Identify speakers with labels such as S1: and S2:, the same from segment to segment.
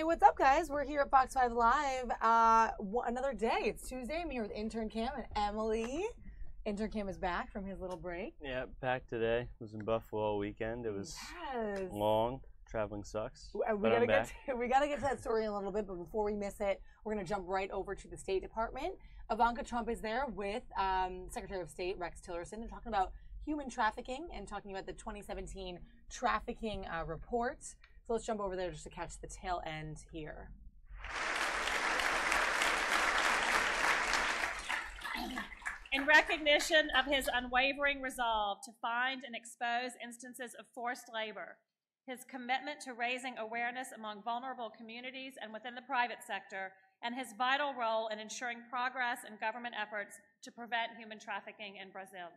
S1: Hey, what's up, guys? We're here at Fox 5 Live. Another day. It's Tuesday. I'm here with intern Cam and Emily. Intern Cam is back from his little break.
S2: Yeah, back today. Was in Buffalo all weekend. It was long. Traveling sucks.
S1: We gotta get to that story in a little bit, but before we miss it, we're gonna jump right over to the State Department. Ivanka Trump is there with Secretary of State Rex Tillerson. They're talking about human trafficking and talking about the 2017 trafficking report. So let's jump over there just to catch the tail end here.
S3: In recognition of his unwavering resolve to find and expose instances of forced labor, his commitment to raising awareness among vulnerable communities and within the private sector, and his vital role in ensuring progress in government efforts to prevent human trafficking in Brazil.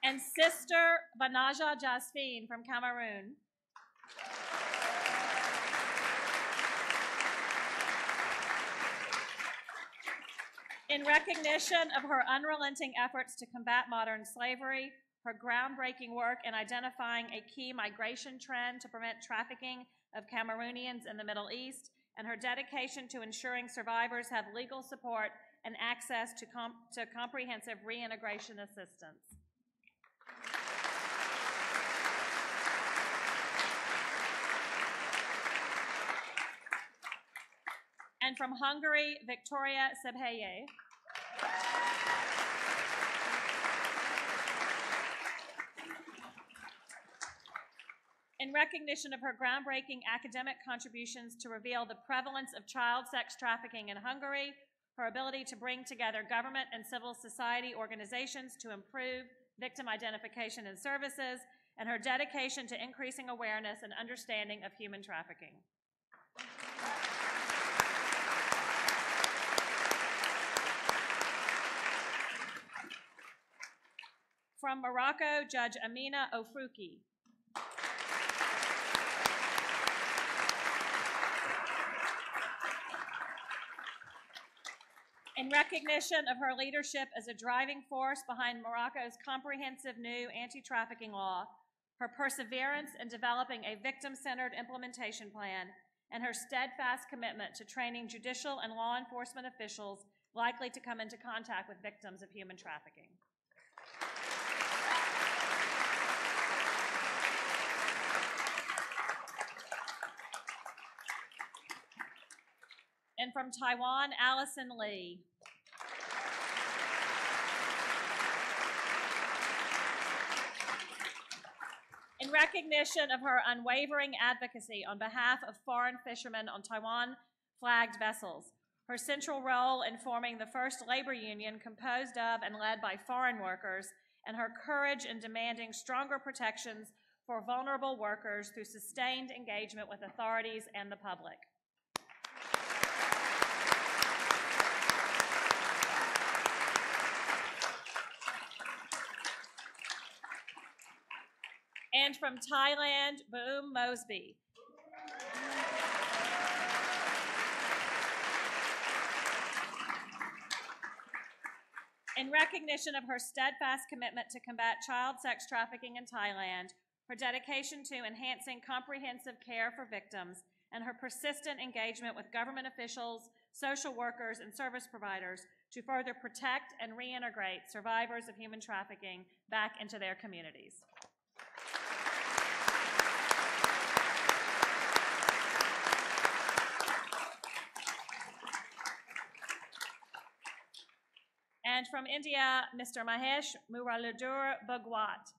S3: And Sister Banaja Jasfine from Cameroon. In recognition of her unrelenting efforts to combat modern slavery, her groundbreaking work in identifying a key migration trend to prevent trafficking of Cameroonians in the Middle East, and her dedication to ensuring survivors have legal support and access to comprehensive reintegration assistance. And from Hungary, Victoria Sebheye. In recognition of her groundbreaking academic contributions to reveal the prevalence of child sex trafficking in Hungary, her ability to bring together government and civil society organizations to improve victim identification and services, and her dedication to increasing awareness and understanding of human trafficking. From Morocco, Judge Amina Ofruki. In recognition of her leadership as a driving force behind Morocco's comprehensive new anti-trafficking law, her perseverance in developing a victim-centered implementation plan, and her steadfast commitment to training judicial and law enforcement officials likely to come into contact with victims of human trafficking. And from Taiwan, Allison Lee. In recognition of her unwavering advocacy on behalf of foreign fishermen on Taiwan-flagged vessels, her central role in forming the first labor union composed of and led by foreign workers, and her courage in demanding stronger protections for vulnerable workers through sustained engagement with authorities and the public. And from Thailand, Boom Mosby. In recognition of her steadfast commitment to combat child sex trafficking in Thailand, her dedication to enhancing comprehensive care for victims, and her persistent engagement with government officials, social workers, and service providers to further protect and reintegrate survivors of human trafficking back into their communities. And from India, Mr. Mahesh Muralidhar Bhagwat.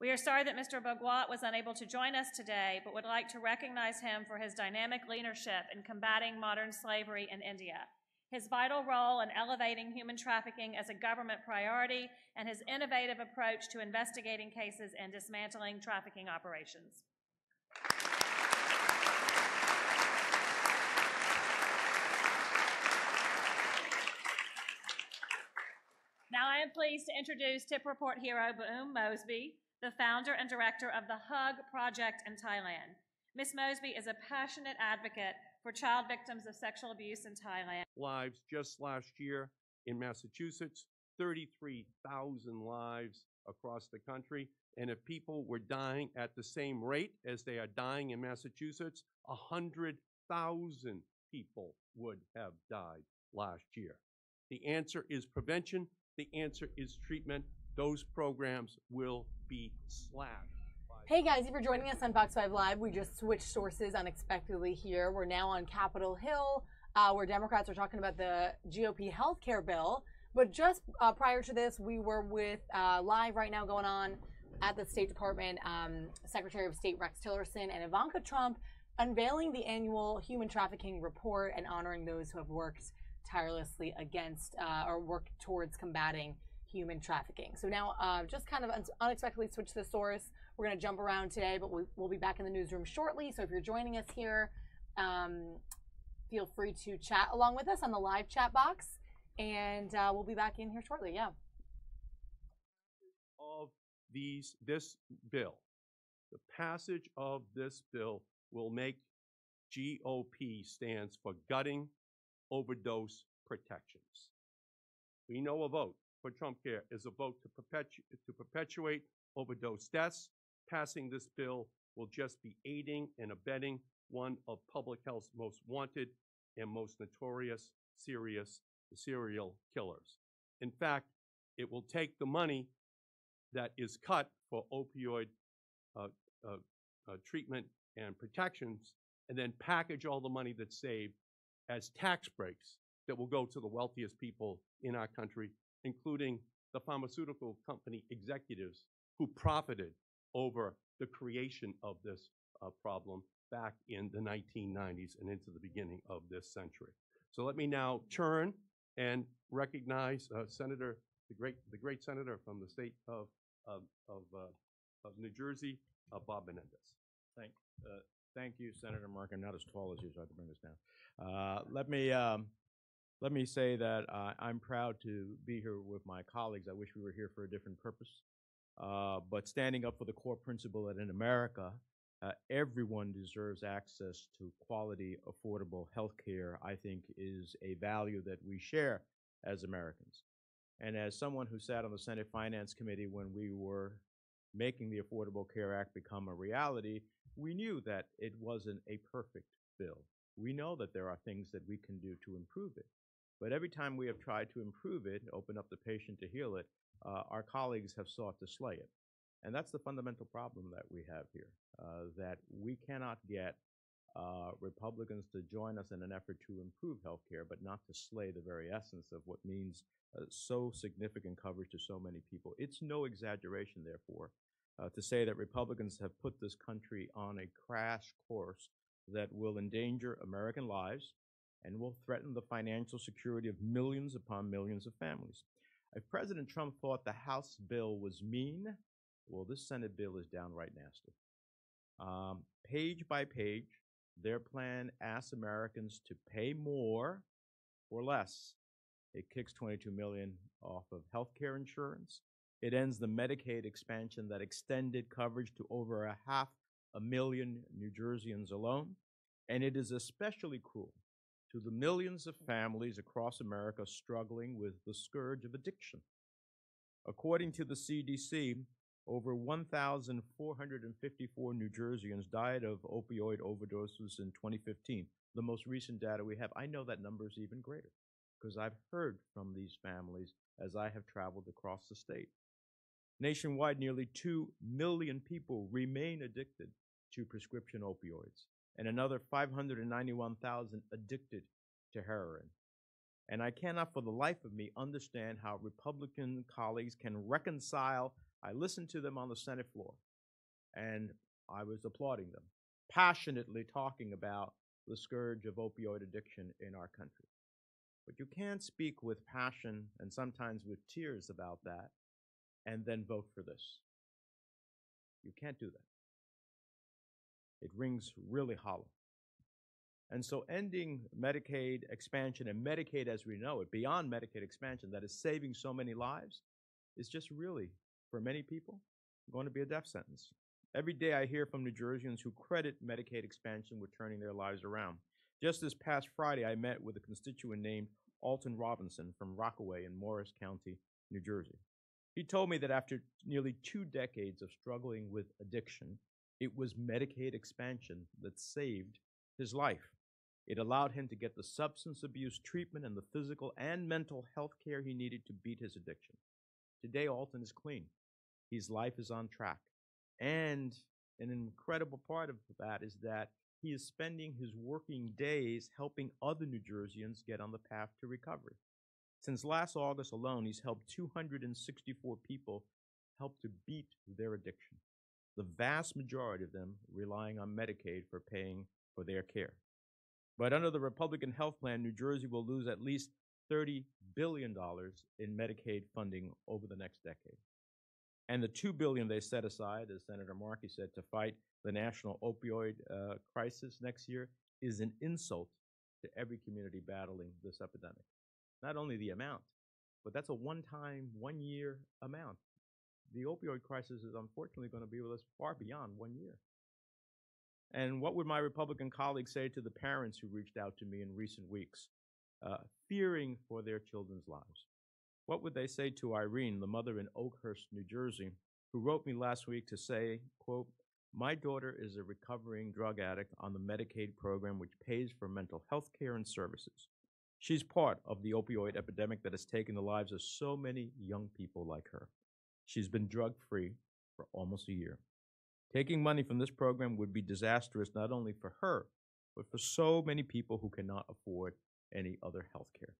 S3: We are sorry that Mr. Bhagwat was unable to join us today, but would like to recognize him for his dynamic leadership in combating modern slavery in India, his vital role in elevating human trafficking as a government priority, and his innovative approach to investigating cases and dismantling trafficking operations. Now I am pleased to introduce Tip Report hero Boom Mosby, the founder and director of the HUG Project in Thailand. Ms. Mosby is a passionate advocate for child victims of sexual abuse in Thailand.
S4: Lives just last year in Massachusetts, 33,000 lives across the country. And if people were dying at the same rate as they are dying in Massachusetts, 100,000 people would have died last year. The answer is prevention. The answer is treatment. Those programs will be slashed.
S1: Hey guys, if you're joining us on Fox 5 Live, we just switched sources unexpectedly here. We're now on Capitol Hill, where Democrats are talking about the GOP healthcare bill. But just prior to this, we were with live right now going on at the State Department, Secretary of State Rex Tillerson and Ivanka Trump unveiling the annual human trafficking report and honoring those who have worked tirelessly against or worked towards combating human trafficking. So now, just kind of unexpectedly switch the source. We're going to jump around today, but we'll be back in the newsroom shortly. So if you're joining us here, feel free to chat along with us on the live chat box, and we'll be back in here shortly. Yeah.
S4: Of this bill, the passage of this bill will make GOP stands for gutting overdose protections. We know a vote for Trump Care is a vote to perpetuate overdose deaths. Passing this bill will just be aiding and abetting one of public health's most wanted and most notorious serial killers. In fact, it will take the money that is cut for opioid treatment and protections and then package all the money that's saved as tax breaks that will go to the wealthiest people in our country, including the pharmaceutical company executives who profited over the creation of this problem back in the 1990s and into the beginning of this century. So let me now turn and recognize Senator, the great senator from the state of New Jersey, Bob Menendez.
S5: Thank you, Senator Mark. I'm not as tall as you, so I have to bring this down. Let me say that I'm proud to be here with my colleagues. I wish we were here for a different purpose. But standing up for the core principle that in America, everyone deserves access to quality, affordable health care, I think is a value that we share as Americans. And as someone who sat on the Senate Finance Committee when we were making the Affordable Care Act become a reality, we knew that it wasn't a perfect bill. We know that there are things that we can do to improve it. But every time we have tried to improve it, open up the patient to heal it, our colleagues have sought to slay it. And that's the fundamental problem that we have here, that we cannot get Republicans to join us in an effort to improve healthcare, but not to slay the very essence of what means so significant coverage to so many people. It's no exaggeration, therefore, to say that Republicans have put this country on a crash course that will endanger American lives and will threaten the financial security of millions upon millions of families. If President Trump thought the House bill was mean, well, this Senate bill is downright nasty. Page by page, their plan asks Americans to pay more or less. It kicks $22 million off of health care insurance. It ends the Medicaid expansion that extended coverage to over 500,000 New Jerseyans alone. And it is especially cruel to the millions of families across America struggling with the scourge of addiction. According to the CDC, over 1,454 New Jerseyans died of opioid overdoses in 2015, the most recent data we have. I know that number is even greater because I've heard from these families as I have traveled across the state. Nationwide, nearly 2 million people remain addicted to prescription opioids, and another 591,000 addicted to heroin. And I cannot for the life of me understand how Republican colleagues can reconcile. I listened to them on the Senate floor, and I was applauding them, passionately talking about the scourge of opioid addiction in our country. But you can't speak with passion and sometimes with tears about that and then vote for this. You can't do that. It rings really hollow. And so ending Medicaid expansion and Medicaid as we know it, beyond Medicaid expansion that is saving so many lives, is just really, for many people, going to be a death sentence. Every day I hear from New Jerseyans who credit Medicaid expansion with turning their lives around. Just this past Friday, I met with a constituent named Alton Robinson from Rockaway in Morris County, New Jersey. He told me that after nearly 2 decades of struggling with addiction, it was Medicaid expansion that saved his life. It allowed him to get the substance abuse treatment and the physical and mental health care he needed to beat his addiction. Today, Alton is clean. His life is on track. And an incredible part of that is that he is spending his working days helping other New Jerseyans get on the path to recovery. Since last August alone, he's helped 264 people help to beat their addiction, the vast majority of them relying on Medicaid for paying for their care. But under the Republican health plan, New Jersey will lose at least $30 billion in Medicaid funding over the next decade. And the $2 billion they set aside, as Senator Markey said, to fight the national opioid crisis next year is an insult to every community battling this epidemic. Not only the amount, but that's a one-time, one-year amount. The opioid crisis is unfortunately going to be with us far beyond 1 year. And what would my Republican colleagues say to the parents who reached out to me in recent weeks, fearing for their children's lives? What would they say to Irene, the mother in Oakhurst, New Jersey, who wrote me last week to say, quote, "My daughter is a recovering drug addict on the Medicaid program, which pays for mental health care and services. She's part of the opioid epidemic that has taken the lives of so many young people like her. She's been drug-free for almost a year. Taking money from this program would be disastrous not only for her, but for so many people who cannot afford any other health care."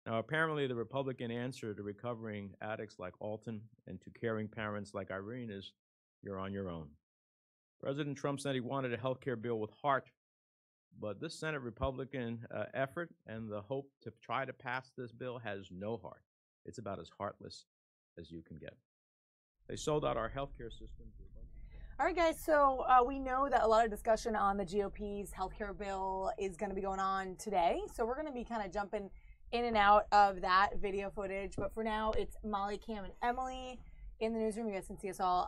S5: Now, apparently, the Republican answer to recovering addicts like Alton and to caring parents like Irene is, you're on your own. President Trump said he wanted a health care bill with heart, but this Senate Republican effort and the hope to try to pass this bill has no heart. It's about as heartless as you can get. They sold out our health care system.
S1: All right, guys, so we know that a lot of discussion on the GOP's healthcare bill is going to be going on today. So we're going to be kind of jumping in and out of that video footage. But for now, it's Molly, Cam, and Emily in the newsroom. You guys can see us all.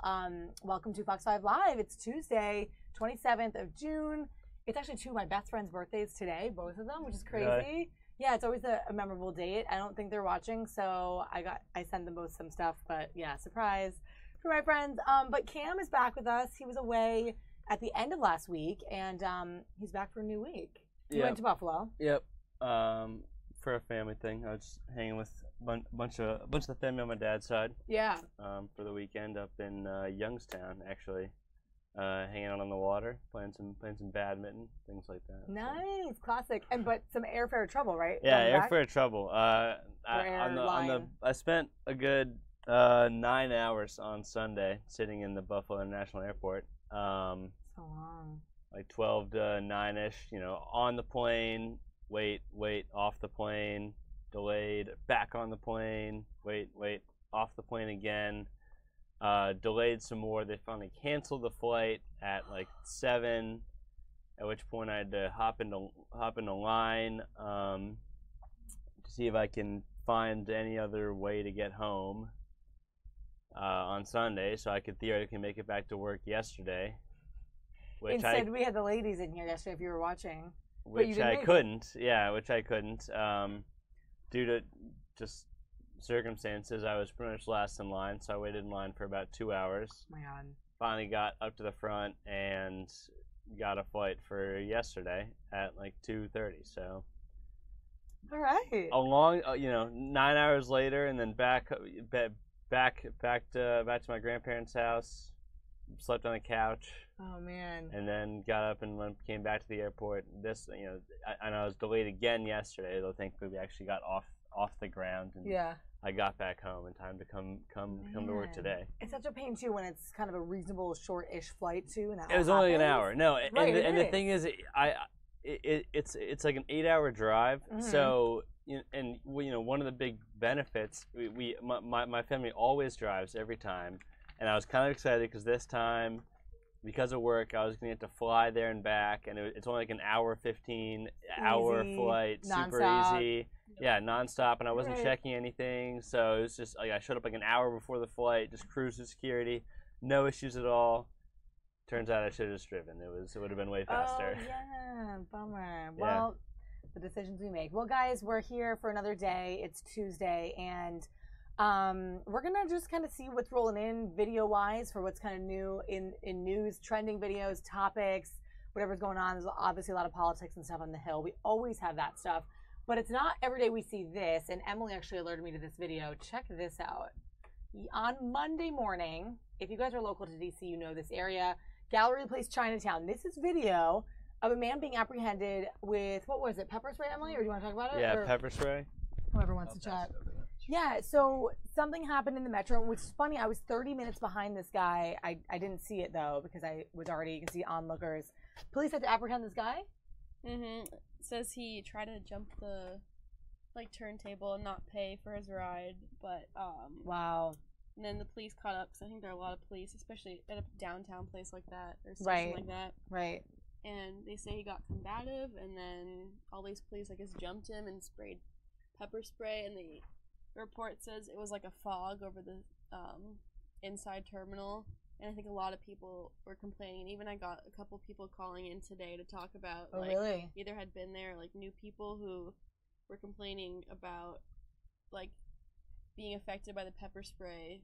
S1: Welcome to Fox 5 Live. It's Tuesday, 27th of June. It's actually 2 of my best friends' birthdays today, both of them, which is crazy. Really? Yeah, it's always a memorable date. I don't think they're watching, so I send them both some stuff. But yeah, surprise for my friends. But Cam is back with us. He was away at the end of last week, and he's back for a new week. You went to Buffalo.
S2: Yep. For a family thing. I was just hanging with a bunch of the family on my dad's side.
S1: Yeah.
S2: For the weekend up in Youngstown, actually. Hanging out on the water, playing some badminton, things like that.
S1: Nice, so. Classic. But some airfare trouble, right?
S2: Yeah, airfare trouble. I spent a good 9 hours on Sunday sitting in the Buffalo International Airport.
S1: So long.
S2: Like 12 to 9ish. You know, on the plane. Wait, off the plane, delayed, back on the plane, wait, off the plane again, delayed some more. They finally canceled the flight at like 7, at which point I had to hop into line to see if I can find any other way to get home on Sunday so I could theoretically make it back to work yesterday.
S1: Instead, we had the ladies in here yesterday if you were watching.
S2: Which I couldn't, due to just circumstances. I was pretty much last in line, so I waited in line for about 2 hours.
S1: Oh my God.
S2: Finally got up to the front and got a flight for yesterday at like 2:30. So.
S1: All right.
S2: A long, 9 hours later, and then back to my grandparents' house. Slept on the couch.
S1: Oh man!
S2: And then got up and came back to the airport. I was delayed again yesterday. Though thankfully we actually got off the ground, and I got back home in time to come to work today.
S1: It's such a pain too when it's kind of a reasonable short-ish flight too. And
S2: it was only an hour. No, and the thing is, it's like an 8-hour drive. Mm-hmm. So one of the big benefits my family always drives every time. And I was kind of excited because this time, because of work, I was going to have to fly there and back. And it's only like an hour, 15-hour flight, super easy. Yeah, nonstop. And I wasn't checking anything. So it was just like I showed up like an hour before the flight, just cruised through security. No issues at all. Turns out I should have just driven. It would have been way faster.
S1: Oh, yeah. Bummer. Yeah. Well, the decisions we make. Well, guys, we're here for another day. It's Tuesday. And We're gonna just kind of see what's rolling in video-wise for what's kind of new in news, trending videos, topics, whatever's going on. There's obviously a lot of politics and stuff on the Hill. We always have that stuff, but it's not every day we see this. And Emily actually alerted me to this video. Check this out. On Monday morning, if you guys are local to DC, you know this area, Gallery Place, Chinatown. This is video of a man being apprehended with, what was it, pepper spray, Emily? Or do you want to talk about it?
S2: Yeah,
S1: or
S2: pepper spray.
S1: whoever wants to chat. Yeah, so something happened in the metro, which is funny. I was 30 minutes behind this guy. I didn't see it, though, because I was already, you can see onlookers. Police had to apprehend this guy?
S6: Mm-hmm. It says he tried to jump the, turntable and not pay for his ride, but,
S1: Wow.
S6: And then the police caught up, because I think there are a lot of police, especially at a downtown place like that, or something like that.
S1: Right.
S6: And they say he got combative, and then all these police, I guess, jumped him and sprayed pepper spray, and the report says it was like a fog over the inside terminal, and I think a lot of people were complaining, and even I got a couple people calling in today to talk about,
S1: really?
S6: Either had been there, new people who were complaining about, being affected by the pepper spray,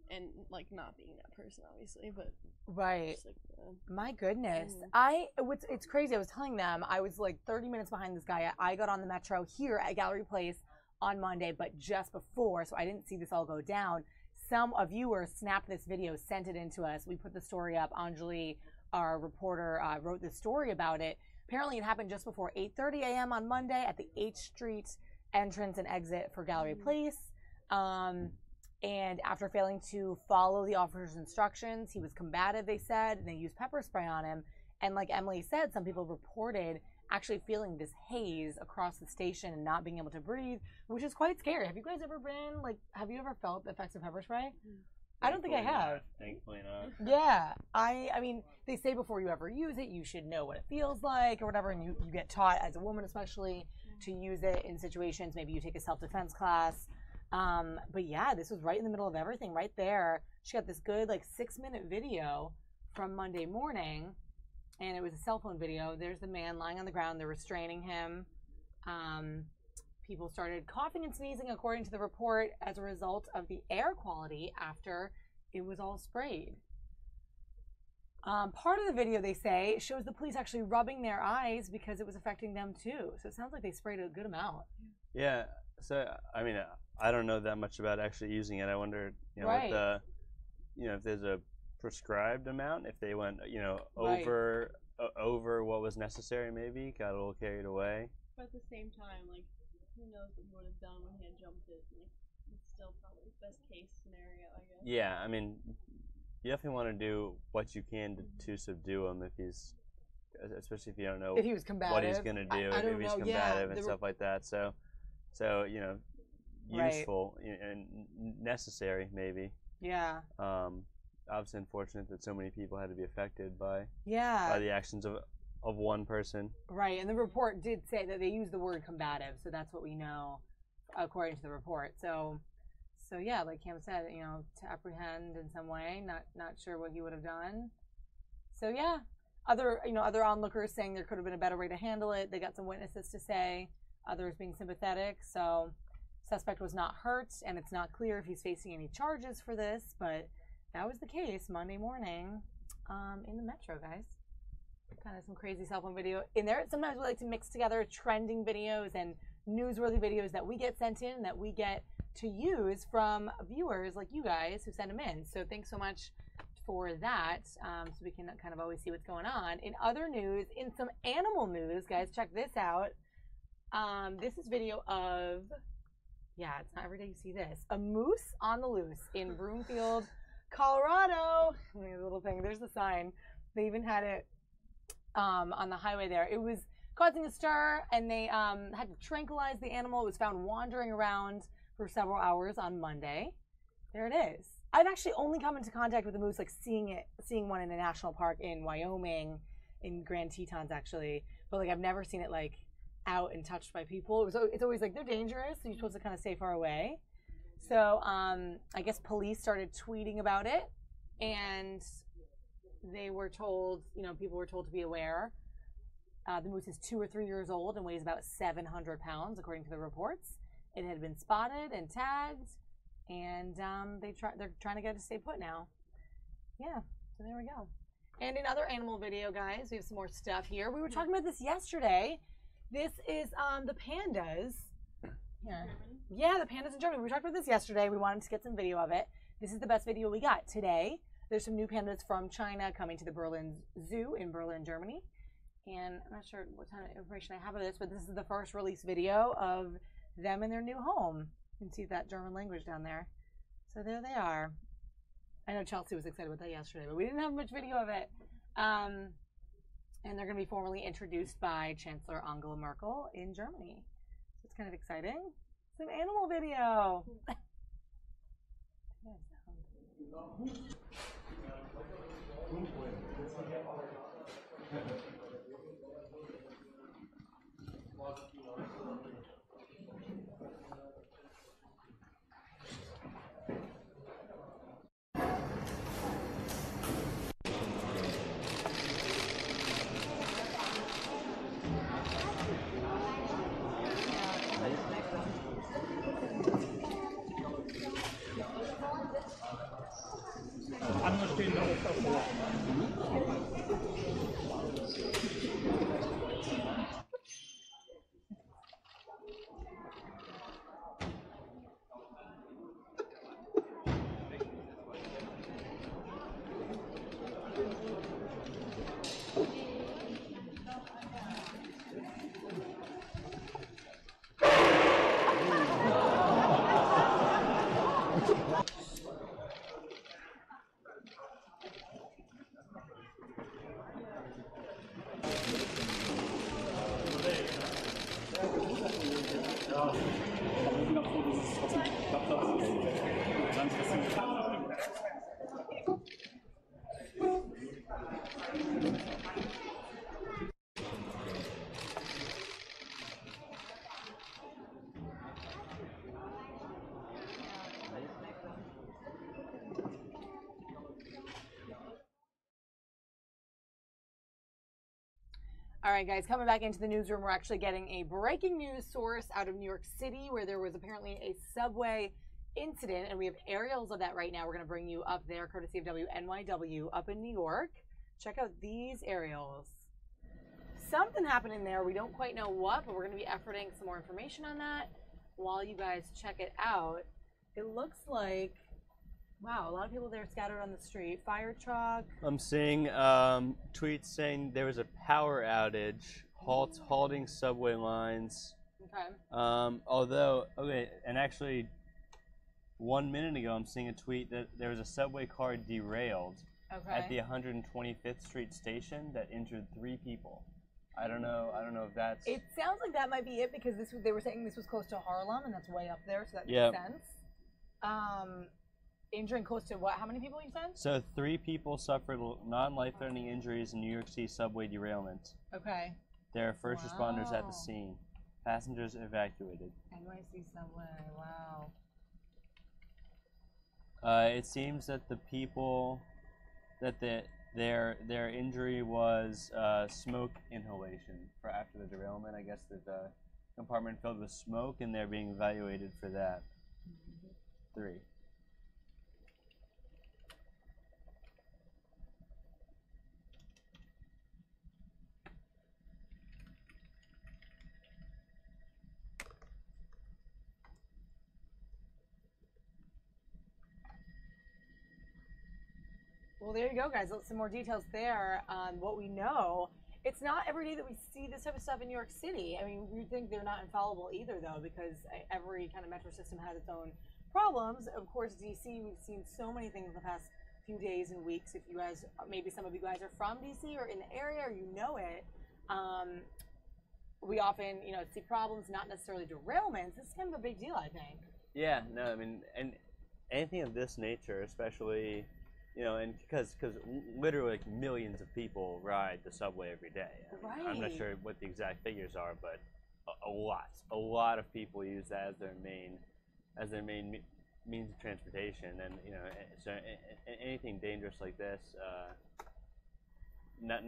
S6: and, not being that person, obviously, but...
S1: Right.
S6: Just,
S1: my goodness.
S6: Mm-hmm.
S1: It's crazy. I was telling them, I was, 30 minutes behind this guy. I got on the metro here at Gallery Place on Monday, but just before, so I didn't see this all go down. A viewer snapped this video, sent it in to us. We put the story up. Anjali, our reporter, wrote this story about it. Apparently, it happened just before 8:30 a.m. on Monday at the H Street entrance and exit for Gallery Place. And after failing to follow the officer's instructions, he was combative, they said, and they used pepper spray on him. And like Emily said, some people reported actually feeling this haze across the station and not being able to breathe, which is quite scary. Have you guys ever been, have you ever felt the effects of pepper spray? I don't think I have.
S2: Thankfully not.
S1: Yeah. I mean, they say before you ever use it, you should know what it feels like or whatever, and you get taught as a woman especially to use it in situations. Maybe you take a self-defense class. But yeah, this was right in the middle of everything, right there. She got this good 6-minute video from Monday morning, and it was a cell phone video. There's the man lying on the ground. They're restraining him. People started coughing and sneezing, according to the report, as a result of the air quality after it was all sprayed. Part of the video, they say, shows the police actually rubbing their eyes because it was affecting them too. So it sounds like they sprayed a good amount.
S2: Yeah. So, I mean, I don't know that much about actually using it. I wonder,
S1: right.
S2: what if there's a prescribed amount, if they went, over what was necessary, maybe got a little carried away.
S6: But at the same time, who knows what he would have done when he had jumped it? It's still probably the best case scenario, I guess.
S2: Yeah, I mean, you definitely want to do what you can to subdue him if he's, especially if you don't know
S1: if he was combative,
S2: what he's gonna do, if he's combative and stuff like that. So useful and necessary, maybe.
S1: Yeah.
S2: Obviously unfortunate that so many people had to be affected by
S1: by
S2: the actions of one person. Right,
S1: and the report did say that they used the word combative, so that's what we know according to the report. So yeah, like Cam said, to apprehend in some way, not sure what he would have done. So yeah, other onlookers saying there could have been a better way to handle it. They got some witnesses to say, others being sympathetic. So suspect was not hurt, and it's not clear if he's facing any charges for this, but that was the case Monday morning in the metro, guys. Kind of some crazy cell phone video in there. Sometimes we like to mix together trending videos and newsworthy videos that we get sent in, that we get to use from viewers like you guys who send them in. So thanks so much for that, so we can kind of always see what's going on. In other news, in some animal news, guys, check this out. This is video of, it's not every day you see this, a moose on the loose in Broomfield, Colorado. There's a little thing, there's the sign. They even had it on the highway there. It was causing a stir, and they had to tranquilize the animal. It was found wandering around for several hours on Monday. There it is. I've actually only come into contact with the moose, seeing one in a national park in Wyoming, in Grand Tetons actually, but I've never seen it out and touched by people. It's always they're dangerous, so you're supposed to kind of stay far away. So I guess police started tweeting about it, and they were told, people were told to be aware. The moose is 2 or 3 years old and weighs about 700 pounds, according to the reports. It had been spotted and tagged, and they're trying to get it to stay put now. Yeah, so there we go. And in other animal video, guys, we have some more stuff here. We were talking about this yesterday. This is the pandas. Here. Yeah, the pandas in Germany. We talked about this yesterday. We wanted to get some video of it. This is the best video we got today. There's some new pandas from China coming to the Berlin Zoo in Berlin, Germany. And I'm not sure what kind of information I have of this, but this is the first release video of them in their new home. You can see that German language down there. So there they are. I know Chelsea was excited about that yesterday, but we didn't have much video of it. And they're going to be formally introduced by Chancellor Angela Merkel in Germany. So it's kind of exciting. Some animal video. All right, guys, coming back into the newsroom, we're actually getting a breaking news source out of New York City where there was apparently a subway incident, and we have aerials of that right now. We're going to bring you up there, courtesy of WNYW up in New York. Check out these aerials. Something happened in there. We don't quite know what, but we're going to be efforting some more information on that while you guys check it out. It looks like, wow, a lot of people there scattered on the street. Fire truck.
S2: I'm seeing tweets saying there was a power outage, halting subway lines.
S1: Okay.
S2: Although, and actually, 1 minute ago, I'm seeing a tweet that there was a subway car derailed at the 125th Street station that injured 3 people. I don't know if that's.
S1: It sounds like that might be it because they were saying this was close to Harlem, and that's way up there, so that makes sense. Injuring close to what? How many people you said?
S2: So 3 people suffered non-life-threatening injuries in New York City subway derailment.
S1: Okay.
S2: There are first responders at the scene. Passengers evacuated.
S1: NYC subway. Wow.
S2: It seems that the people that their injury was smoke inhalation for after the derailment. I guess that the compartment filled with smoke, and they're being evaluated for that. 3.
S1: Well, there you go, guys. Some more details there on what we know. It's not every day that we see this type of stuff in New York City. I mean, we think they're not infallible either, though, because every kind of metro system has its own problems. Of course, D.C., we've seen so many things in the past few days and weeks. If you guys, maybe some of you guys are from D.C. or in the area or you know it, we often, see problems, not necessarily derailments. This is kind of a big deal, I think.
S2: Yeah, no, I mean, and anything of this nature, especially, and because literally like millions of people ride the subway every day.
S1: Right.
S2: I'm not sure what the exact figures are, but a lot of people use that as their main means of transportation, and so anything dangerous like this, not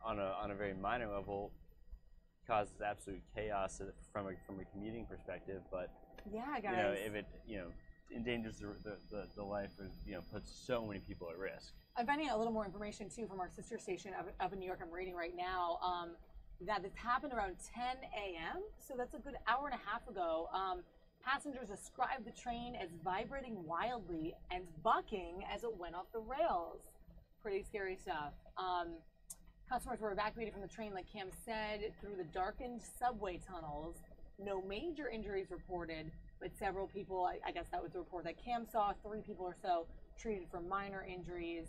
S2: on a very minor level, causes absolute chaos from a commuting perspective. But
S1: yeah, guys,
S2: if it endangers the life or puts so many people at risk.
S1: I'm finding out a little more information too from our sister station up in New York. I'm reading right now that this happened around 10 a.m. So that's a good hour and a half ago. Passengers described the train as vibrating wildly and bucking as it went off the rails. Pretty scary stuff. Customers were evacuated from the train, like Cam said, through the darkened subway tunnels. No major injuries reported, but several people, I guess that was the report that Cam saw, 3 people or so treated for minor injuries.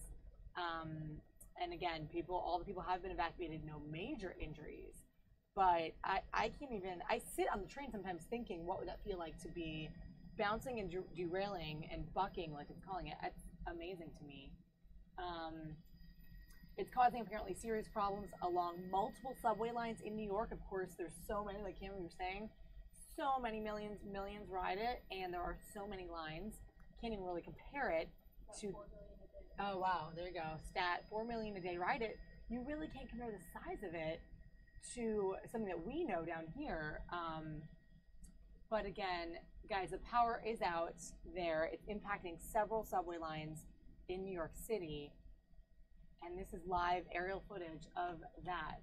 S1: And again, all the people have been evacuated, no major injuries. But I can't even, I sit on the train sometimes thinking, what would that feel like to be bouncing and derailing and bucking, like it's calling it. It's amazing to me. It's causing apparently serious problems along multiple subway lines in New York. Of course, there's so many, like Cameron was saying, so many millions ride it, and there are so many lines. Can't even really compare it to, oh wow, there you go, stat, 4 million a day ride it. You really can't compare the size of it to something that we know down here. But again, guys, the power is out there. It's impacting several subway lines in New York City. And this is live aerial footage of that.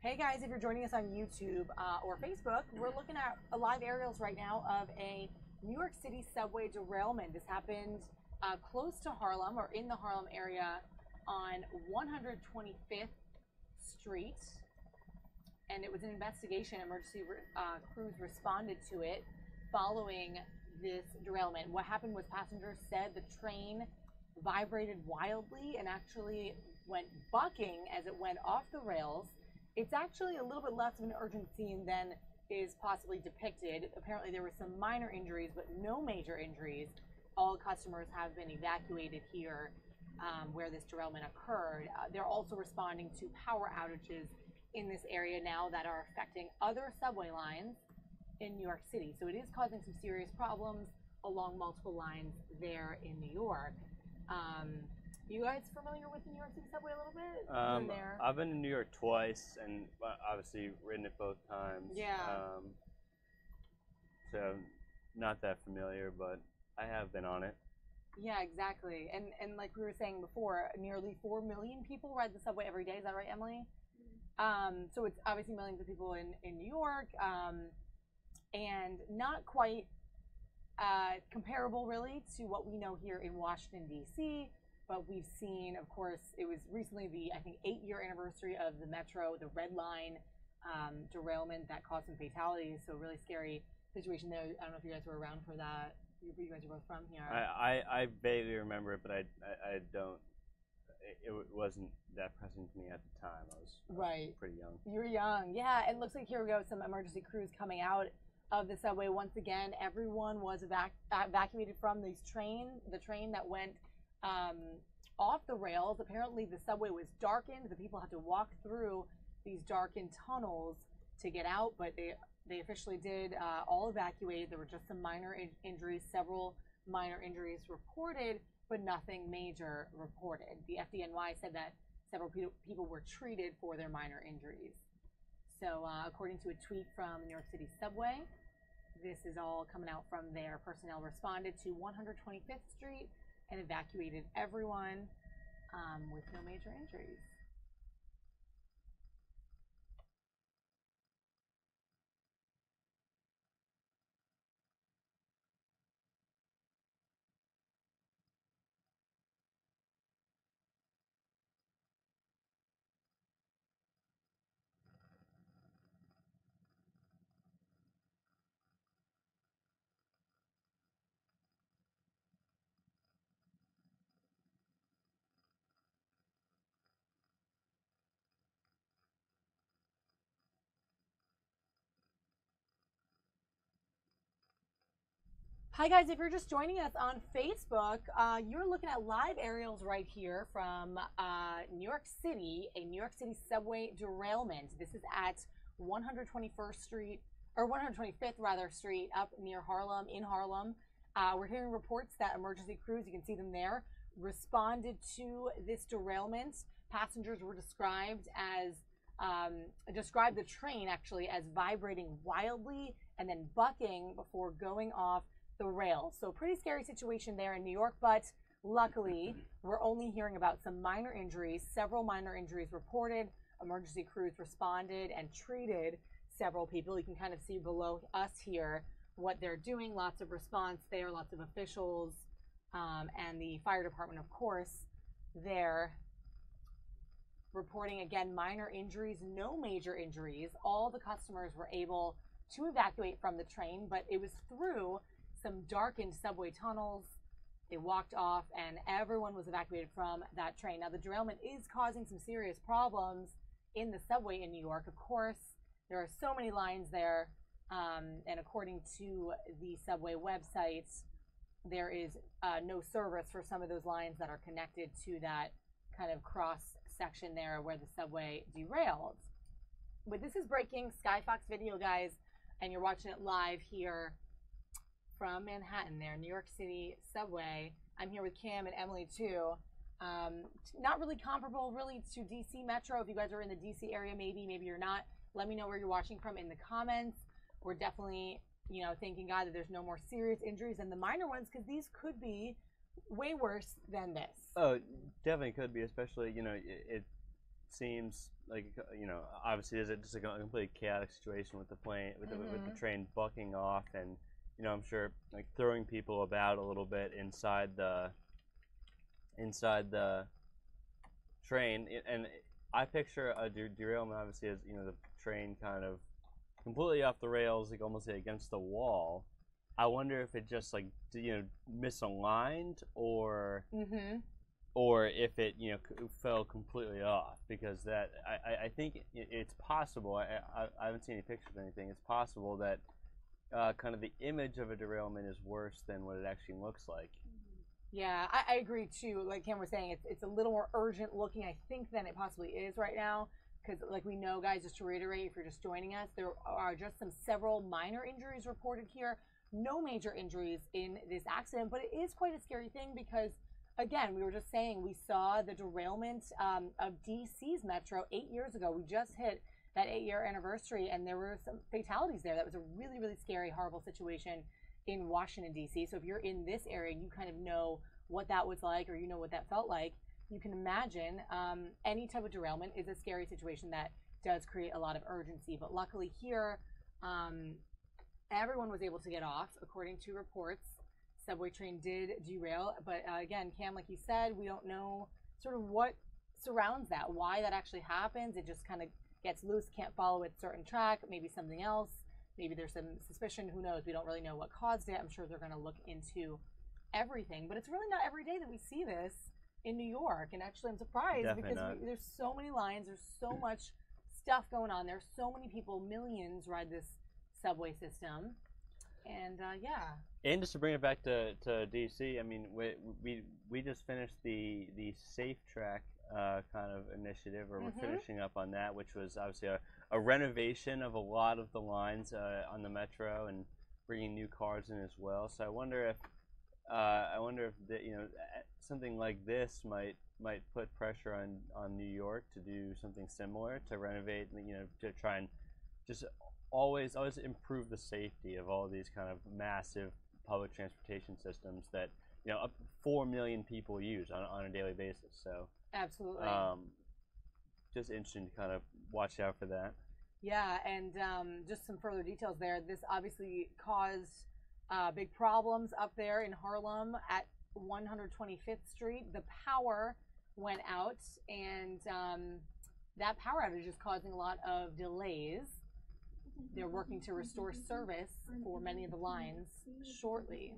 S1: Hey guys, if you're joining us on YouTube or Facebook, we're looking at live aerials right now of a New York City subway derailment. This happened close to Harlem, or in the Harlem area, on 125th Street. And it was an investigation. Emergency crews responded to it following this derailment. What happened was passengers said the train vibrated wildly and actually went bucking as it went off the rails. It's actually a little bit less of an urgent scene than is possibly depicted. Apparently there were some minor injuries, but no major injuries. All customers have been evacuated here where this derailment occurred. They're also responding to power outages in this area now that are affecting other subway lines in New York City. So it is causing some serious problems along multiple lines there in New York. You guys familiar with the New York City subway a little bit?
S2: I've been to New York twice, and obviously ridden it both times.
S1: Yeah.
S2: So not that familiar, but I have been on it.
S1: Yeah, exactly. And like we were saying before, nearly 4 million people ride the subway every day. Is that right, Emily? So it's obviously millions of people in New York, and not quite comparable really to what we know here in Washington, D.C., but we've seen, of course, it was recently the, I think, 8-year anniversary of the Metro, the Red Line derailment that caused some fatalities, so really scary situation there. I don't know if you guys were around for that. You guys are both from here.
S2: I vaguely remember it, but I don't. It wasn't that pressing to me at the time. I was pretty young.
S1: You were young, yeah. And it looks like here we go, some emergency crews coming out of the subway. Once again, everyone was evacuated from the train that went off the rails. Apparently, the subway was darkened. The people had to walk through these darkened tunnels to get out, but they officially did all evacuate. There were just some minor injuries, several minor injuries reported, but nothing major reported. The FDNY said that several people were treated for their minor injuries. So according to a tweet from New York City subway, this is all coming out from there. Personnel responded to 125th Street and evacuated everyone with no major injuries. Hi guys, if you're just joining us on Facebook, you're looking at live aerials right here from New York City, a New York City subway derailment. This is at 121st Street, or 125th rather, Street up near Harlem, in Harlem. We're hearing reports that emergency crews, you can see them there, responded to this derailment. Passengers were described the train actually as vibrating wildly and then bucking before going off the rails. So pretty scary situation there in New York, but luckily we're only hearing about some minor injuries, several minor injuries reported. Emergency crews responded and treated several people. You can kind of see below us here what they're doing. Lots of response there, lots of officials, and the fire department, of course, there reporting again minor injuries, no major injuries. All the customers were able to evacuate from the train, but it was through some darkened subway tunnels. They walked off and everyone was evacuated from that train. Now the derailment is causing some serious problems in the subway in New York. Of course, there are so many lines there, and according to the subway websites, there is no service for some of those lines that are connected to that kind of cross section there where the subway derailed. But this is breaking Skyfox video, guys, and you're watching it live here from Manhattan there, New York City subway. I'm here with Cam and Emily too. Not really comparable really to DC Metro. If you guys are in the DC area, maybe you're not. Let me know where you're watching from in the comments. We're definitely, thanking God that there's no more serious injuries than the minor ones, because these could be way worse than this.
S2: Oh, definitely could be, especially, it seems like, obviously it's just a completely chaotic situation with the plane, with the train bucking off, and I'm sure like throwing people about a little bit inside the train. And I picture a derailment obviously as the train kind of completely off the rails, like almost against the wall. I wonder if it just like misaligned or if it fell completely off, because that I think it's possible. I haven't seen any pictures of anything. It's possible that kind of the image of a derailment is worse than what it actually looks like.
S1: Yeah, I agree too. Like Cam was saying, it's a little more urgent looking, I think, than it possibly is right now. because like we know, guys, just to reiterate, if you're just joining us, there are just several minor injuries reported here. No major injuries in this accident, but it is quite a scary thing because, again, we were just saying we saw the derailment of DC's metro 8 years ago. We just hit that 8-year anniversary, and there were some fatalities there. That was a really, really scary, horrible situation in Washington, D.C. So if you're in this area, you kind of know what that was like, or you know what that felt like. You can imagine any type of derailment is a scary situation that does create a lot of urgency. But luckily here, everyone was able to get off, according to reports. Subway train did derail, but again, Cam, like you said, we don't know sort of what surrounds that, why that actually happens. It just kind of gets loose, can't follow its certain track, maybe something else. Maybe there's some suspicion, who knows? We don't really know what caused it. I'm sure they're going to look into everything, but it's really not every day that we see this in New York. And actually, I'm surprised because there's so many lines, there's so much stuff going on. There's so many people, millions ride this subway system, and yeah.
S2: And just to bring it back to DC, I mean, we just finished the Safe Track kind of initiative, or we're finishing up on that, which was obviously a renovation of a lot of the lines on the metro and bringing new cars in as well. So I wonder if something like this might put pressure on New York to do something similar, to renovate, to try and just always improve the safety of all of these kind of massive public transportation systems that up 4 million people use on a daily basis. So
S1: absolutely,
S2: just interesting to kind of watch out for that.
S1: Yeah, and just some further details there. This obviously caused big problems up there in Harlem at 125th Street. The power went out, and that power outage is causing a lot of delays. They're working to restore service for many of the lines shortly.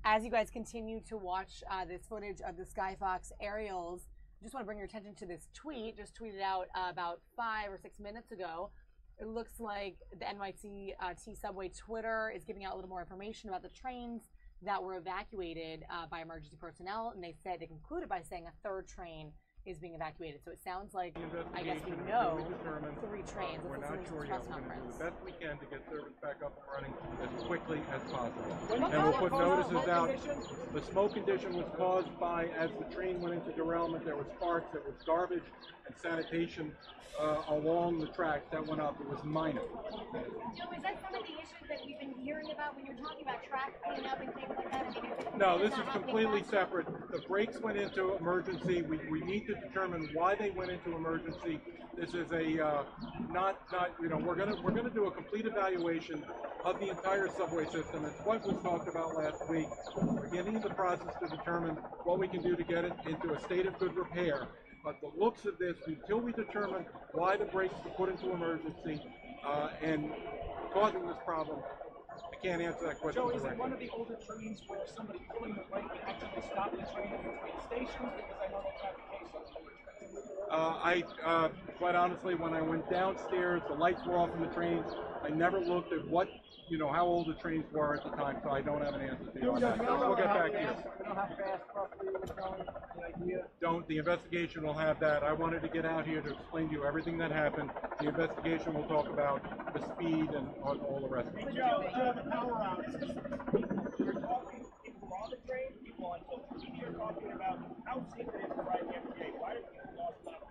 S1: As you guys continue to watch this footage of the Skyfox aerials, I just want to bring your attention to this tweet, just tweeted out about 5 or 6 minutes ago. It looks like the NYC subway Twitter is giving out a little more information about the trains that were evacuated by emergency personnel, and they concluded by saying a third train is being evacuated. So it sounds like, I guess we know, 3 trains.
S7: We're not sure yet. We're going to do the best we can to get service back up and running as quickly as possible. And we'll put notices out. The smoke condition was caused by, as the train went into derailment, there was sparks, there was garbage and sanitation along the tracks that went up. It was minor.
S8: Joe, is that some of the issues that we've been hearing about when you're talking about track cleaning up and things like that? I mean,
S7: no, this is completely separate. The brakes went into emergency. We need to determine why they went into emergency. This is a we're gonna do a complete evaluation of the entire subway system. It's what was talked about last week. We're beginning the process to determine what we can do to get it into a state of good repair. But the looks of this, until we determine why the brakes were put into emergency and causing this problem, I can't answer that question.
S9: Joe, is it one of the older trains where somebody pulling the brake and actually stopped the train at between stations? Because I know that's not the case on the older trains.
S7: Quite honestly, when I went downstairs, the lights were off in the train. I never looked at what, how old the trains were at the time, so I don't have an answer to you on that. We'll get back to you.
S9: How fast roughly it was going? Any idea?
S7: The investigation will have that. I wanted to get out here to explain to you everything that happened. The investigation will talk about the speed and all the rest of it.
S9: Joe, the power outages. You're talking people on the train, people on social media are talking about how safe it is to ride the MTA. Why do people lost confidence?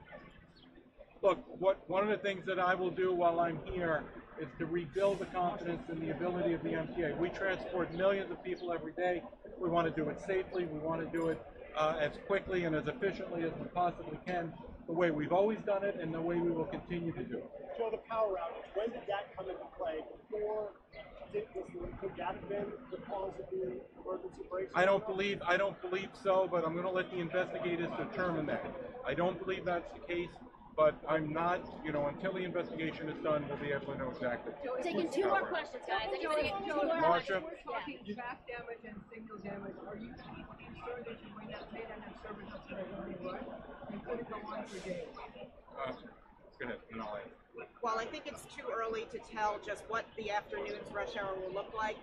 S7: Look, one of the things that I will do while I'm here is to rebuild the confidence in the ability of the MTA. We transport millions of people every day. We want to do it safely. We want to do it as quickly and as efficiently as we possibly can, the way we've always done it and the way we will continue to do it.
S9: Joe, the power outage, when did that come into play? Before, could that have been the cause of the emergency brakes?
S7: I don't believe so, but I'm going to let the investigators determine that. I don't believe that's the case. But I'm not, until the investigation is done, we'll be able to know exactly.
S8: Taking two more questions, guys. Anybody get two more
S7: Marsha?
S8: questions?
S10: We're talking track damage and signal damage. Are you concerned that you may not have service up to the morning rush? And could it go on for days?
S7: Go ahead, and I'll answer.
S11: Well, I think it's too early to tell just what the afternoon's rush hour will look like.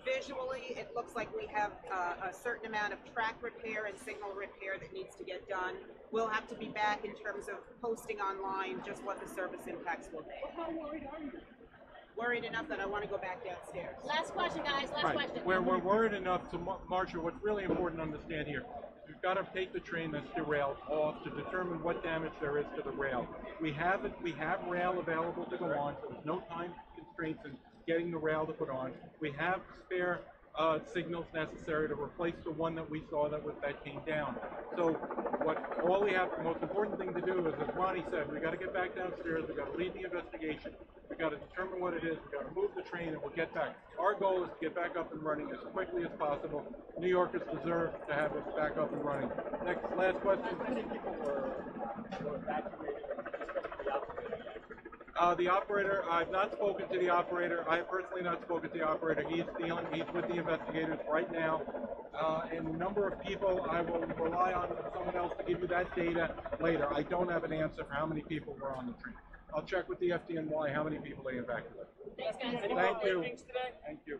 S11: Visually, it looks like we have a certain amount of track repair and signal repair that needs to get done. We'll have to be back in terms of posting online just what the service impacts will be.
S10: Well, how worried are you?
S11: Worried enough that I want to go back downstairs.
S8: Last question, guys. Last question.
S7: We're worried enough to, Marsha, what's really important to understand here, we've got to take the train that's derailed off to determine what damage there is to the rail. We have rail available to go on, so there's no time constraints in getting the rail to put on. We have spare signals necessary to replace the one that we saw that came down. So the most important thing to do is, as Ronnie said, we got to get back downstairs, we got to lead the investigation, we got to determine what it is, we got to move the train, and we'll get back. Our goal is to get back up and running as quickly as possible. New Yorkers deserve to have us back up and running. Last question.
S9: How many people were evacuated?
S7: The operator, I've not spoken to the operator. I have personally not spoken to the operator. He's with the investigators right now. And the number of people, I will rely on someone else to give you that data later. I don't have an answer for how many people were on the train. I'll check with the FDNY how many people they evacuated.
S8: Thanks, guys.
S7: Thank you. Thank you.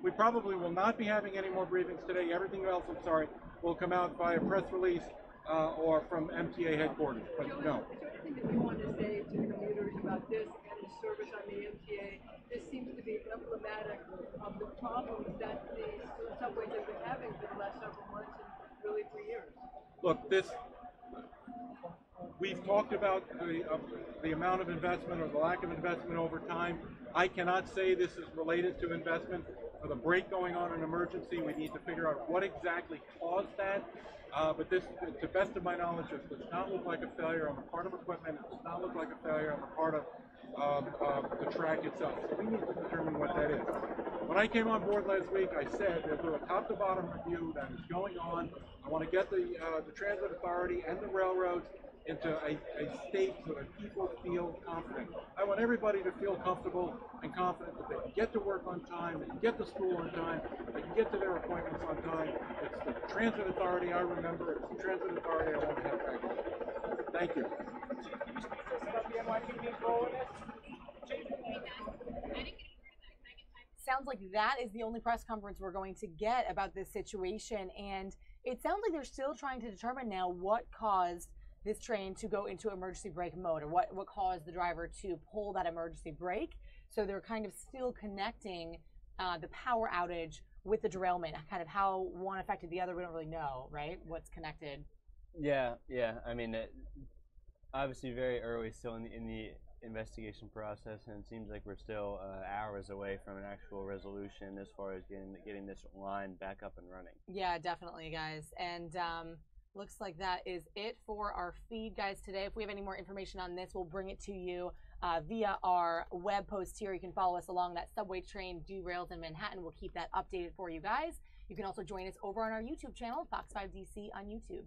S7: We probably will not be having any more briefings today. Everything else, I'm sorry, will come out via press release or from MTA headquarters. But no.
S10: Is there anything that you want to say to the commuters about this and the service on the MTA? This seems to be emblematic of the problems that the subways have been having for the last several months and really for years.
S7: Look, we've talked about the amount of investment or the lack of investment over time. I cannot say this is related to investment. For the break going on in emergency, we need to figure out what exactly caused that. But this, to the best of my knowledge, it does not look like a failure on the part of equipment. It does not look like a failure on the part of the track itself. So we need to determine what that is. When I came on board last week, I said there's a top-to-bottom review that is going on. I want to get the Transit Authority and the railroads into a state so that people feel confident. I want everybody to feel comfortable and confident that they can get to work on time, they can get to school on time, they can get to their appointments on time. It's the Transit Authority I remember, it's the Transit Authority I want to have back again. Thank you.
S1: Sounds like that is the only press conference we're going to get about this situation, and it sounds like they're still trying to determine now what caused this train to go into emergency brake mode, or what caused the driver to pull that emergency brake. So they're kind of still connecting the power outage with the derailment, kind of how one affected the other. We don't really know, right? What's connected.
S2: Yeah. I mean, obviously very early still in the investigation process, and it seems like we're still hours away from an actual resolution as far as getting this line back up and running.
S1: Yeah, definitely, guys. And looks like that is it for our feed, guys, today. If we have any more information on this, we'll bring it to you via our web post here. You can follow us along that subway train derails in Manhattan. We'll keep that updated for you guys. You can also join us over on our YouTube channel, Fox 5 DC on YouTube.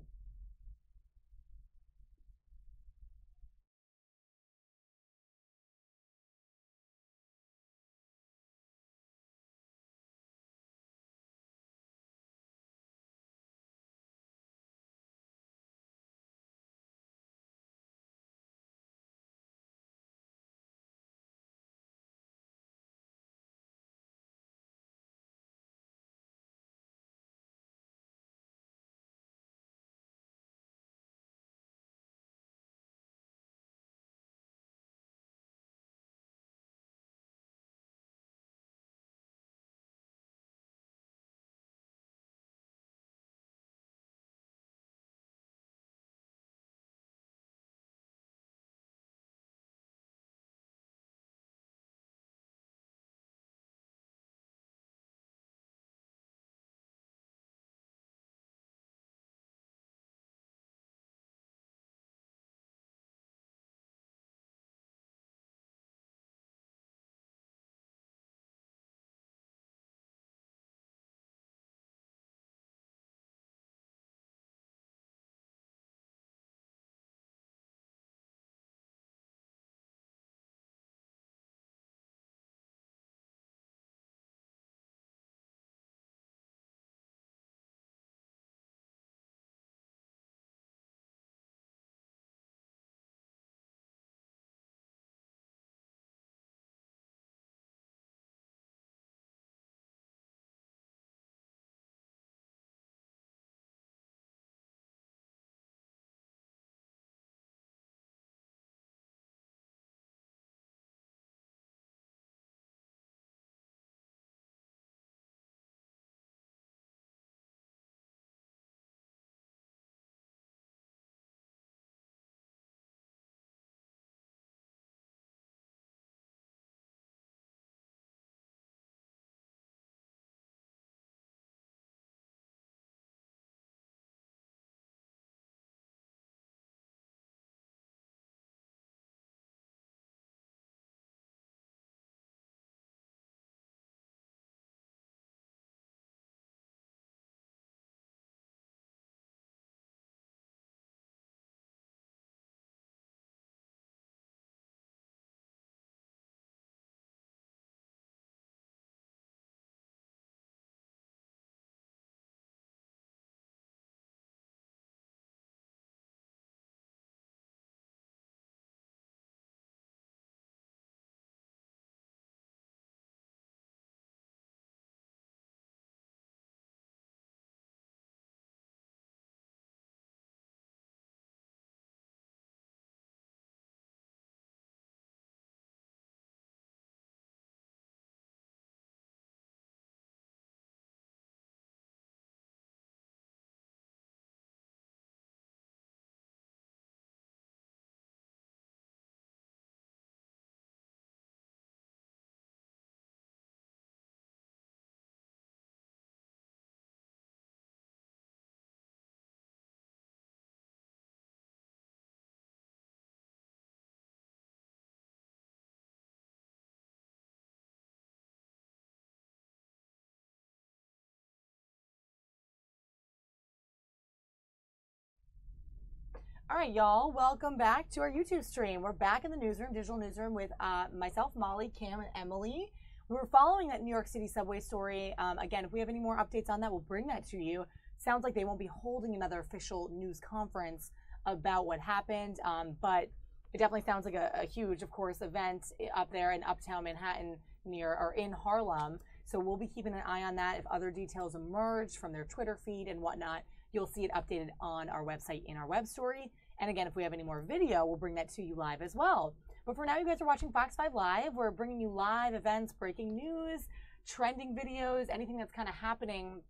S1: All right, y'all, welcome back to our YouTube stream. We're back in the newsroom, digital newsroom, with myself, Molly, Cam, and Emily. We're following that New York City subway story. Again, if we have any more updates on that, we'll bring that to you. Sounds like they won't be holding another official news conference about what happened, but it definitely sounds like a huge, of course, event up there in Uptown Manhattan or in Harlem. So we'll be keeping an eye on that. If other details emerge from their Twitter feed and whatnot, you'll see it updated on our website in our web story. And again, if we have any more video, we'll bring that to you live as well. But for now, you guys are watching Fox 5 Live. We're bringing you live events, breaking news, trending videos, anything that's kind of happening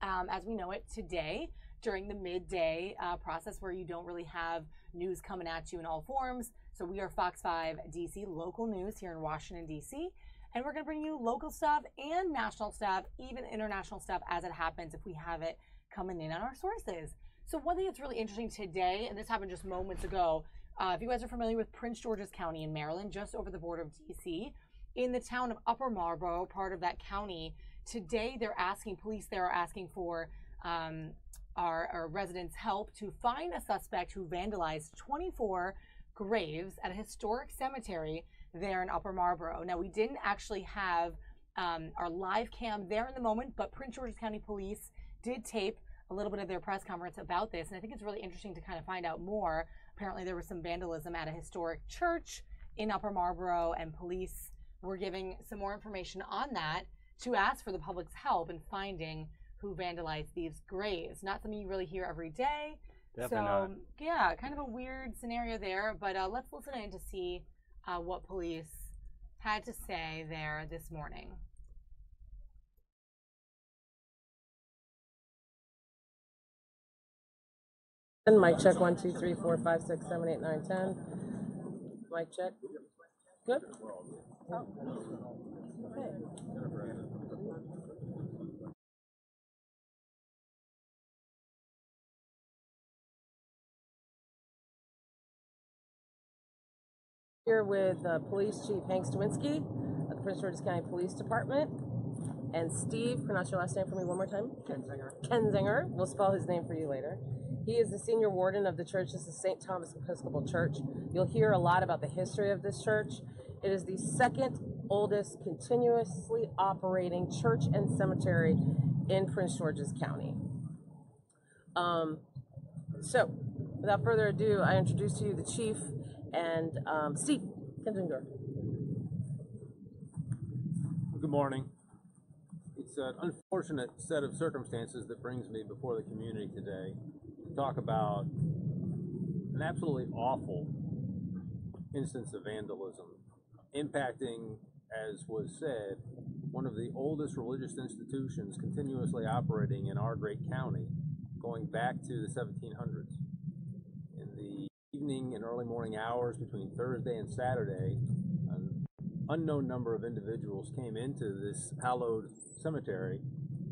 S1: as we know it today during the midday process where you don't really have news coming at you in all forms. So we are Fox 5 DC, local news here in Washington, D.C., and we're going to bring you local stuff and national stuff, even international stuff as it happens if we have it coming in on our sources. So one thing that's really interesting today, and this happened just moments ago, if you guys are familiar with Prince George's County in Maryland, just over the border of D.C., in the town of Upper Marlboro, part of that county, today police there are asking for our residents' help to find a suspect who vandalized 24 graves at a historic cemetery there in Upper Marlboro. Now, we didn't actually have our live cam there in the moment, but Prince George's County Police did tape a little bit of their press conference about this, and I think it's really interesting to kind of find out more. Apparently, there was some vandalism at a historic church in Upper Marlboro, and police were giving some more information on that to ask for the public's help in finding who vandalized these graves. Not something you really hear every day.
S2: Definitely not.
S1: Yeah, kind of a weird scenario there, but let's listen in to see what police had to say there this morning.
S12: Mic check 1 2 3 4 5 6 7 8 9 10. Mic check. Good. Oh. Okay. Here with Police Chief Hank Stawinski of the Prince George's County Police Department, and Steve. Pronounce your last name for me one more time. Kenzinger. We'll spell his name for you later. He is the senior warden of the church. This is St. Thomas Episcopal Church. You'll hear a lot about the history of this church. It is the second oldest continuously operating church and cemetery in Prince George's County. So, without further ado, I introduce to you the chief and Steve Kenzinger.
S13: Good morning. It's an unfortunate set of circumstances that brings me before the community today to talk about an absolutely awful instance of vandalism impacting, as was said, one of the oldest religious institutions continuously operating in our great county going back to the 1700s. In the evening and early morning hours between Thursday and Saturday, an unknown number of individuals came into this hallowed cemetery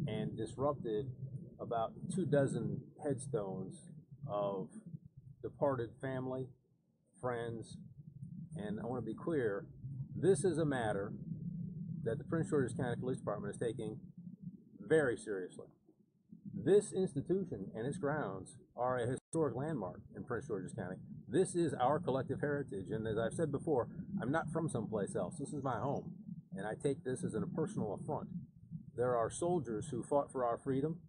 S13: and disrupted about 24 headstones of departed family, friends, and I want to be clear, this is a matter that the Prince George's County Police Department is taking very seriously. This institution and its grounds are a historic landmark in Prince George's County. This is our collective heritage, and as I've said before, I'm not from someplace else. This is my home, and I take this as a personal affront. There are soldiers who fought for our freedom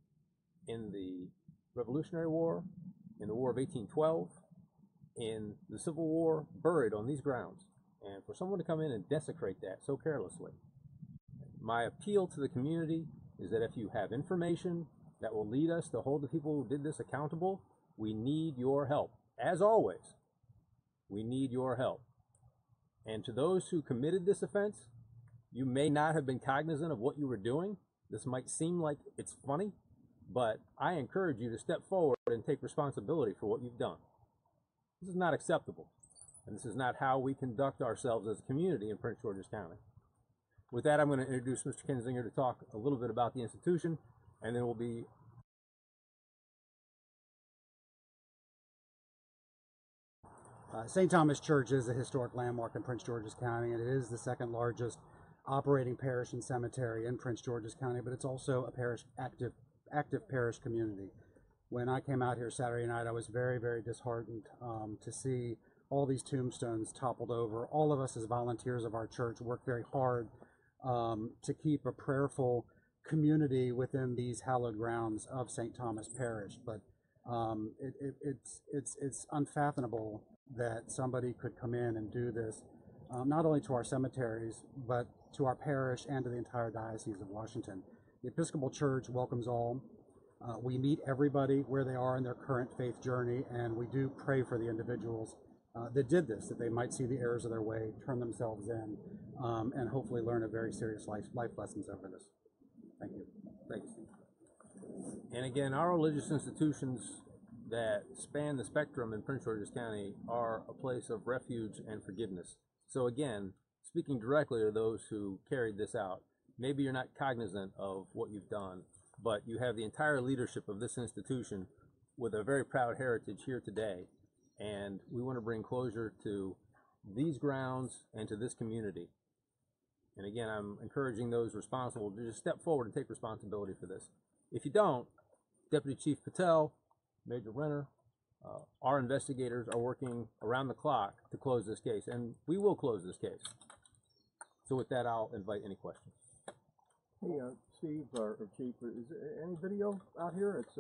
S13: in the Revolutionary War, in the War of 1812, in the Civil War, buried on these grounds. And for someone to come in and desecrate that so carelessly, my appeal to the community is that if you have information that will lead us to hold the people who did this accountable, we need your help. As always, we need your help. And to those who committed this offense, you may not have been cognizant of what you were doing. This might seem like it's funny, but I encourage you to step forward and take responsibility for what you've done. This is not acceptable, and this is not how we conduct ourselves as a community in Prince George's County. With that, I'm going to introduce Mr. Kenzinger to talk a little bit about the institution, and then we'll be
S14: St. Thomas Church is a historic landmark in Prince George's County, and it is the second largest operating parish and cemetery in Prince George's County, but it's also a parish active parish community. When I came out here Saturday night, I was very, very disheartened to see all these tombstones toppled over. All of us as volunteers of our church work very hard to keep a prayerful community within these hallowed grounds of St. Thomas Parish. But it's unfathomable that somebody could come in and do this, not only to our cemeteries, but to our parish and to the entire Diocese of Washington. The Episcopal Church welcomes all. We meet everybody where they are in their current faith journey, and we do pray for the individuals that did this, that they might see the errors of their way, turn themselves in, and hopefully learn a very serious life lessons over this. Thank you.
S13: Thanks. And again, our religious institutions that span the spectrum in Prince George's County are a place of refuge and forgiveness. So again, speaking directly to those who carried this out, maybe you're not cognizant of what you've done, but you have the entire leadership of this institution with a very proud heritage here today, and we want to bring closure to these grounds and to this community. And again, I'm encouraging those responsible to just step forward and take responsibility for this. If you don't, Deputy Chief Patel, Major Renner, our investigators are working around the clock to close this case, and we will close this case. So with that, I'll invite any questions.
S15: Hey, Steve or Chief, is there any video out here? It's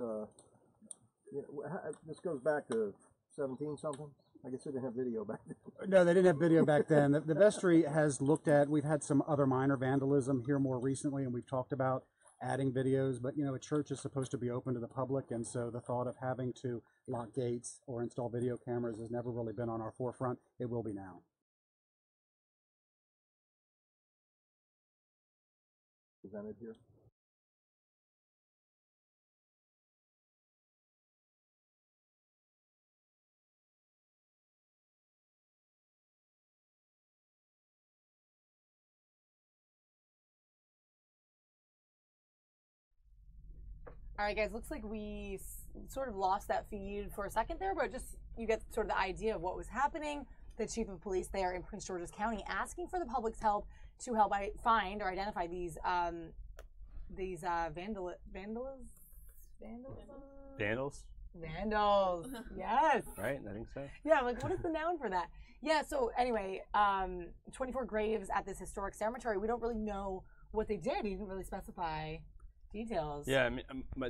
S15: this goes back to 17 something. I guess they didn't have video back then.
S14: No, they didn't have video back then. The vestry has looked at, we've had some other minor vandalism here more recently, and we've talked about adding videos, but a church is supposed to be open to the public, and so the thought of having to lock gates or install video cameras has never really been on our forefront. It will be now.
S15: Presented here.
S1: All right, guys, looks like we sort of lost that feed for a second there, but just you get sort of the idea of what was happening. The chief of police there in Prince George's County asking for the public's help to help find or identify these vandals. Yes.
S2: Right? I think so.
S1: Yeah, like what is the noun for that? Yeah, so anyway, 24 graves at this historic cemetery. We don't really know what they did. He didn't really specify details.
S2: Yeah, I mean,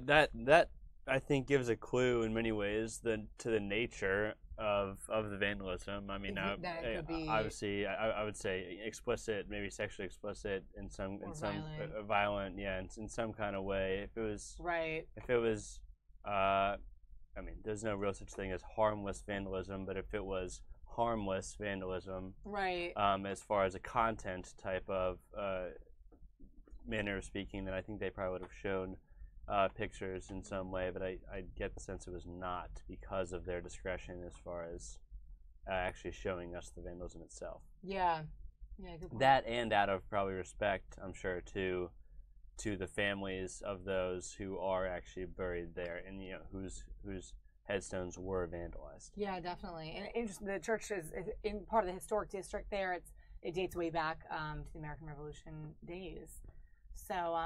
S2: that I think gives a clue in many ways to the nature of the vandalism. I mean, obviously, I would say explicit, maybe sexually explicit in some violent, yeah, in some kind of way. If it was I mean, there's no real such thing as harmless vandalism, but if it was harmless vandalism,
S1: right,
S2: as far as a content type of manner of speaking, then I think they probably would have shown pictures in some way, but I get the sense it was not because of their discretion as far as actually showing us the vandalism itself.
S1: Yeah, good point.
S2: That, and out of probably respect, I'm sure, to the families of those who are actually buried there, and whose headstones were vandalized.
S1: Yeah, definitely. And the church is in part of the historic district there. It dates way back to the American Revolution days. So,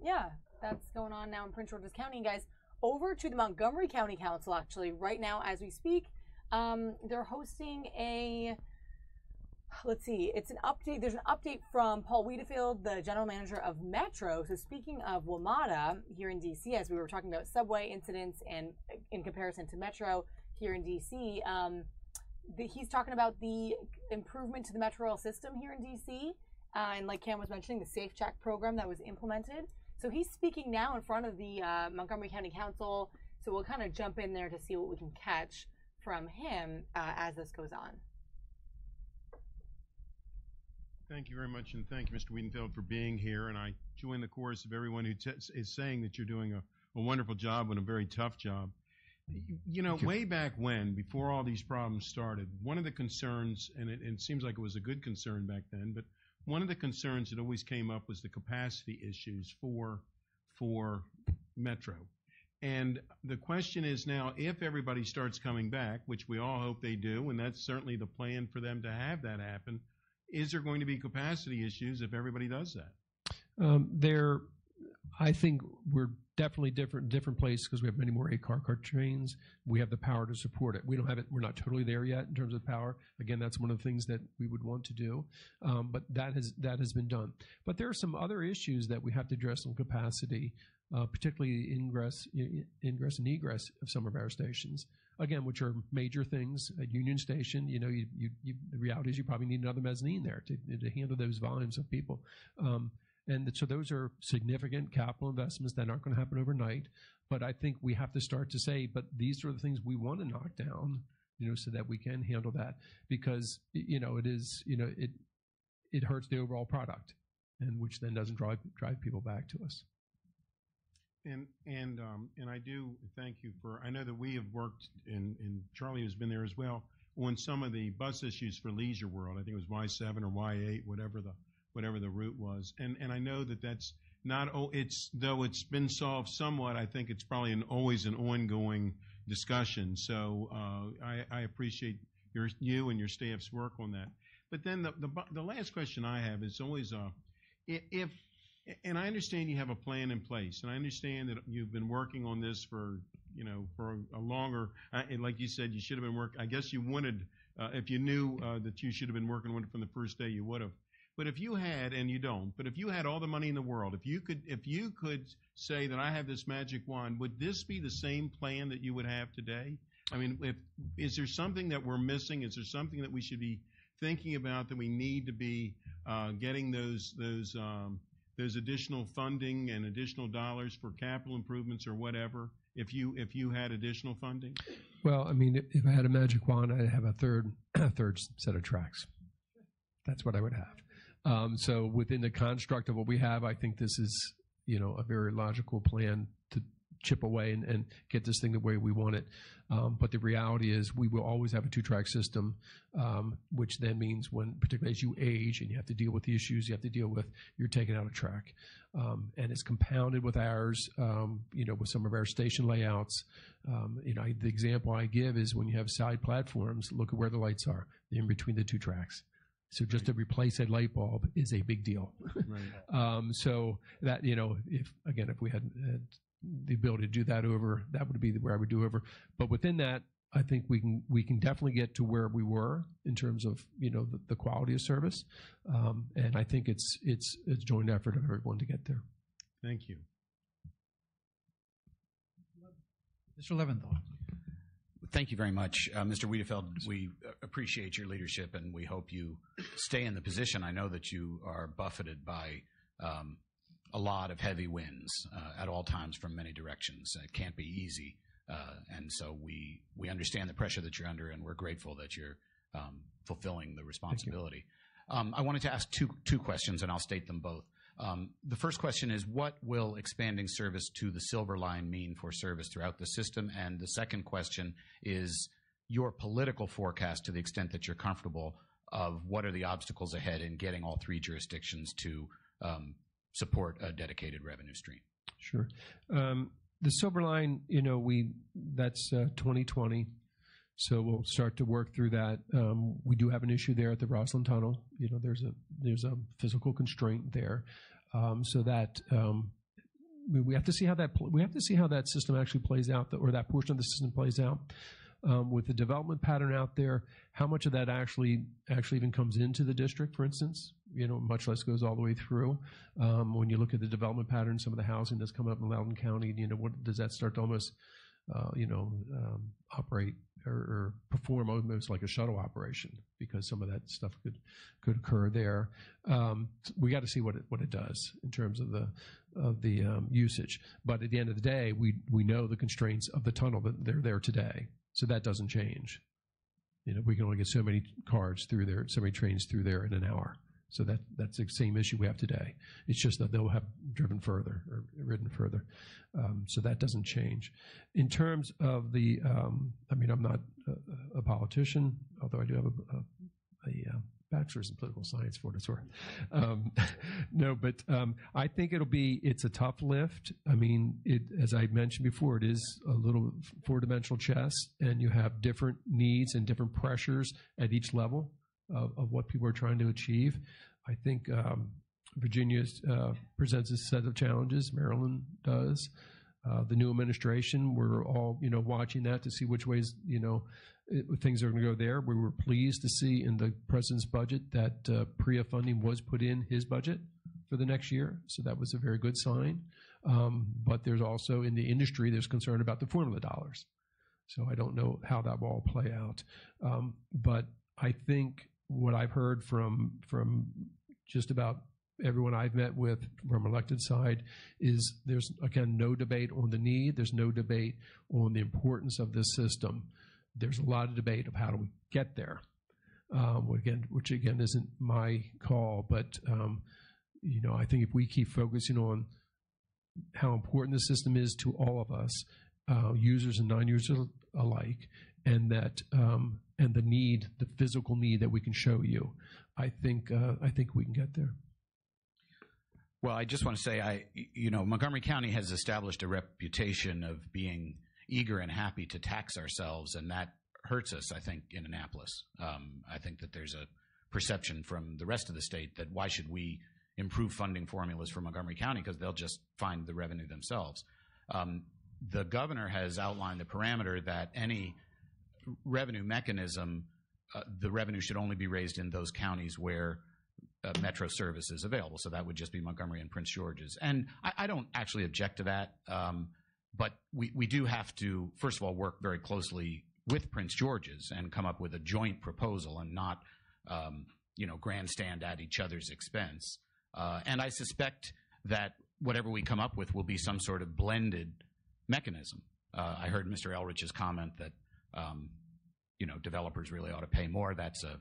S1: yeah, that's going on now in Prince George's County. And guys, over to the Montgomery County Council, actually, right now as we speak, they're hosting it's an update. There's an update from Paul Wiedefeld, the general manager of Metro. So speaking of WMATA here in D.C., as we were talking about subway incidents and in comparison to Metro here in D.C., he's talking about the improvement to the Metro rail system here in D.C., and like Cam was mentioning, the Safe Check program that was implemented. So he's speaking now in front of the Montgomery County Council. So we'll kind of jump in there to see what we can catch from him as this goes on.
S7: Thank you very much, and thank you, Mr. Wiedefeld, for being here. And I join the chorus of everyone who is saying that you're doing a wonderful job and a very tough job. Way back when, before all these problems started, one of the concerns, and it seems like it was a good concern back then, but one of the concerns that always came up was the capacity issues for Metro. And the question is now, if everybody starts coming back, which we all hope they do, and that's certainly the plan for them to have that happen, is there going to be capacity issues if everybody does that?
S16: I think we're definitely different place because we have many more 8-car trains. We have the power to support it. We don't have it. We're not totally there yet in terms of power. Again, that's one of the things that we would want to do, but that has been done. But there are some other issues that we have to address on capacity, particularly ingress and egress of some of our stations. Again, which are major things. At Union Station, the reality is you probably need another mezzanine there to handle those volumes of people. And so those are significant capital investments that aren't going to happen overnight. But I think we have to start to say, but these are the things we want to knock down, so that we can handle that, because it hurts the overall product, and which then doesn't drive people back to us.
S17: And I do thank you for. I know that we have worked, and Charlie has been there as well, on some of the bus issues for Leisure World. I think it was Y7 or Y8, whatever the route was. And I know that that's not. Though it's been solved somewhat. I think it's probably always an ongoing discussion. So I appreciate you and your staff's work on that. But then the last question I have is always if. And I understand you have a plan in place, and I understand that you've been working on this for a longer. And like you said, you should have been working. I guess you wanted, if you knew that you should have been working on it from the first day, you would have. But if you had, and you don't, but if you had all the money in the world, if you could say that I have this magic wand, would this be the same plan that you would have today? I mean, is there something that we're missing? Is there something that we should be thinking about that we need to be getting those additional funding and additional dollars for capital improvements or whatever, if you had additional funding?
S16: Well, I mean, if I had a magic wand, I'd have a third set of tracks. That's what I would have. So within the construct of what we have, I think this is, a very logical plan to chip away and get this thing the way we want it. But the reality is we will always have a 2-track system, which then means particularly as you age and you have to deal with the issues you have to deal with, you're taking out a track. And it's compounded with ours, with some of our station layouts. The example I give is when you have side platforms, look at where the lights are. They're in between the 2 tracks. So just to replace a light bulb is a big deal. Right. So that, if we had the ability to do that over, that would be where I would do over. But within that, I think we can definitely get to where we were in terms of the quality of service, and I think it's a joint effort of everyone to get there.
S17: Thank you,
S18: Mr. Leventhal.
S19: Thank you very much, Mr. Wiedefeld. We appreciate your leadership, and we hope you stay in the position. I know that you are buffeted by a lot of heavy winds at all times from many directions. It can't be easy, and so we understand the pressure that you're under, and we're grateful that you're fulfilling the responsibility. I wanted to ask two questions, and I'll state them both. The first question is, what will expanding service to the Silver Line mean for service throughout the system? And the second question is your political forecast, to the extent that you're comfortable, of what are the obstacles ahead in getting all 3 jurisdictions to support a dedicated revenue stream.
S16: Sure. The Silver Line, that's 2020, so we'll start to work through that. We do have an issue there at the Roslyn Tunnel. There's a physical constraint there, so that we have to see how that system actually plays out, or that portion of the system plays out. With the development pattern out there, how much of that actually even comes into the district, for instance, much less goes all the way through. When you look at the development pattern, some of the housing that's coming up in Loudoun County, what does that start to almost, operate or perform almost like a shuttle operation, because some of that stuff could occur there. We got to see what it does in terms of the usage. But at the end of the day, we know the constraints of the tunnel, that they're there today. So that doesn't change. We can only get so many cars through there, so many trains through there in an hour. So that's the same issue we have today. It's just that they'll have ridden further. So that doesn't change. In terms of the, I'm not a politician, although I do have a bachelor's in political science for what it's worth. No, but I think it's a tough lift. As I mentioned before, it is a little 4-dimensional chess, and you have different needs and different pressures at each level of what people are trying to achieve. I think Virginia presents a set of challenges. Maryland does. The new administration, we're all, watching that to see which ways, things are going to go there. We were pleased to see in the president's budget that PREA funding was put in his budget for the next year, so that was a very good sign. But there's also in the industry, there's concern about the formula dollars. So I don't know how that will all play out. But I think what I've heard from just about everyone I've met with from elected side is there's, again, no debate on the need. There's no debate on the importance of this system. There's a lot of debate of how do we get there, which again isn't my call. But, I think if we keep focusing on how important the system is to all of us, users and non-users alike, and that and the physical need that we can show you, I think we can get there.
S19: Well, I just want to say, Montgomery County has established a reputation of being eager and happy to tax ourselves, and that hurts us, I think, in Annapolis. I think that there's a perception from the rest of the state that why should we improve funding formulas for Montgomery County because they'll just find the revenue themselves. The governor has outlined the parameter that any revenue mechanism, the revenue should only be raised in those counties where Metro service is available. So that would just be Montgomery and Prince George's. And I don't actually object to that, but we do have to, first of all, work very closely with Prince George's and come up with a joint proposal and not, grandstand at each other's expense. And I suspect that whatever we come up with will be some sort of blended mechanism. I heard Mr. Elrich's comment that, developers really ought to pay more. That's a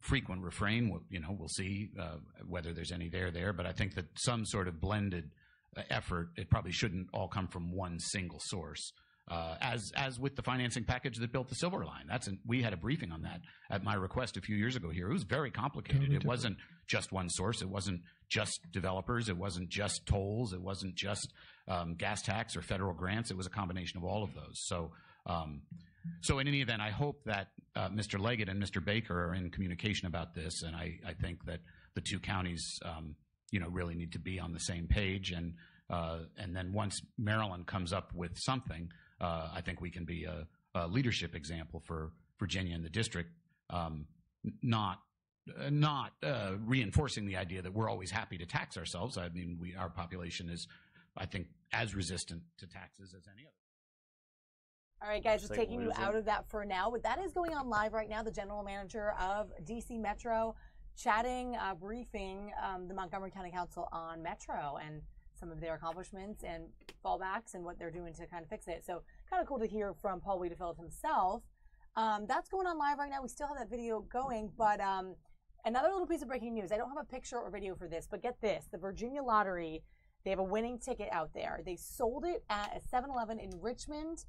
S19: frequent refrain. We'll see whether there's any there. But I think that some sort of blended effort, it probably shouldn't all come from one single source. As with the financing package that built the Silver Line. We had a briefing on that at my request a few years ago here. It was very complicated. It wasn't just one source. It wasn't just developers. It wasn't just tolls. It wasn't just gas tax or federal grants. It was a combination of all of those. So in any event, I hope that Mr. Leggett and Mr. Baker are in communication about this, and I think that the two counties, really need to be on the same page. And then once Maryland comes up with something, I think we can be a leadership example for Virginia and the district, not reinforcing the idea that we're always happy to tax ourselves. I mean, our population is, I think, as resistant to taxes as any other.
S1: All right, guys, just taking you out of that for now. But that is going on live right now. The general manager of DC Metro chatting, briefing the Montgomery County Council on Metro and some of their accomplishments and fallbacks and what they're doing to kind of fix it. So kind of cool to hear from Paul Wiedefeld himself. That's going on live right now. We still have that video going, but another little piece of breaking news. I don't have a picture or video for this, but get this. The Virginia Lottery, they have a winning ticket out there. They sold it at a 7-Eleven in Richmond.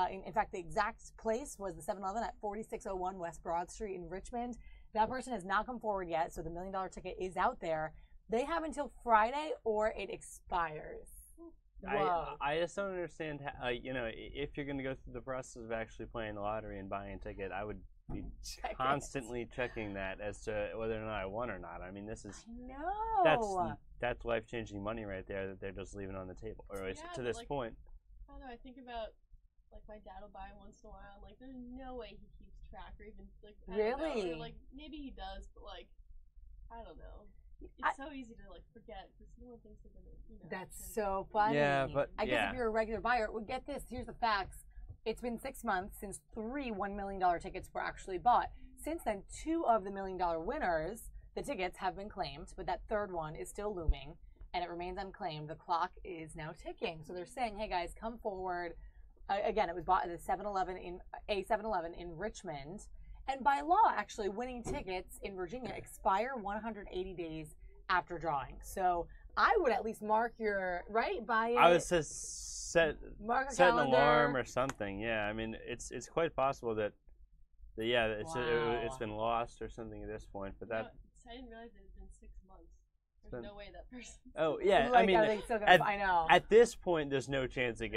S1: In fact, the exact place was the 7-Eleven at 4601 West Broad Street in Richmond. That person has not come forward yet, so the $1 million ticket is out there. They have until Friday or it expires.
S2: I just don't understand how, if you're going to go through the process of actually playing the lottery and buying a ticket, I would be constantly checking that as to whether or not I won or not. I mean, this is that's life-changing money right there that they're just leaving on the table, or at least to this point.
S6: I don't know. I think about my dad will buy once in a while. And, there's no way he keeps track, or even
S1: really,
S6: or, maybe he does, but I don't know. It's so easy to forget because no one thinks they're gonna.
S1: That's so funny.
S2: Yeah, but
S1: I guess if you're a regular buyer, well, get this. Here's the facts. It's been 6 months since 3 $1 million tickets were actually bought. Since then, 2 of the $1 million winners, the tickets have been claimed, but that third one is still looming, and it remains unclaimed. The clock is now ticking. So they're saying, "Hey guys, come forward." Again, it was bought at a 7-Eleven in Richmond. And by law, actually, winning tickets in Virginia expire 180 days after drawing. So I would at least mark your, buy it.
S2: I would say set an alarm or something. Yeah, I mean, it's quite possible that it's been lost or something at this point. But that
S6: I didn't realize it had been 6 months. There's no way that person.
S2: Oh yeah, I mean,
S1: I know.
S2: At this point, there's no chance it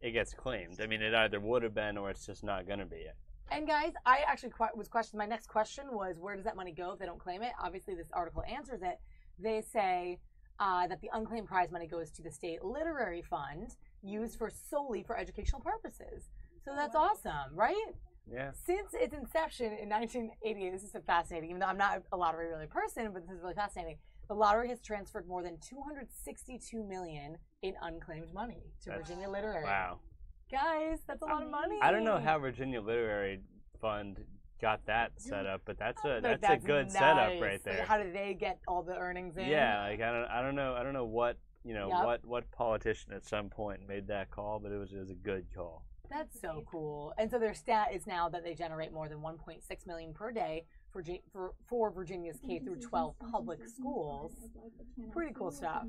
S2: gets claimed. I mean, it either would have been or it's just not going to be it.
S1: And guys, I actually was questioned. My next question was, where does that money go if they don't claim it? Obviously, this article answers it. They say that the unclaimed prize money goes to the state literary fund. used solely for educational purposes. So that's awesome, right?
S2: Yeah.
S1: Since its inception in 1988, this is fascinating, even though I'm not a lottery person, but this is really fascinating. The lottery has transferred more than $262 million in unclaimed money to Virginia Literary.
S2: Wow.
S1: Guys, that's a lot of money.
S2: I don't know how Virginia Literary Fund got that set up, but that's a good
S1: nice.
S2: setup right there.
S1: Like, how did they get all the earnings in?
S2: Yeah, like I don't know what what politician at some point made that call, but it was a good call.
S1: That's so cool. And so their stat is now that they generate more than $1.6 million per day for Virginia's K through 12 public schools. Pretty cool stuff.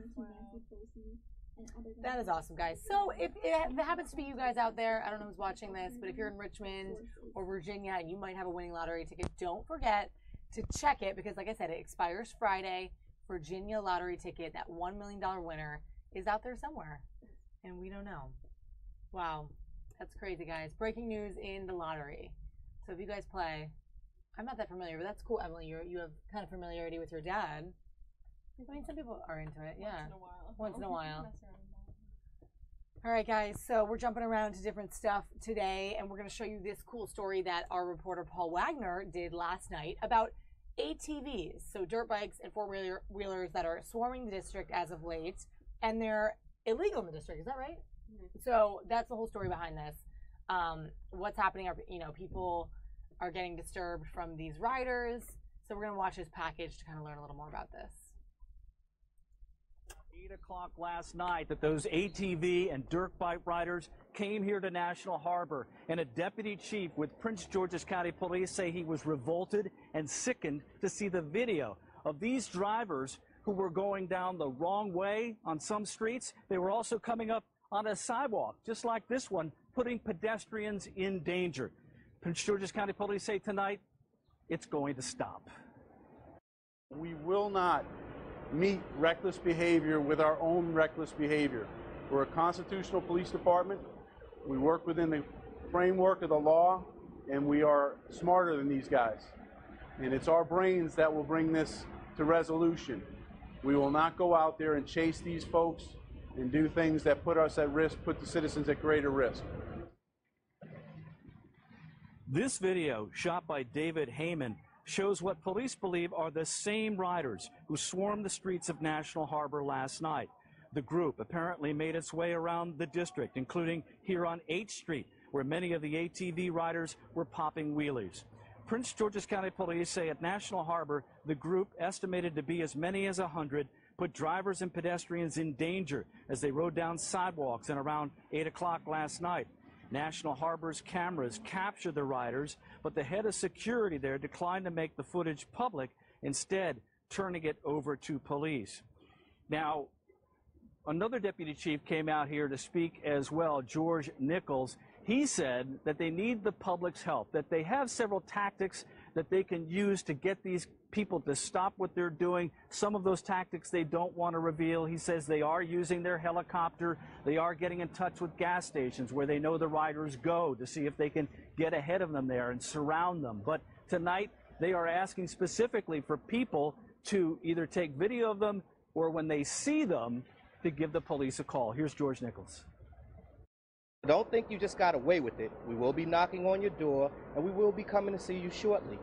S1: That is awesome, guys. So if it happens to be you guys out there, I don't know who's watching this, but if you're in Richmond or Virginia and you might have a winning lottery ticket, don't forget to check it because, like I said, it expires Friday. Virginia lottery ticket, that $1 million winner, is out there somewhere, and we don't know. Wow. That's crazy, guys. Breaking news in the lottery. So if you guys play, I'm not that familiar, but that's cool, Emily. You have kind of familiarity with your dad. I mean, some people are into it, yeah. Once in a while. All right, guys. So we're jumping around to different stuff today, and we're going to show you this cool story that our reporter Paul Wagner did last night about ATVs, so dirt bikes and four-wheelers that are swarming the district as of late, and they're illegal in the district. Is that right? So that's the whole story behind this. What's happening are, people are getting disturbed from these riders. So we're going to watch this package to kind of learn a little more about this.
S20: 8 o'clock last night that those ATV and dirt bike riders came here to National Harbor, and a deputy chief with Prince George's County Police say he was revolted and sickened to see the video of these drivers who were going down the wrong way on some streets. They were also coming up on a sidewalk, just like this one, putting pedestrians in danger. Prince George's County Police say tonight, it's going to stop.
S21: We will not meet reckless behavior with our own reckless behavior. We're a constitutional police department. We work within the framework of the law, and we are smarter than these guys. And it's our brains that will bring this to resolution. We will not go out there and chase these folks and do things that put us at risk, put the citizens at greater risk.
S20: This video, shot by David Heyman, shows what police believe are the same riders who swarmed the streets of National Harbor last night. The group apparently made its way around the district, including here on 8th Street, where many of the ATV riders were popping wheelies. Prince George's County Police say at National Harbor, the group, estimated to be as many as 100, put drivers and pedestrians in danger as they rode down sidewalks and around 8 o'clock last night. National Harbor's cameras captured the riders, but the head of security there declined to make the footage public, instead turning it over to police. Now, another deputy chief came out here to speak as well, George Nichols. He said that they need the public's help, that they have several tactics that they can use to get these people to stop what they're doing. Some of those tactics they don't want to reveal. He says they are using their helicopter. They are getting in touch with gas stations where they know the riders go to see if they can get ahead of them there and surround them. But tonight they are asking specifically for people to either take video of them or when they see them to give the police a call. Here's George Nichols.
S22: Don't think you just got away with it. We will be knocking on your door, and we will be coming to see you shortly.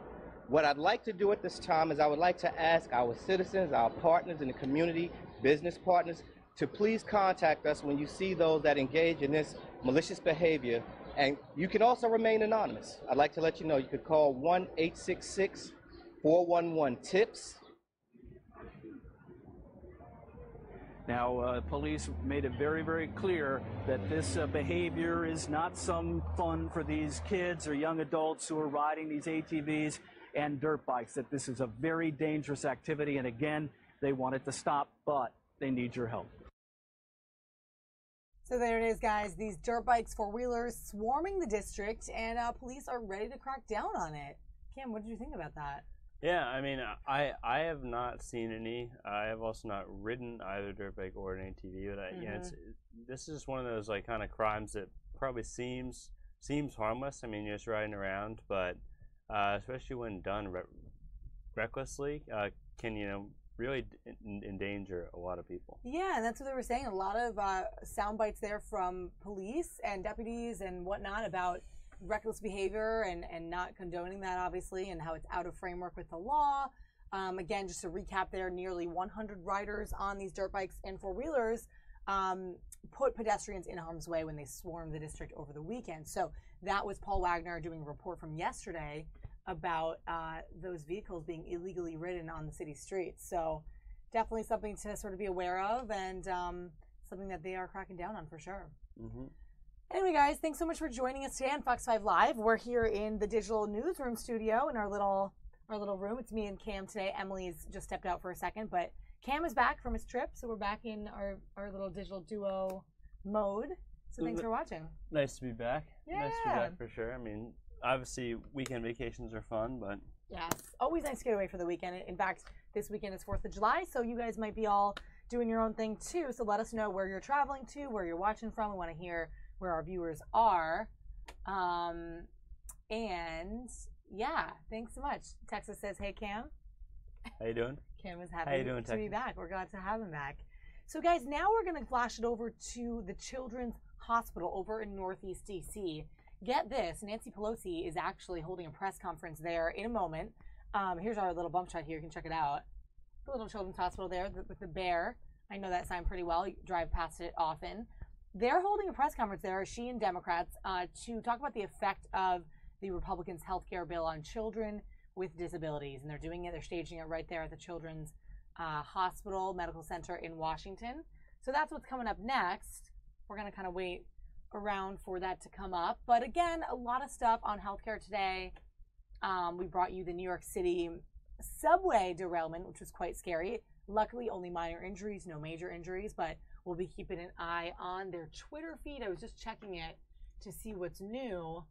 S22: What I'd like to do at this time is I would like to ask our citizens, our partners in the community, business partners, to please contact us when you see those that engage in this malicious behavior. And you can also remain anonymous. I'd like to let you know you could call 1-866-411-TIPS.
S20: Now, police made it very, very clear that this behavior is not some fun for these kids or young adults who are riding these ATVs and dirt bikes, that this is a very dangerous activity, and again, they want it to stop, but they need your help.
S1: So there it is, guys. These dirt bikes, four-wheelers swarming the district, and police are ready to crack down on it. Kim, what did you think about that?
S2: Yeah, I mean, I have not seen any. I have also not ridden either dirt bike or an ATV, but this is just one of those kind of crimes that probably seems harmless. I mean, you're just riding around, but especially when done recklessly, can really endanger a lot of people.
S1: Yeah, and that's what they were saying. A lot of sound bites there from police and deputies and whatnot about reckless behavior and not condoning that, obviously, and how it's out of framework with the law. Again, just to recap there, nearly 100 riders on these dirt bikes and four-wheelers put pedestrians in harm's way when they swarmed the district over the weekend. So that was Paul Wagner doing a report from yesterday about those vehicles being illegally ridden on the city streets. So definitely something to sort of be aware of, and something that they are cracking down on for sure.
S2: Mm-hmm.
S1: Anyway, guys, thanks so much for joining us today on Fox 5 Live. We're here in the digital newsroom studio in our little room. It's me and Cam today. Emily's just stepped out for a second, but Cam is back from his trip, so we're back in our little digital duo mode. So thanks for watching.
S2: Nice to be back.
S1: Yeah.
S2: Nice to be back for sure. I mean, obviously, weekend vacations are fun, but...
S1: Yes, always nice to get away for the weekend. In fact, this weekend is 4th of July, so you guys might be all doing your own thing too. So let us know where you're traveling to, where you're watching from. We want to hear where our viewers are. And yeah, thanks so much. Texas says, hey, Cam.
S2: How you doing?
S1: Cam is happy to be back. We're glad to have him back. So guys, now we're going to flash it over to the Children's Hospital over in Northeast DC. Get this, Nancy Pelosi is actually holding a press conference there in a moment. Here's our little bump shot here. You can check it out. The little Children's Hospital there with the bear. I know that sign pretty well. You drive past it often. They're holding a press conference there, she and Democrats, to talk about the effect of the Republicans' health care bill on children with disabilities. And they're staging it right there at the Children's Hospital Medical Center in Washington. So that's what's coming up next. We're going to kind of wait around for that to come up. But again, a lot of stuff on healthcare today. We brought you the New York City subway derailment, which was quite scary. Luckily, only minor injuries, no major injuries, but we'll be keeping an eye on their Twitter feed. I was just checking it to see what's new.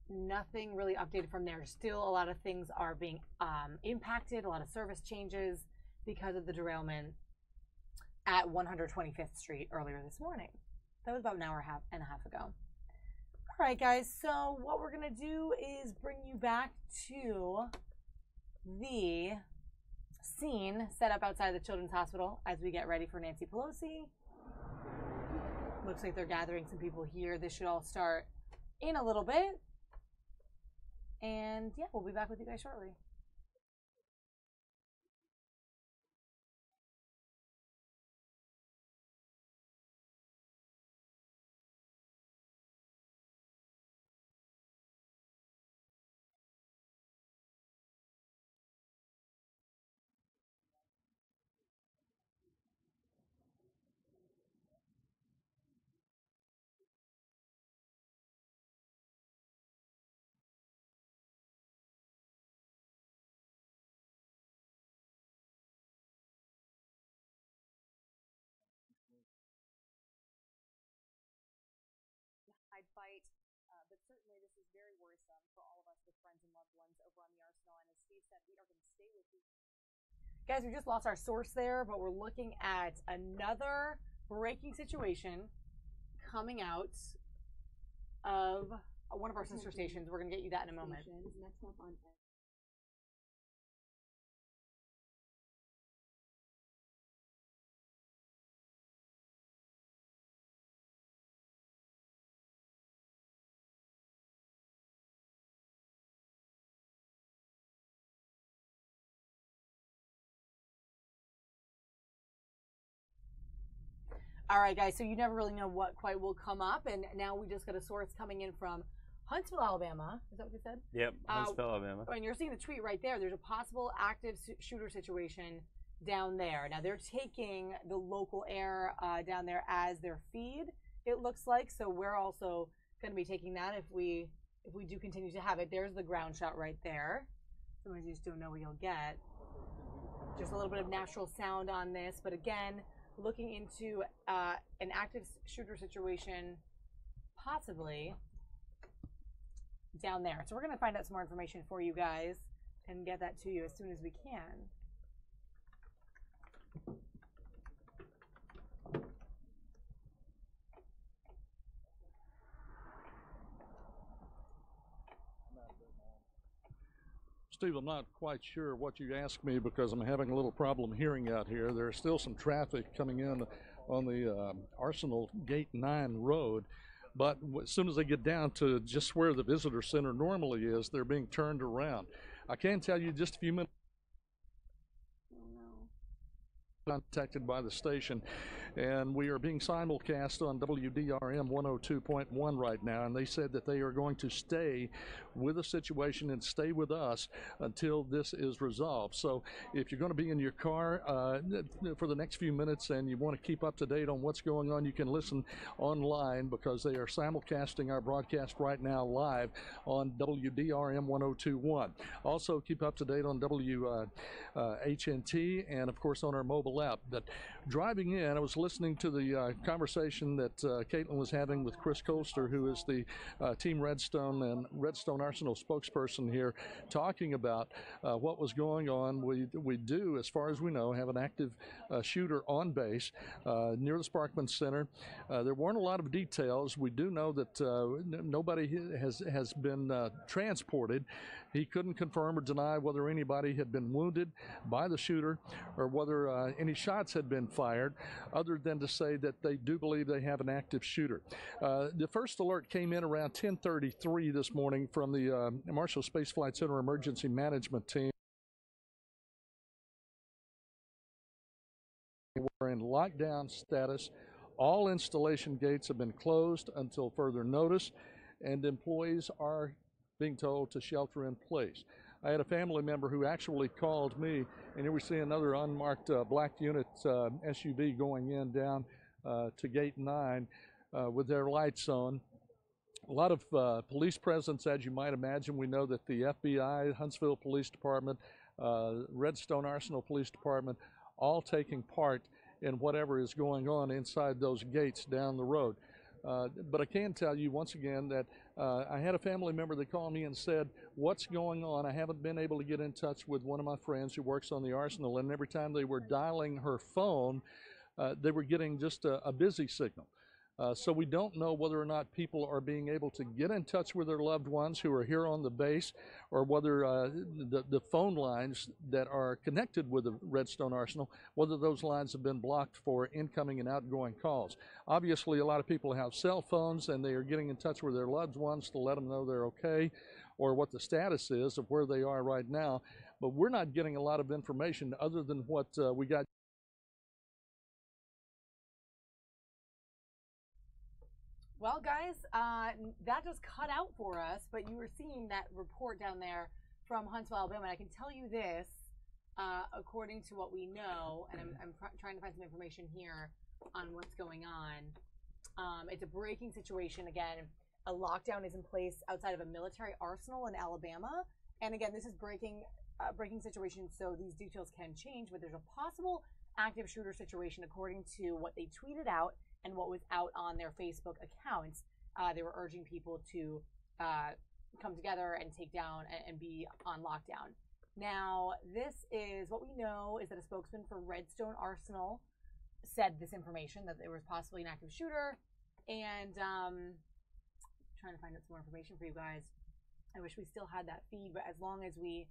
S1: Nothing really updated from there. Still, a lot of things are being impacted, a lot of service changes because of the derailment at 125th Street earlier this morning. That was about an hour and a half ago. All right, guys, so what we're going to do is bring you back to the scene set up outside the Children's Hospital as we get ready for Nancy Pelosi. Looks like they're gathering some people here. This should all start in a little bit. And yeah, we'll be back with you guys shortly. Fight, but certainly this is very worrisome for all of us with friends and loved ones over on the Arsenal. And as Steve said, we are going to stay with you. Guys, we just lost our source there, but we're looking at another breaking situation coming out of one of our sister stations. We're going to get you that in a moment.
S6: Next up on
S1: All right, guys, so you never really know what quite will come up, and now we just got a source coming in from Huntsville, Alabama. Is that what you said?
S2: Yep, Huntsville, Alabama.
S1: And you're seeing the tweet right there. There's a possible active shooter situation down there. Now, they're taking the local air down there as their feed, it looks like, so we're also going to be taking that if we do continue to have it. There's the ground shot right there. Sometimes you just don't know what you'll get. Just a little bit of natural sound on this, but again, looking into an active shooter situation, possibly down there. So we're going to find out some more information for you guys and get that to you as soon as we can.
S3: Steve, I'm not quite sure what you asked me because I'm having a little problem hearing out here. There's still some traffic coming in on the Arsenal Gate 9 road, but as soon as they get down to just where the visitor center normally is, they're being turned around. I can tell you just a few minutes contacted by the station, and we are being simulcast on WDRM 102.1 right now, and they said that they are going to stay with the situation and stay with us until this is resolved. So if you're going to be in your car for the next few minutes and you want to keep up to date on what's going on, you can listen online because they are simulcasting our broadcast right now live on WDRM 102.1. Also keep up to date on HNT and of course on our mobile app. But driving in, I was listening to the conversation that Caitlin was having with Chris Colster, who is the Team Redstone and Redstone Arsenal spokesperson here, talking about what was going on. We do, as far as we know, have an active shooter on base near the Sparkman Center. There weren't a lot of details. We do know that nobody has been transported. He couldn't confirm or deny whether anybody had been wounded by the shooter or whether any shots had been fired, other than to say that they do believe they have an active shooter. The first alert came in around 10:33 this morning from the Marshall Space Flight Center Emergency Management Team. We're in lockdown status. All installation gates have been closed until further notice, and employees are being told to shelter in place. I had a family member who actually called me, and here we see another unmarked black unit SUV going in down to Gate 9 with their lights on. A lot of police presence, as you might imagine. We know that the FBI, Huntsville Police Department, Redstone Arsenal Police Department, all taking part in whatever is going on inside those gates down the road. But I can tell you once again that I had a family member that called me and said, what's going on? I haven't been able to get in touch with one of my friends who works on the Arsenal, and every time they were dialing her phone, they were getting just a busy signal. So we don't know whether or not people are being able to get in touch with their loved ones who are here on the base, or whether the phone lines that are connected with the Redstone Arsenal, whether those lines have been blocked for incoming and outgoing calls. Obviously, a lot of people have cell phones, and they are getting in touch with their loved ones to let them know they're okay, or what the status is of where they are right now. But we're not getting a lot of information other than what we got.
S1: Well, guys, that just cut out for us, but you were seeing that report down there from Huntsville, Alabama. And I can tell you this, according to what we know, and I'm trying to find some information here on what's going on. It's a breaking situation. Again, a lockdown is in place outside of a military arsenal in Alabama. And again, this is breaking situation, so these details can change, but there's a possible active shooter situation according to what they tweeted out and what was out on their Facebook accounts. They were urging people to come together and take down and be on lockdown. Now, this is what we know is that a spokesman for Redstone Arsenal said this information, that there was possibly an active shooter, and trying to find out some more information for you guys. I wish we still had that feed, but as long as we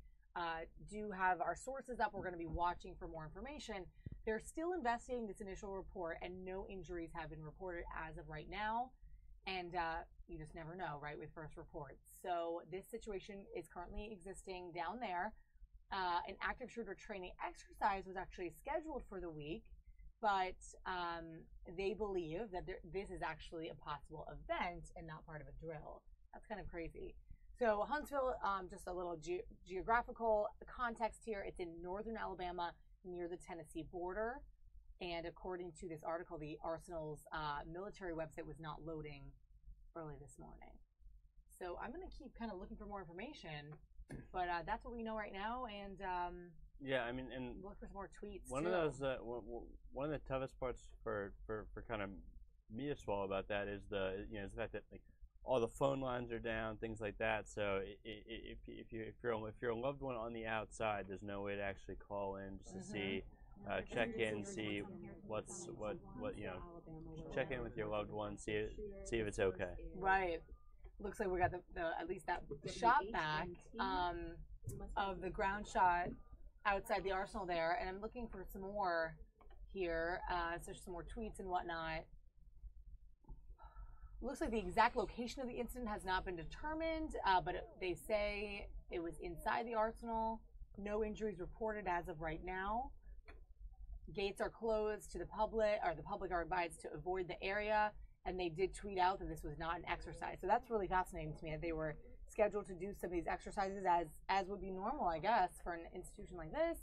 S1: do have our sources up, we're going to be watching for more information. They're still investigating this initial report, and no injuries have been reported as of right now. And you just never know, right, with first reports. So this situation is currently existing down there. An active shooter training exercise was actually scheduled for the week, but they believe that this is actually a possible event and not part of a drill. That's kind of crazy. So Huntsville, just a little geographical context here. It's in northern Alabama, near the Tennessee border. And according to this article, the Arsenal's military website was not loading early this morning. So I'm going to keep kind of looking for more information, but that's what we know right now. And
S2: yeah, I mean, and
S1: look for some more tweets.
S2: One of those, one of the toughest parts for kind of me to swallow about that is the fact that like all the phone lines are down, things like that. So if you're a loved one on the outside, there's no way to actually call in just to see. Check in, see check in with your loved one, see if it's okay.
S1: Right. Looks like we got the at least that shot back. of the ground shot outside the Arsenal there, and I'm looking for some more here. So there's some more tweets and whatnot. Looks like the exact location of the incident has not been determined, but they say it was inside the Arsenal. No injuries reported as of right now. Gates are closed to the public, or the public are advised to avoid the area, and they did tweet out that this was not an exercise. So that's really fascinating to me that they were scheduled to do some of these exercises as would be normal, I guess, for an institution like this.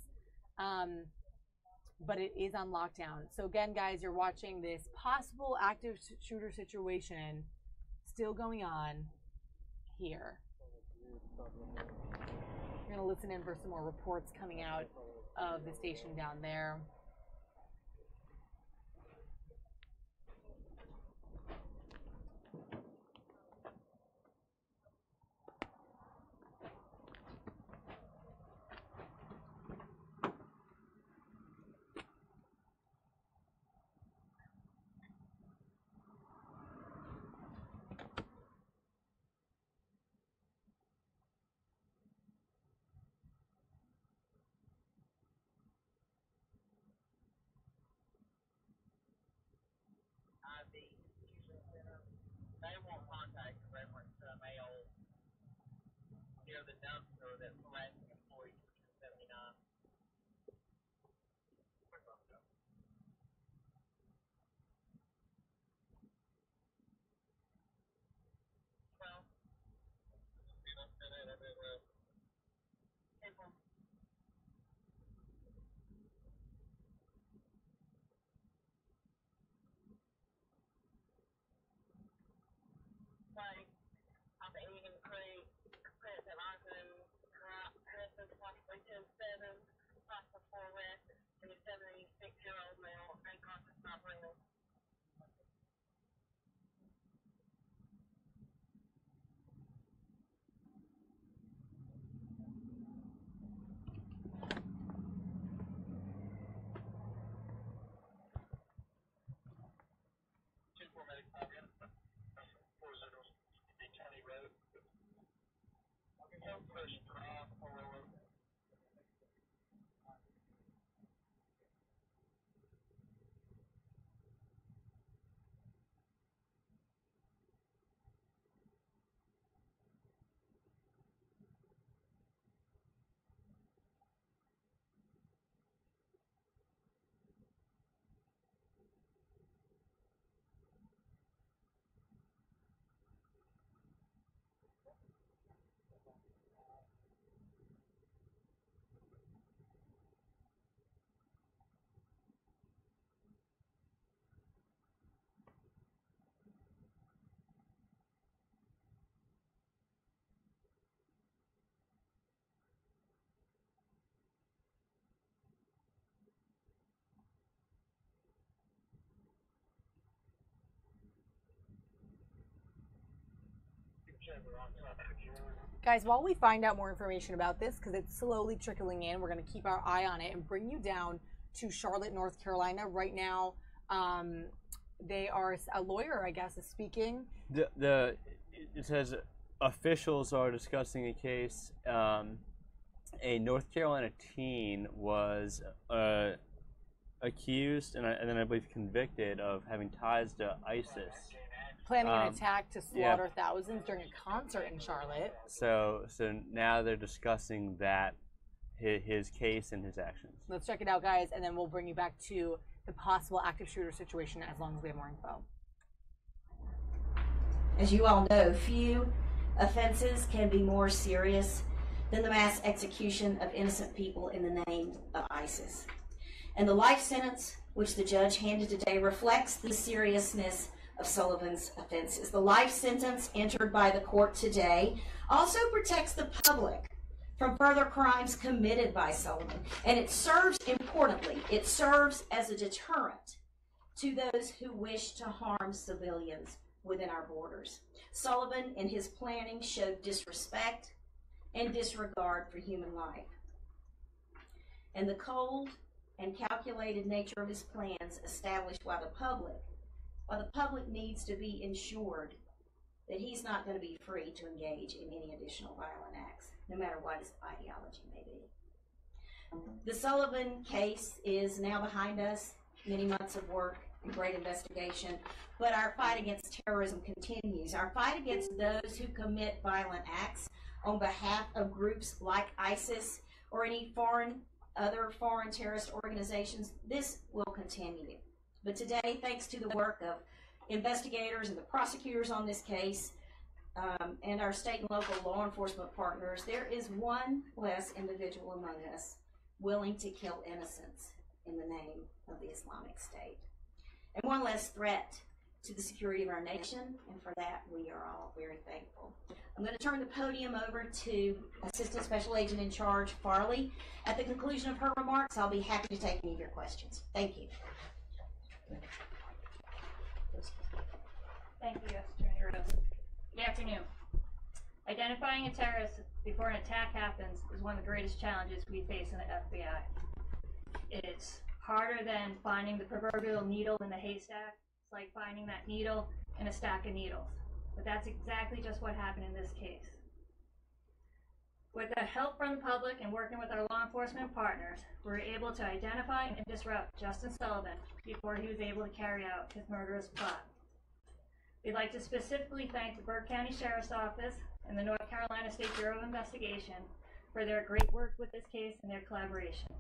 S1: But it is on lockdown. So again, guys, you're watching this possible active shooter situation still going on here. We're going to listen in for some more reports coming out of the station down there.
S4: They won't contact in reference to a mail near the dumpster that's harassing employees for 279. Well, like, I'm eating creek, Prince and Austin, Christmas, possibly 10-7, possible 4 arrests, and a 76-year-old male, unconscious, not breathing.
S1: Guys, while we find out more information about this, because it's slowly trickling in, we're going to keep our eye on it and bring you down to Charlotte, North Carolina. Right now, they are, a lawyer, I guess, is speaking.
S2: It says officials are discussing a case. A North Carolina teen was accused and then I believe convicted of having ties to ISIS.
S1: Planning an attack to slaughter thousands during a concert in Charlotte.
S2: So now they're discussing that, his case and his actions.
S1: Let's check it out, guys, and then we'll bring you back to the possible active shooter situation as long as we have more info.
S5: As you all know, few offenses can be more serious than the mass execution of innocent people in the name of ISIS. And the life sentence which the judge handed today reflects the seriousness of Sullivan's offenses. The life sentence entered by the court today also protects the public from further crimes committed by Sullivan, and it serves, importantly, it serves as a deterrent to those who wish to harm civilians within our borders. Sullivan, in his planning, showed disrespect and disregard for human life. And the cold and calculated nature of his plans established why the public needs to be ensured that he's not going to be free to engage in any additional violent acts, no matter what his ideology may be. The Sullivan case is now behind us, many months of work and great investigation, but our fight against terrorism continues. Our fight against those who commit violent acts on behalf of groups like ISIS or any other foreign terrorist organizations, this will continue. But today, thanks to the work of investigators and the prosecutors on this case, and our state and local law enforcement partners, there is one less individual among us willing to kill innocents in the name of the Islamic State, and one less threat to the security of our nation, and for that we are all very thankful. I'm going to turn the podium over to Assistant Special Agent in Charge Farley. At the conclusion of her remarks, I'll be happy to take any of your questions. Thank you.
S9: Thank you, Attorney Rose. Good afternoon. Identifying a terrorist before an attack happens is one of the greatest challenges we face in the FBI. It's harder than finding the proverbial needle in the haystack. It's like finding that needle in a stack of needles. But that's exactly just what happened in this case. With the help from the public and working with our law enforcement partners, we were able to identify and disrupt Justin Sullivan before he was able to carry out his murderous plot. We'd like to specifically thank the Burke County Sheriff's Office and the North Carolina State Bureau of Investigation for their great work with this case and their collaboration.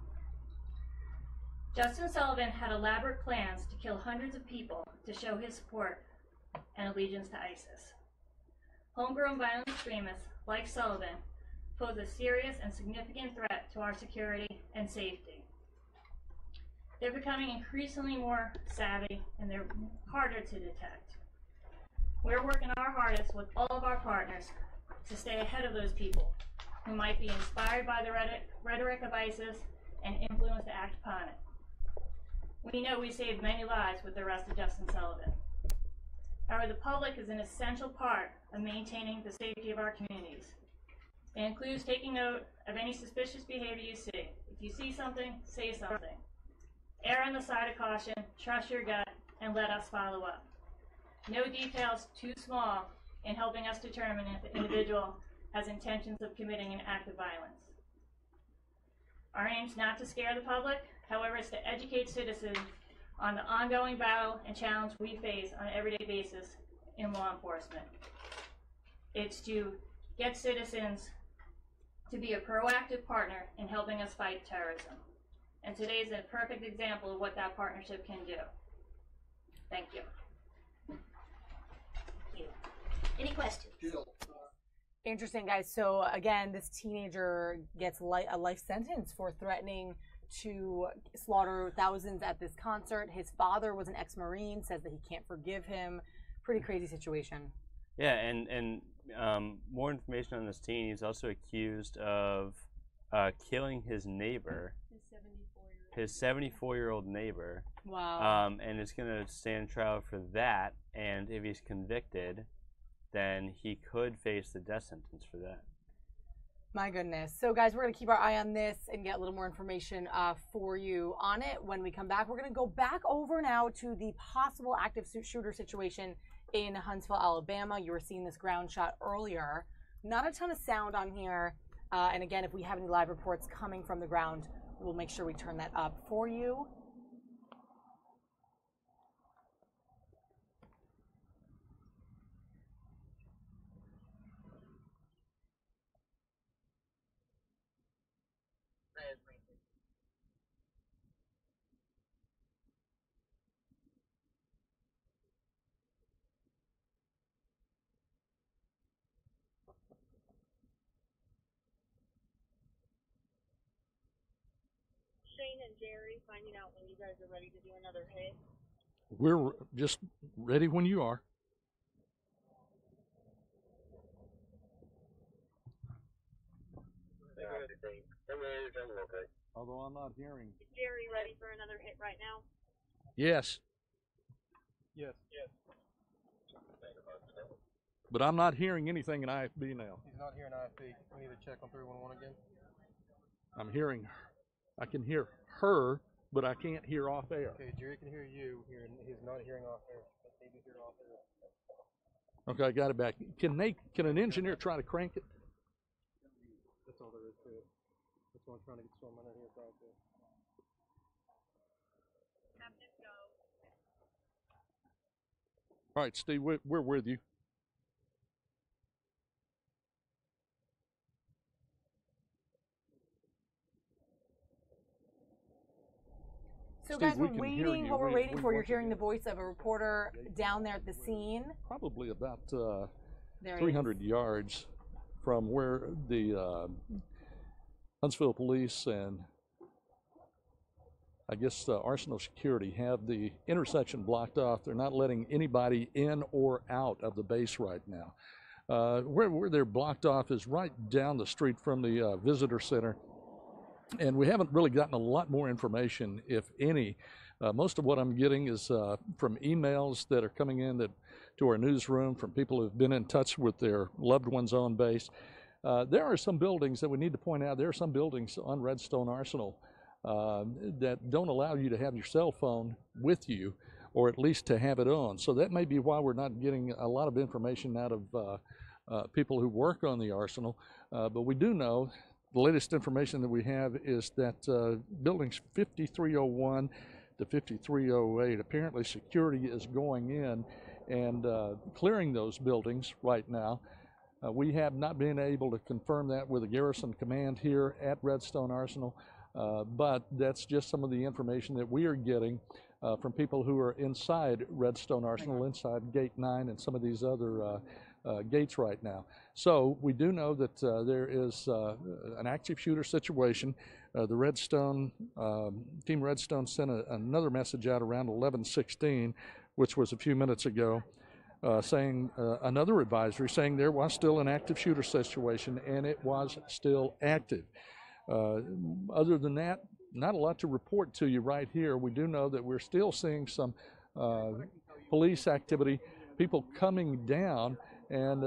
S9: Justin Sullivan had elaborate plans to kill hundreds of people to show his support and allegiance to ISIS. Homegrown violent extremists like Sullivan pose a serious and significant threat to our security and safety. They're becoming increasingly more savvy and they're harder to detect. We're working our hardest with all of our partners to stay ahead of those people who might be inspired by the rhetoric of ISIS and influenced to act upon it. We know we saved many lives with the arrest of Justin Sullivan. However, the public is an essential part of maintaining the safety of our communities. It includes taking note of any suspicious behavior you see. If you see something, say something. Err on the side of caution, trust your gut, and let us follow up. No details too small in helping us determine if the individual has intentions of committing an act of violence. Our aim is not to scare the public, however, it's to educate citizens on the ongoing battle and challenge we face on an everyday basis in law enforcement. It's to get citizens to be a proactive partner in helping us fight terrorism. And today is a perfect example of what that partnership can do. Thank you.
S5: Any questions?
S1: Interesting, guys. So again, this teenager gets a life sentence for threatening to slaughter thousands at this concert. His father was an ex-Marine, says that he can't forgive him. Pretty crazy situation.
S2: Yeah, and more information on this teen. He's also accused of killing his neighbor, his 74-year-old neighbor.
S1: Wow.
S2: And is going to stand trial for that. And if he's convicted, then he could face the death sentence for that.
S1: My goodness. So, guys, we're going to keep our eye on this and get a little more information for you on it when we come back. We're going to go back over now to the possible active shooter situation in Huntsville, Alabama. You were seeing this ground shot earlier. Not a ton of sound on here. And again, if we have any live reports coming from the ground, we'll make sure we turn that up for you.
S4: Shane and Jerry finding out when you guys are ready to do another hit.
S3: We're just ready when you are. Although I'm not hearing.
S4: Is Jerry ready for another hit right now?
S3: Yes.
S7: Yes.
S3: But I'm not hearing anything in IFB now.
S11: He's not hearing IFB. We need to check on 311 again.
S3: I'm hearing, I can hear her, but I can't hear off air.
S11: Okay, Jerry can hear you. He's not hearing off air. But maybe hear off air.
S3: Okay, I got it back. Can an engineer try to crank it?
S11: That's all there is to it. That's why I'm trying to get someone out here to talk to.
S3: All right, Steve, we're with you.
S1: So Steve, guys, we're waiting. What we're waiting for, you're hearing the voice of a reporter down there at the scene.
S3: Probably about 300 yards from where the Huntsville police and I guess Arsenal Security have the intersection blocked off. They're not letting anybody in or out of the base right now. Where they're blocked off is right down the street from the visitor center. And we haven't really gotten a lot more information, if any. Most of what I'm getting is from emails that are coming in to our newsroom from people who've been in touch with their loved ones on base. There are some buildings that we need to point out. There are some buildings on Redstone Arsenal that don't allow you to have your cell phone with you, or at least to have it on. So that may be why we're not getting a lot of information out of people who work on the Arsenal. But we do know the latest information that we have is that buildings 5301 to 5308, apparently security is going in and clearing those buildings right now. We have not been able to confirm that with the garrison command here at Redstone Arsenal, but that's just some of the information that we are getting from people who are inside Redstone Arsenal, inside Gate 9 and some of these other gates right now. So we do know that there is an active shooter situation. The Redstone, Team Redstone sent another message out around 11:16, which was a few minutes ago, saying another advisory saying there was still an active shooter situation, and it was still active. Other than that, not a lot to report to you right here. We do know that we're still seeing some police activity, people coming down, and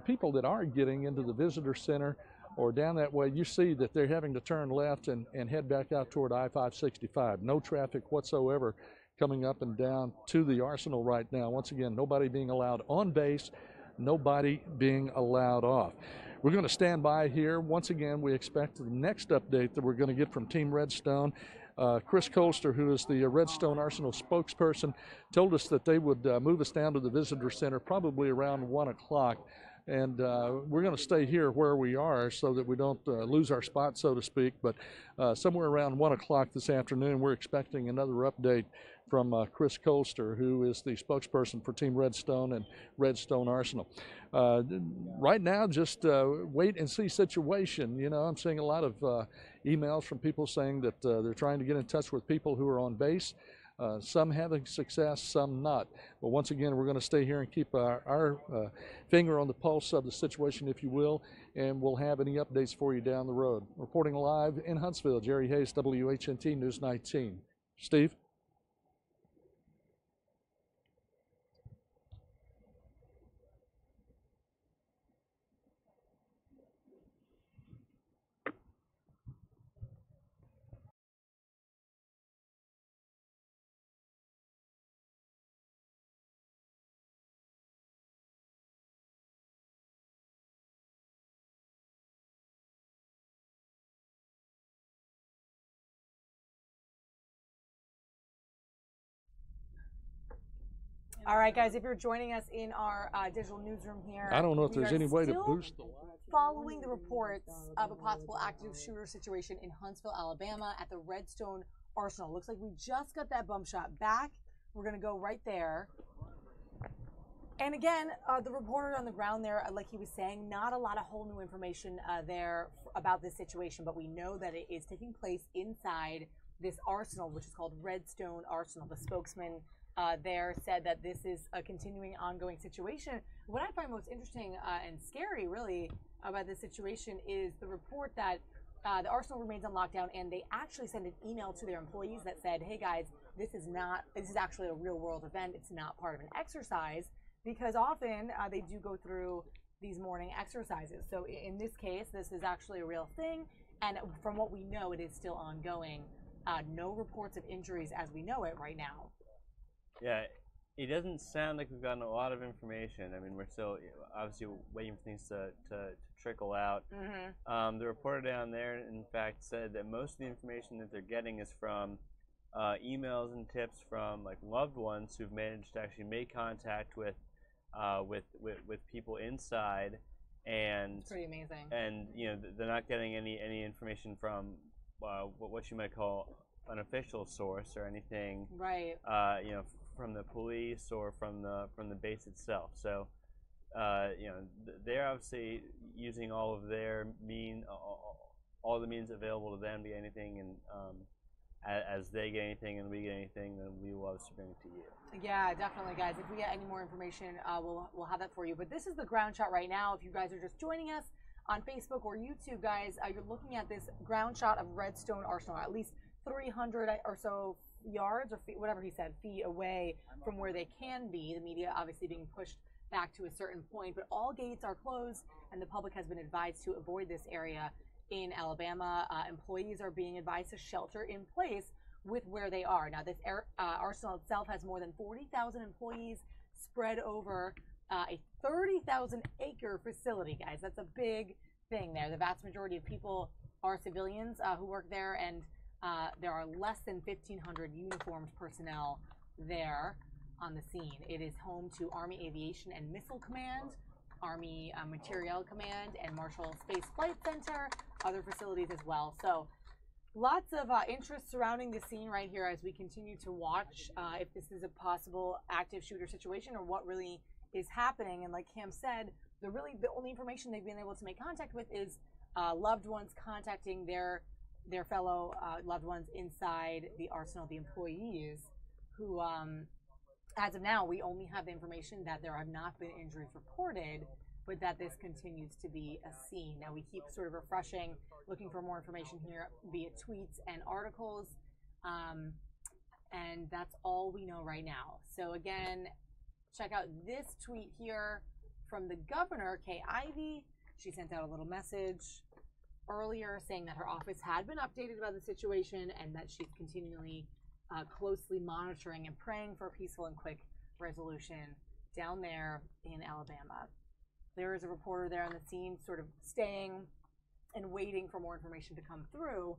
S3: people that are getting into the visitor center or down that way, you see that they're having to turn left and head back out toward I-565. No traffic whatsoever coming up and down to the Arsenal right now. Once again, nobody being allowed on base, nobody being allowed off. We're going to stand by here. Once again, we expect the next update that we're going to get from Team Redstone. Chris Colster, who is the Redstone Arsenal spokesperson, told us that they would move us down to the visitor center probably around 1 o'clock. And we're going to stay here where we are so that we don't lose our spot, so to speak. But somewhere around 1 o'clock this afternoon, we're expecting another update from Chris Colster, who is the spokesperson for Team Redstone and Redstone Arsenal. Right now, just wait and see situation. You know, I'm seeing a lot of emails from people saying that they're trying to get in touch with people who are on base. Some having success, some not. But once again, we're going to stay here and keep our finger on the pulse of the situation, if you will, and we'll have any updates for you down the road. Reporting live in Huntsville, Jerry Hayes, WHNT News 19. Steve?
S1: All right, guys, if you're joining us in our digital newsroom here,
S3: I don't know if there's any way to boost the live.
S1: Following the reports of a possible active shooter situation in Huntsville, Alabama at the Redstone Arsenal. Looks like we just got that bump shot back. We're going to go right there. And again, the reporter on the ground there, like he was saying, not a lot of whole new information there about this situation, but we know that it is taking place inside this arsenal, which is called Redstone Arsenal. The spokesman there said that this is a continuing, ongoing situation. What I find most interesting and scary, really, about this situation is the report that the arsenal remains on lockdown, and they actually sent an email to their employees that said, hey guys, this is actually a real world event. It's not part of an exercise, because often they do go through these morning exercises. So in this case, this is actually a real thing, and from what we know, it is still ongoing. No reports of injuries as we know it right now.
S2: Yeah, It doesn't sound like we've gotten a lot of information. I mean, we're still obviously waiting for things to trickle out. The reporter down there, in fact, said that most of the information that they're getting is from emails and tips from like loved ones who've managed to actually make contact with people inside, and
S1: it's pretty amazing.
S2: And they're not getting any information from what you might call an official source or anything,
S1: right?
S2: From the police or from the base itself. So they're obviously using all of their all the means available to them to get anything, and as they get anything and we get anything, then we will obviously bring it to you.
S1: Yeah, definitely, guys. If we get any more information, we'll have that for you. But this is the ground shot right now. If you guys are just joining us on Facebook or YouTube, guys, you're looking at this ground shot of Redstone Arsenal, at least 300 or so yards or feet, whatever he said, feet away from where they can be. The media obviously being pushed back to a certain point, but all gates are closed and the public has been advised to avoid this area in Alabama. Employees are being advised to shelter in place with where they are. Now, this arsenal itself has more than 40,000 employees spread over a 30,000-acre facility, guys. That's a big thing there. The vast majority of people are civilians who work there, and there are less than 1,500 uniformed personnel there on the scene. It is home to Army Aviation and Missile Command, Army Materiel Command, and Marshall Space Flight Center, other facilities as well. So lots of interest surrounding the scene right here as we continue to watch if this is a possible active shooter situation or what really is happening. And like Cam said, the only information they've been able to make contact with is loved ones contacting their fellow loved ones inside the arsenal, the employees who, as of now, we only have the information that there have not been injuries reported, but that this continues to be a scene. Now, we keep sort of refreshing, looking for more information here via tweets and articles, and that's all we know right now. So again, check out this tweet here from the governor, Kay Ivey. She sent out a little message earlier saying that her office had been updated about the situation and that she's continually closely monitoring and praying for a peaceful and quick resolution down there in Alabama. There is a reporter there on the scene sort of staying and waiting for more information to come through,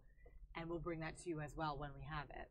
S1: and we'll bring that to you as well when we have it.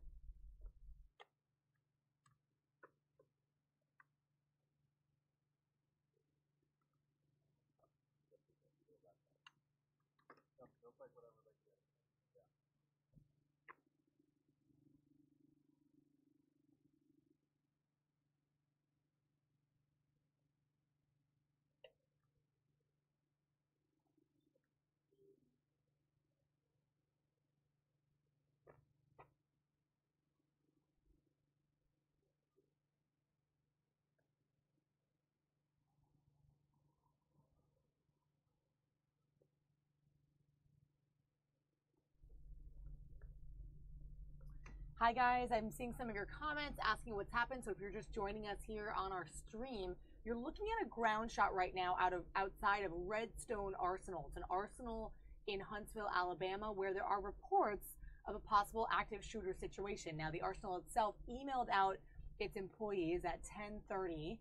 S1: Hi guys, I'm seeing some of your comments asking what's happened. So if you're just joining us here on our stream, you're looking at a ground shot right now outside of Redstone Arsenal. It's an arsenal in Huntsville, Alabama, where there are reports of a possible active shooter situation. Now, the arsenal itself emailed out its employees at 10:30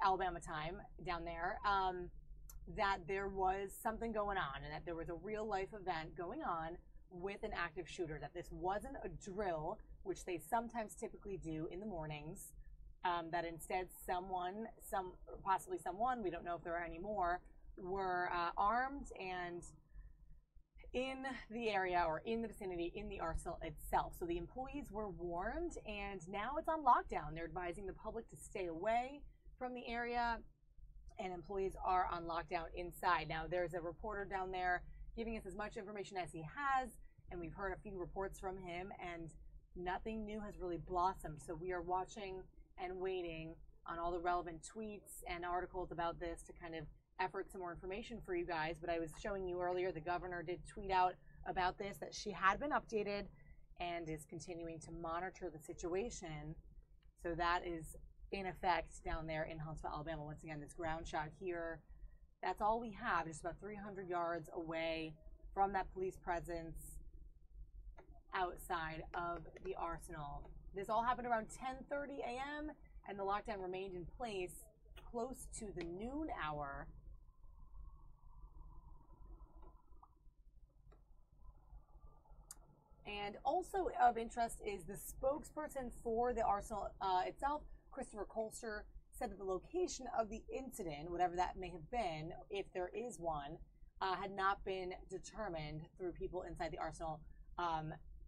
S1: Alabama time down there that there was something going on and that there was a real life event going on with an active shooter, that this wasn't a drill, which they sometimes typically do in the mornings, that instead possibly someone, we don't know if there are any more, were armed and in the area or in the vicinity in the arsenal itself. So the employees were warned, and now it's on lockdown. They're advising the public to stay away from the area, and employees are on lockdown inside. Now, there's a reporter down there giving us as much information as he has, and we've heard a few reports from him, and nothing new has really blossomed. So we are watching and waiting on all the relevant tweets and articles about this to kind of effort some more information for you guys. But I was showing you earlier, the governor did tweet out about this, that she had been updated and is continuing to monitor the situation. So that is in effect down there in Huntsville, Alabama. Once again, this ground shot here, that's all we have, just about 300 yards away from that police presence outside of the arsenal This all happened around 10:30 a.m. and the lockdown remained in place close to the noon hour. And also of interest is the spokesperson for the arsenal itself, Christopher Colster, said that the location of the incident, whatever that may have been, if there is one, had not been determined through people inside the arsenal.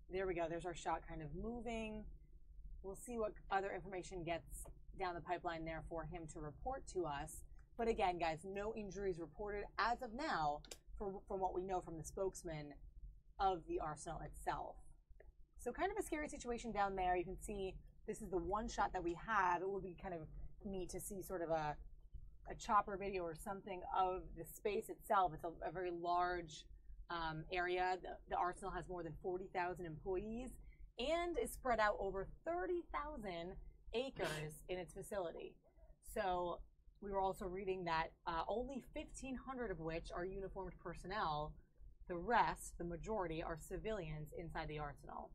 S1: There we go. There's our shot kind of moving. We'll see what other information gets down the pipeline there for him to report to us. But again, guys, no injuries reported as of now from what we know from the spokesman of the arsenal itself. So kind of a scary situation down there. You can see this is the one shot that we have. It would be kind of neat to see sort of a chopper video or something of the space itself. It's a very large area. The arsenal has more than 40,000 employees and is spread out over 30,000 acres in its facility. So we were also reading that only 1,500 of which are uniformed personnel. The rest, the majority, are civilians inside the arsenal.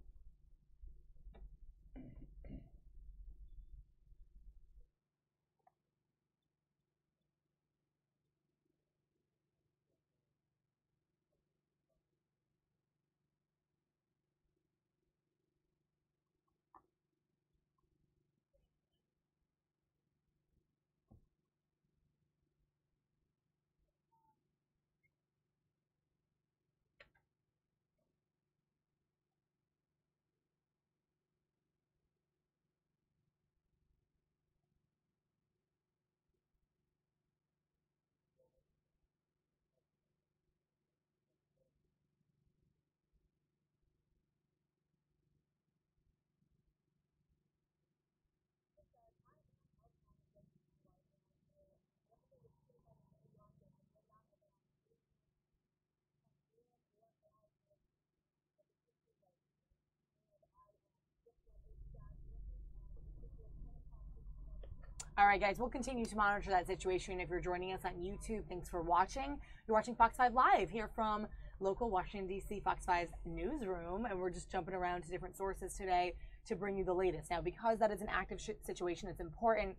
S1: All right, guys, we'll continue to monitor that situation. If you're joining us on YouTube, thanks for watching. You're watching Fox 5 Live here from local Washington, D.C. Fox 5's newsroom, and we're just jumping around to different sources today to bring you the latest. Now, because that is an active situation, it's important,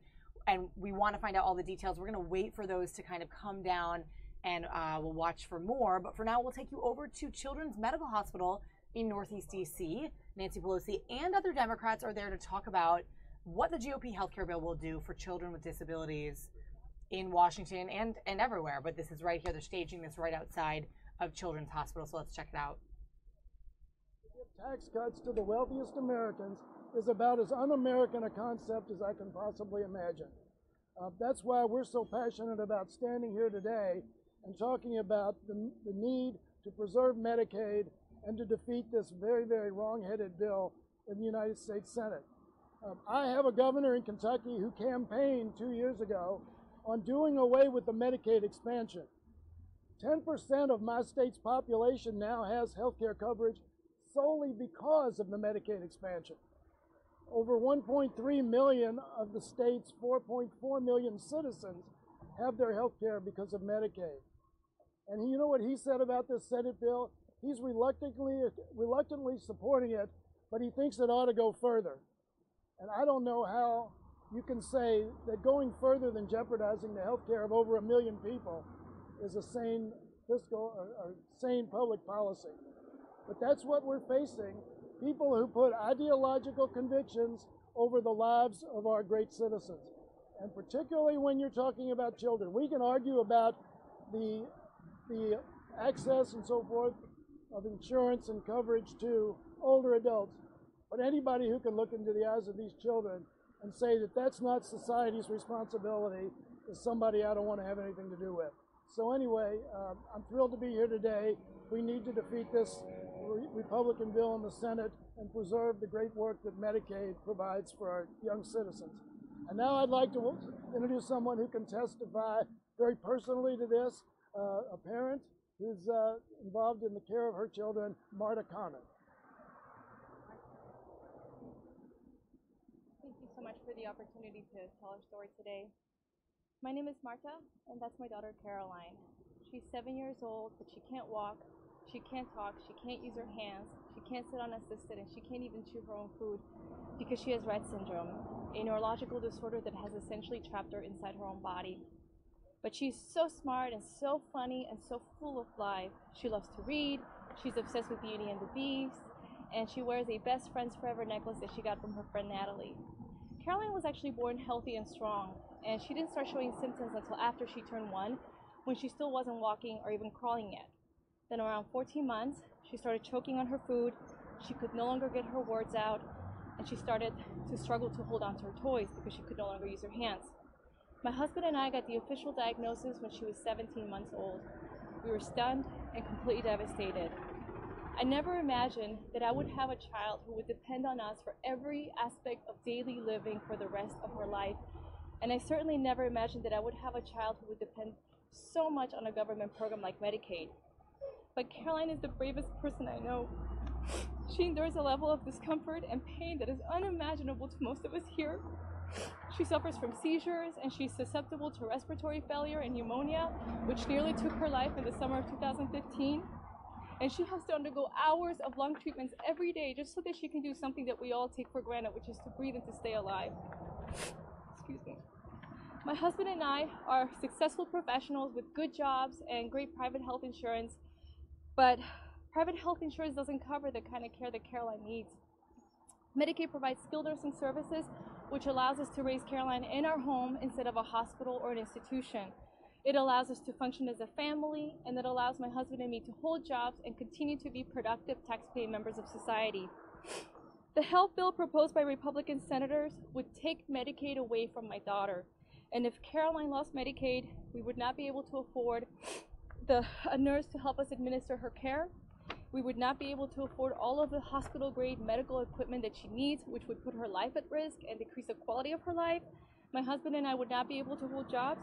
S1: and we want to find out all the details. We're going to wait for those to kind of come down, and we'll watch for more. But for now, we'll take you over to Children's Medical Hospital in Northeast D.C. Nancy Pelosi and other Democrats are there to talk about what the GOP healthcare bill will do for children with disabilities in Washington and everywhere. But this is right here. They're staging this right outside of Children's Hospital, so let's check it out.
S8: To give tax cuts to the wealthiest Americans is about as un-American a concept as I can possibly imagine. That's why we're so passionate about standing here today and talking about the need to preserve Medicaid and to defeat this very, very wrong-headed bill in the United States Senate. I have a governor in Kentucky who campaigned 2 years ago on doing away with the Medicaid expansion. 10% of my state's population now has health care coverage solely because of the Medicaid expansion. Over 1.3 million of the state's 4.4 million citizens have their health care because of Medicaid. And you know what he said about this Senate bill? He's reluctantly supporting it, but he thinks it ought to go further. And I don't know how you can say that going further than jeopardizing the health care of over 1 million people is a sane fiscal or sane public policy. But that's what we're facing, people who put ideological convictions over the lives of our great citizens. And particularly when you're talking about children. We can argue about the access and so forth of insurance and coverage to older adults. But anybody who can look into the eyes of these children and say that that's not society's responsibility is somebody I don't want to have anything to do with. So anyway, I'm thrilled to be here today. We need to defeat this Republican bill in the Senate and preserve the great work that Medicaid provides for our young citizens. And now I'd like to introduce someone who can testify very personally to this, a parent who's involved in the care of her children, Marta Connor.
S10: Thank you so much for the opportunity to tell our story today. My name is Marta, and that's my daughter, Caroline. She's 7 years old, but she can't walk, She can't talk, she can't use her hands, she can't sit unassisted, and she can't even chew her own food because she has Rett syndrome, a neurological disorder that has essentially trapped her inside her own body. But she's so smart and so funny and so full of life. She loves to read, she's obsessed with Beauty and the Beast, and she wears a Best Friends Forever necklace that she got from her friend Natalie. Caroline was actually born healthy and strong, and she didn't start showing symptoms until after she turned 1, when she still wasn't walking or even crawling yet. Then around 14 months, she started choking on her food, she could no longer get her words out, and she started to struggle to hold on to her toys because she could no longer use her hands. My husband and I got the official diagnosis when she was 17 months old. We were stunned and completely devastated. I never imagined that I would have a child who would depend on us for every aspect of daily living for the rest of her life. And I certainly never imagined that I would have a child who would depend so much on a government program like Medicaid. But Caroline is the bravest person I know. She endures a level of discomfort and pain that is unimaginable to most of us here. She suffers from seizures, and she's susceptible to respiratory failure and pneumonia, which nearly took her life in the summer of 2015. And she has to undergo hours of lung treatments every day just so that she can do something that we all take for granted, which is to breathe and to stay alive. Excuse me. My husband and I are successful professionals with good jobs and great private health insurance, but private health insurance doesn't cover the kind of care that Caroline needs. Medicaid provides skilled nursing services, which allows us to raise Caroline in our home instead of a hospital or an institution. It allows us to function as a family, and it allows my husband and me to hold jobs and continue to be productive tax-paying members of society. The health bill proposed by Republican senators would take Medicaid away from my daughter. And if Caroline lost Medicaid, we would not be able to afford a nurse to help us administer her care. We would not be able to afford all of the hospital-grade medical equipment that she needs, which would put her life at risk and decrease the quality of her life. My husband and I would not be able to hold jobs,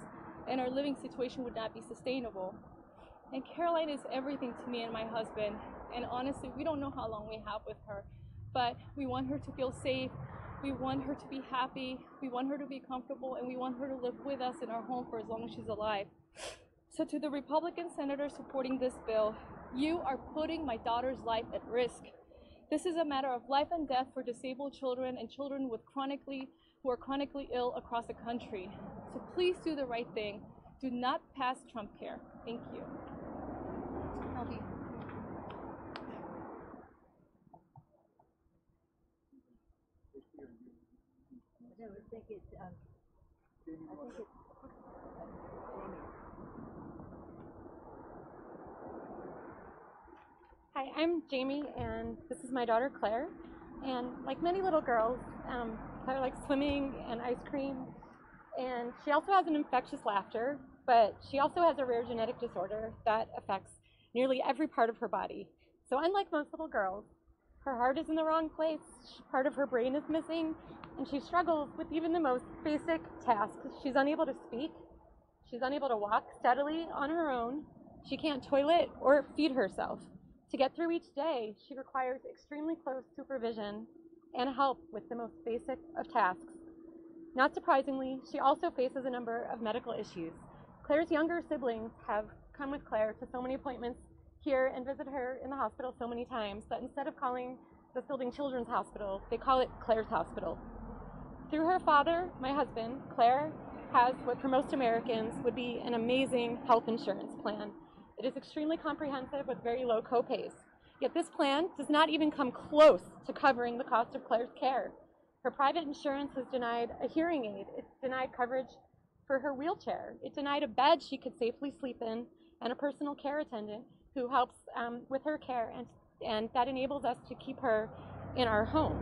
S10: and our living situation would not be sustainable. And Caroline is everything to me and my husband, and honestly, we don't know how long we have with her, but we want her to feel safe, we want her to be happy, we want her to be comfortable, and we want her to live with us in our home for as long as she's alive. So to the Republican senators supporting this bill, you are putting my daughter's life at risk. This is a matter of life and death for disabled children and children with who are chronically ill across the country. So please do the right thing. Do not pass Trump care. Thank you.
S12: Hi, I'm Jamie, and this is my daughter Claire. And like many little girls, Claire likes swimming and ice cream. And she also has an infectious laughter, but she also has a rare genetic disorder that affects nearly every part of her body. So unlike most little girls, her heart is in the wrong place, part of her brain is missing, and she struggles with even the most basic tasks. She's unable to speak, she's unable to walk steadily on her own, she can't toilet or feed herself. To get through each day, she requires extremely close supervision and help with the most basic of tasks. Not surprisingly, she also faces a number of medical issues. Claire's younger siblings have come with Claire to so many appointments here and visit her in the hospital so many times that instead of calling this building Children's Hospital, they call it Claire's Hospital. Through her father, my husband, Claire has what for most Americans would be an amazing health insurance plan. It is extremely comprehensive with very low copays. Yet this plan does not even come close to covering the cost of Claire's care. Her private insurance has denied a hearing aid. It's denied coverage for her wheelchair. It denied a bed she could safely sleep in and a personal care attendant who helps with her care, and that enables us to keep her in our home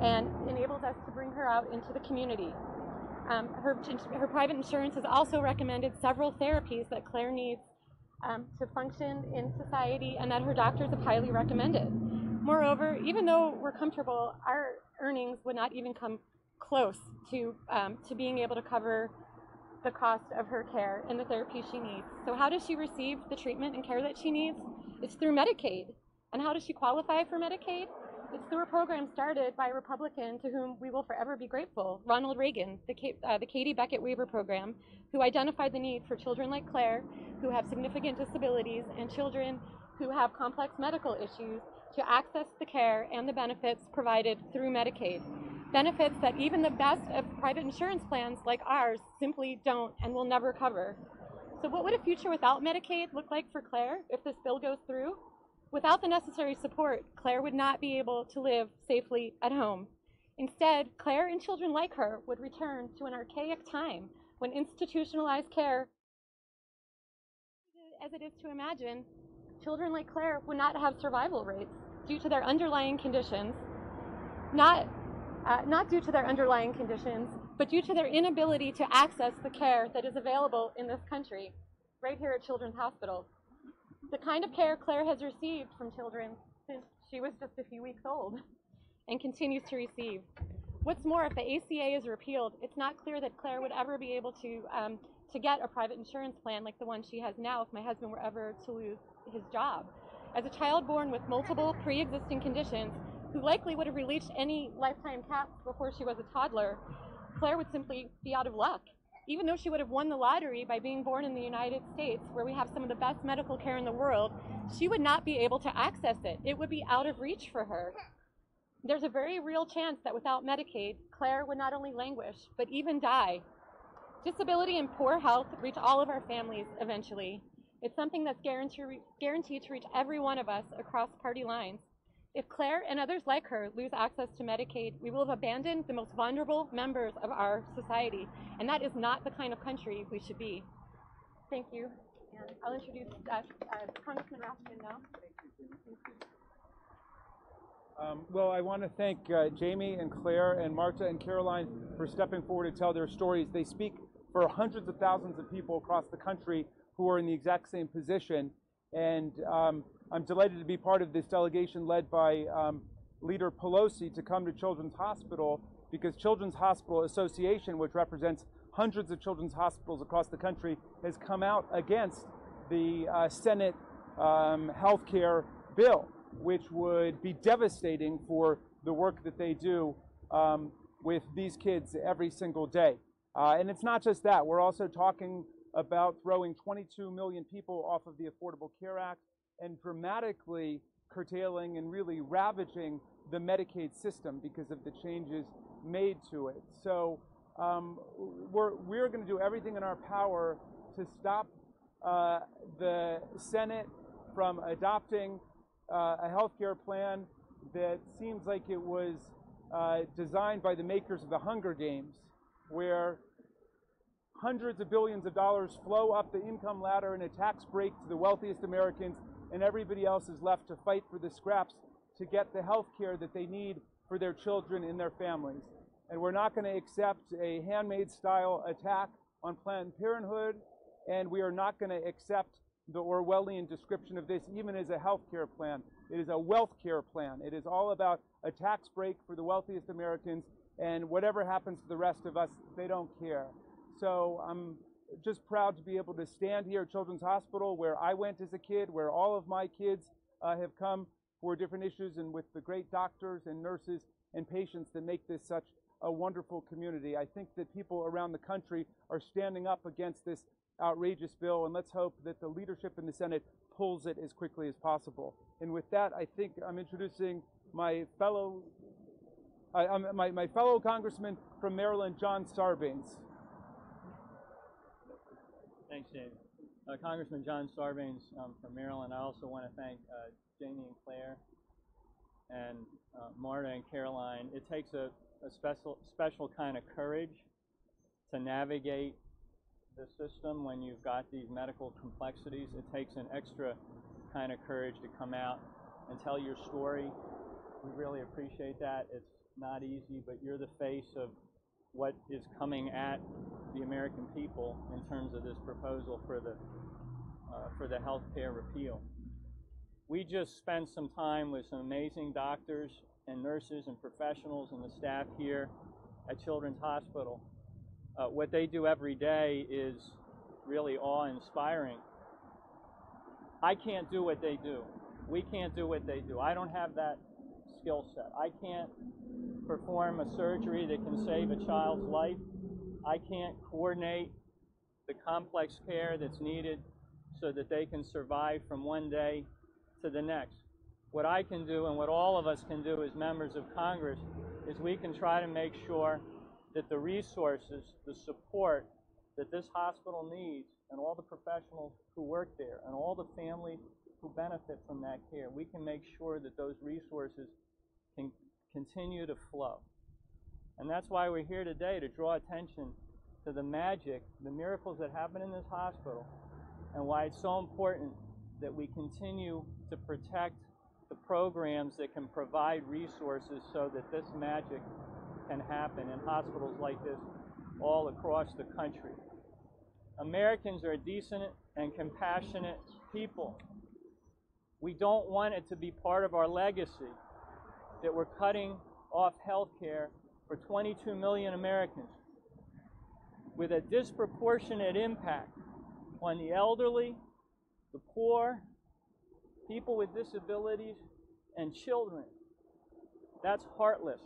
S12: and enables us to bring her out into the community. Her private insurance has also recommended several therapies that Claire needs to function in society and that her doctors have highly recommended. Moreover, even though we're comfortable, our earnings would not even come close to being able to cover the cost of her care and the therapy she needs. So how does she receive the treatment and care that she needs? It's through Medicaid. And how does she qualify for Medicaid? It's through a program started by a Republican to whom we will forever be grateful, Ronald Reagan, the Katie Beckett Waiver Program, who identified the need for children like Claire, who have significant disabilities, and children who have complex medical issues to access the care and the benefits provided through Medicaid. Benefits that even the best of private insurance plans like ours simply don't and will never cover. So what would a future without Medicaid look like for Claire if this bill goes through? Without the necessary support, Claire would not be able to live safely at home. Instead, Claire and children like her would return to an archaic time when institutionalized care, as it is to imagine, children like Claire would not have survival rates due to their underlying conditions, not due to their underlying conditions, but due to their inability to access the care that is available in this country, right here at Children's Hospital. The kind of care Claire has received from children since she was just a few weeks old and continues to receive. What's more, if the ACA is repealed, it's not clear that Claire would ever be able to get a private insurance plan like the one she has now if my husband were ever to lose his job. As a child born with multiple pre-existing conditions, who likely would have reached any lifetime caps before she was a toddler, Claire would simply be out of luck. Even though she would have won the lottery by being born in the United States, where we have some of the best medical care in the world, she would not be able to access it. It would be out of reach for her. There's a very real chance that without Medicaid, Claire would not only languish, but even die. Disability and poor health reach all of our families eventually. It's something that's guaranteed to reach every one of us across party lines. If Claire and others like her lose access to Medicaid, we will have abandoned the most vulnerable members of our society, and that is not the kind of country we should be. Thank you. And I'll introduce Congressman Raskin now.
S13: Well, I want to thank Jamie and Claire and Marta and Caroline for stepping forward to tell their stories. They speak for hundreds of thousands of people across the country who are in the exact same position. And I'm delighted to be part of this delegation led by Leader Pelosi to come to Children's Hospital, because Children's Hospital Association, which represents hundreds of children's hospitals across the country, has come out against the Senate health care bill, which would be devastating for the work that they do with these kids every single day. And it's not just that. We're also talking about throwing 22 million people off of the Affordable Care Act and dramatically curtailing and really ravaging the Medicaid system because of the changes made to it. So we're going to do everything in our power to stop the Senate from adopting a health care plan that seems like it was designed by the makers of the Hunger Games, where hundreds of billions of dollars flow up the income ladder in a tax break to the wealthiest Americans, and everybody else is left to fight for the scraps to get the health care that they need for their children and their families. And we're not going to accept a handmaid-style attack on Planned Parenthood, and we are not going to accept the Orwellian description of this even as a health care plan. It is a wealth care plan. It is all about a tax break for the wealthiest Americans, and whatever happens to the rest of us, they don't care. So I'm just proud to be able to stand here at Children's Hospital, where I went as a kid, where all of my kids have come for different issues, and with the great doctors and nurses and patients that make this such a wonderful community. I think that people around the country are standing up against this outrageous bill, and let's hope that the leadership in the Senate pulls it as quickly as possible. And with that, I think I'm introducing my fellow congressman from Maryland, John Sarbanes.
S14: Thanks, Dave. Congressman John Sarbanes from Maryland. I also want to thank Jamie and Claire and Marta and Caroline. It takes a special kind of courage to navigate the system when you've got these medical complexities. It takes an extra kind of courage to come out and tell your story. We really appreciate that. It's not easy, but you're the face of what is coming at the American people in terms of this proposal for the health care repeal. We just spent some time with some amazing doctors and nurses and professionals and the staff here at Children's Hospital. What they do every day is really awe-inspiring. I can't do what they do. We can't do what they do. I don't have that skill set. I can't perform a surgery that can save a child's life. I can't coordinate the complex care that's needed so that they can survive from one day to the next. What I can do and what all of us can do as members of Congress is we can try to make sure that the resources, the support that this hospital needs, and all the professionals who work there, and all the families who benefit from that care, we can make sure that those resources can continue to flow. And that's why we're here today, to draw attention to the magic, the miracles that happen in this hospital, and why it's so important that we continue to protect the programs that can provide resources so that this magic can happen in hospitals like this all across the country. Americans are decent and compassionate people. We don't want it to be part of our legacy that we're cutting off health care for 22 million Americans, with a disproportionate impact on the elderly, the poor, people with disabilities, and children. That's heartless.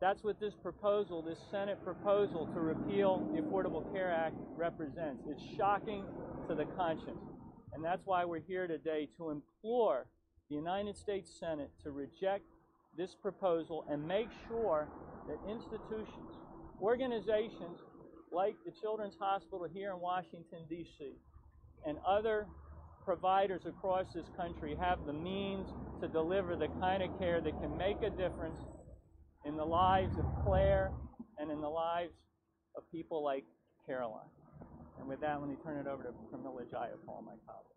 S14: That's what this proposal, this Senate proposal to repeal the Affordable Care Act represents. It's shocking to the conscience. And that's why we're here today, to implore the United States Senate to reject this proposal and make sure that institutions, organizations like the Children's Hospital here in Washington, D.C., and other providers across this country have the means to deliver the kind of care that can make a difference in the lives of Claire and in the lives of people like Caroline. And with that, let me turn it over to Pramila Jayapal, my colleague.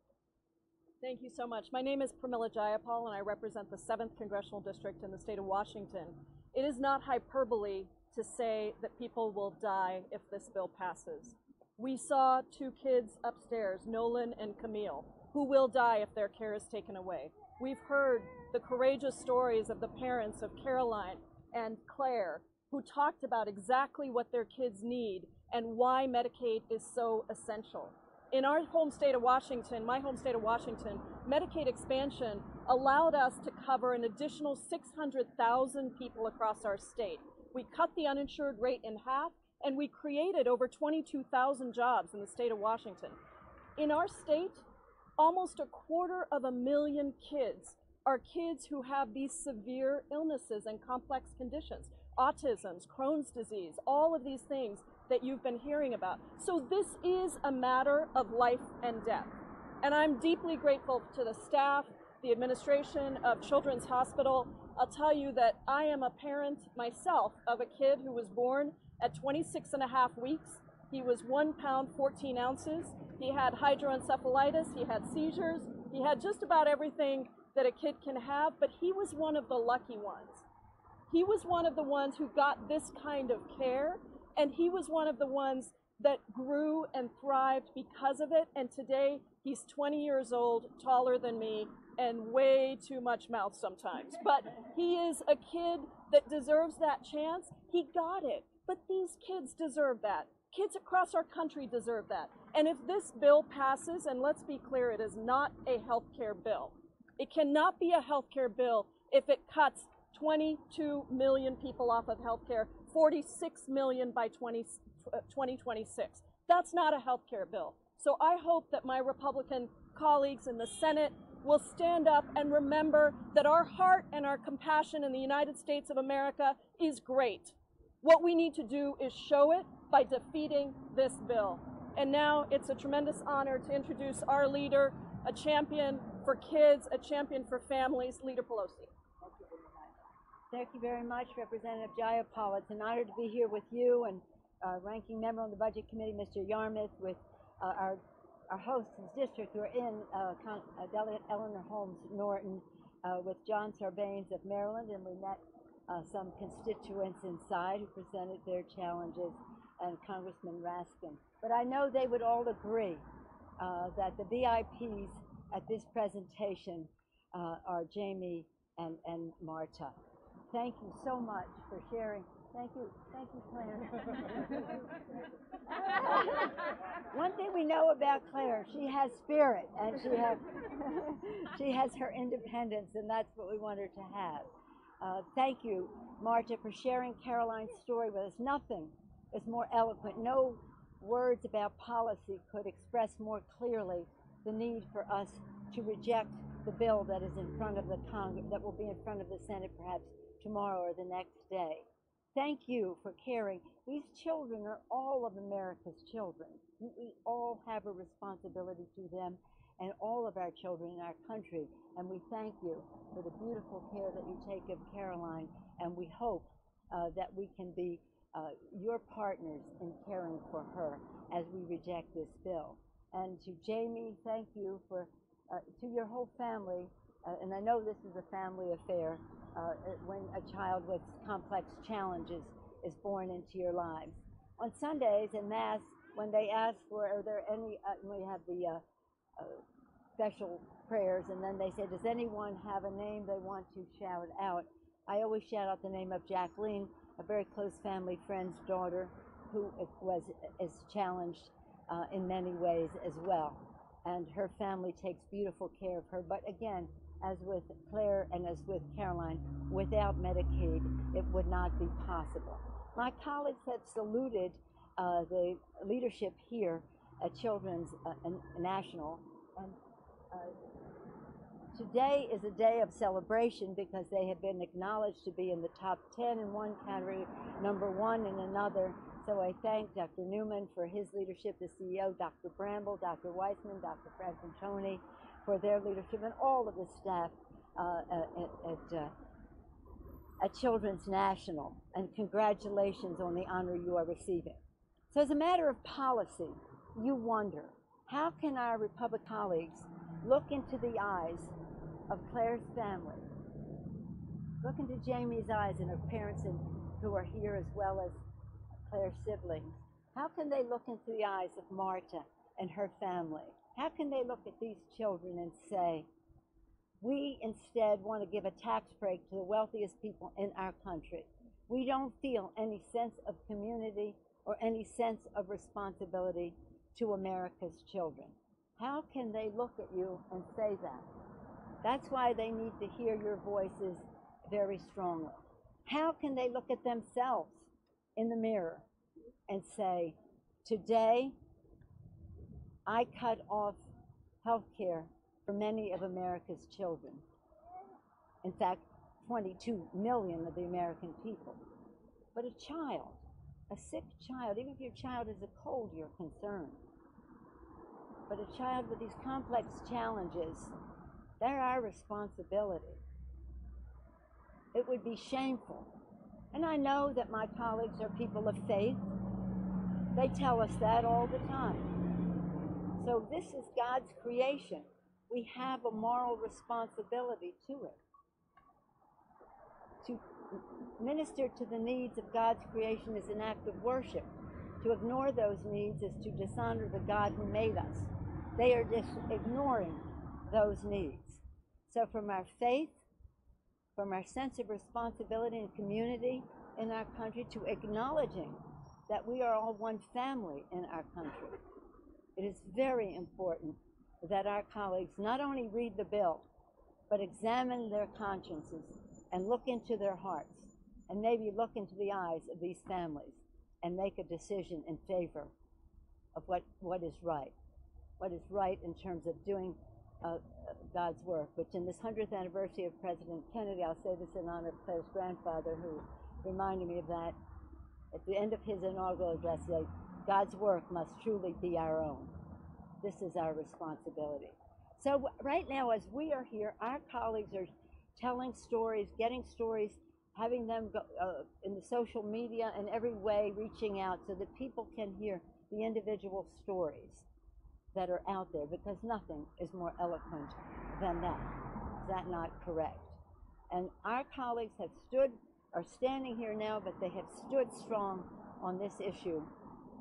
S15: Thank you so much. My name is Pramila Jayapal, and I represent the 7th Congressional District in the state of Washington. It is not hyperbole to say that people will die if this bill passes. We saw 2 kids upstairs, Nolan and Camille, who will die if their care is taken away. We've heard the courageous stories of the parents of Caroline and Claire, who talked about exactly what their kids need and why Medicaid is so essential. In our home state of Washington, my home state of Washington, Medicaid expansion allowed us to cover an additional 600,000 people across our state. We cut the uninsured rate in half, and we created over 22,000 jobs in the state of Washington. In our state, almost 250,000 kids are kids who have these severe illnesses and complex conditions, autism, Crohn's disease, all of these things that you've been hearing about. So this is a matter of life and death. And I'm deeply grateful to the staff, the administration of Children's Hospital. I'll tell you that I am a parent myself of a kid who was born at 26.5 weeks. He was 1 pound, 14 ounces. He had hydroencephalitis, he had seizures, he had just about everything that a kid can have, but he was one of the lucky ones. He was one of the ones who got this kind of care, and he was one of the ones that grew and thrived because of it, and today he's 20 years old, taller than me, and way too much mouth sometimes. But he is a kid that deserves that chance. He got it, but these kids deserve that. Kids across our country deserve that. And if this bill passes, and let's be clear, it is not a health care bill. It cannot be a health care bill if it cuts 22 million people off of health care, 46 million by 2026. That's not a health care bill. So I hope that my Republican colleagues in the Senate will stand up and remember that our heart and our compassion in the United States of America is great. What we need to do is show it by defeating this bill. And now it's a tremendous honor to introduce our leader, a champion for kids, a champion for families, Leader Pelosi.
S17: Thank you very much, Representative Jayapal. It's an honor to be here with you and Ranking Member on the Budget Committee, Mr. Yarmouth, with our hosts in the district who are in Delegate Eleanor Holmes Norton, with John Sarbanes of Maryland, and we met some constituents inside who presented their challenges, and Congressman Raskin. But I know they would all agree that the VIPs at this presentation are Jamie and Marta. Thank you so much for sharing. Thank you, Claire. One thing we know about Claire, she has spirit, and she has her independence, and that's what we want her to have. Thank you, Marta, for sharing Caroline's story with us. Nothing is more eloquent. No words about policy could express more clearly the need for us to reject the bill that is in front of the Congress, that will be in front of the Senate perhaps tomorrow or the next day. Thank you for caring. These children are all of America's children. We all have a responsibility to them and all of our children in our country. And we thank you for the beautiful care that you take of Caroline. And we hope that we can be your partners in caring for her as we reject this bill. And to Jamie, thank you for, to your whole family, and I know this is a family affair, when a child with complex challenges is born into your lives. On Sundays in Mass, when they ask for, are there any, we have the special prayers, and then they say, does anyone have a name they want to shout out? I always shout out the name of Jacqueline, a very close family friend's daughter, who is challenged in many ways as well. And her family takes beautiful care of her. But again, as with Claire and as with Caroline, without Medicaid, it would not be possible. My colleagues have saluted the leadership here at Children's National. And today is a day of celebration because they have been acknowledged to be in the top 10 in one category, number 1 in another. So I thank Dr. Newman for his leadership, the CEO, Dr. Bramble, Dr. Weissman, Dr. Francantoni for their leadership, and all of the staff at Children's National. And congratulations on the honor you are receiving. So as a matter of policy, you wonder, how can our Republican colleagues look into the eyes of Claire's family, look into Jamie's eyes and her parents who are here as well as Claire's siblings? How can they look into the eyes of Marta and her family? How can they look at these children and say, we instead want to give a tax break to the wealthiest people in our country? We don't feel any sense of community or any sense of responsibility to America's children. How can they look at you and say that? That's why they need to hear your voices very strongly. How can they look at themselves in the mirror and say, today I cut off health care for many of America's children. In fact, 22 million of the American people. But a child, a sick child, even if your child has a cold, you're concerned. But a child with these complex challenges, they're our responsibility. It would be shameful. And I know that my colleagues are people of faith. They tell us that all the time. So this is God's creation. We have a moral responsibility to it. To minister to the needs of God's creation is an act of worship. To ignore those needs is to dishonor the God who made us. They are just ignoring those needs. So from our faith, from our sense of responsibility and community in our country, to acknowledging that we are all one family in our country, it is very important that our colleagues not only read the bill, but examine their consciences and look into their hearts and maybe look into the eyes of these families and make a decision in favor of what is right in terms of doing God's work. Which in this 100th anniversary of President Kennedy, I'll say this in honor of Claire's grandfather, who reminded me of that, at the end of his inaugural address, he said, God's work must truly be our own. This is our responsibility. So right now, as we are here, our colleagues are telling stories, getting stories, having them go in the social media and every way, reaching out so that people can hear the individual stories that are out there, because nothing is more eloquent than that. Is that not correct? And our colleagues are standing here now, but they have stood strong on this issue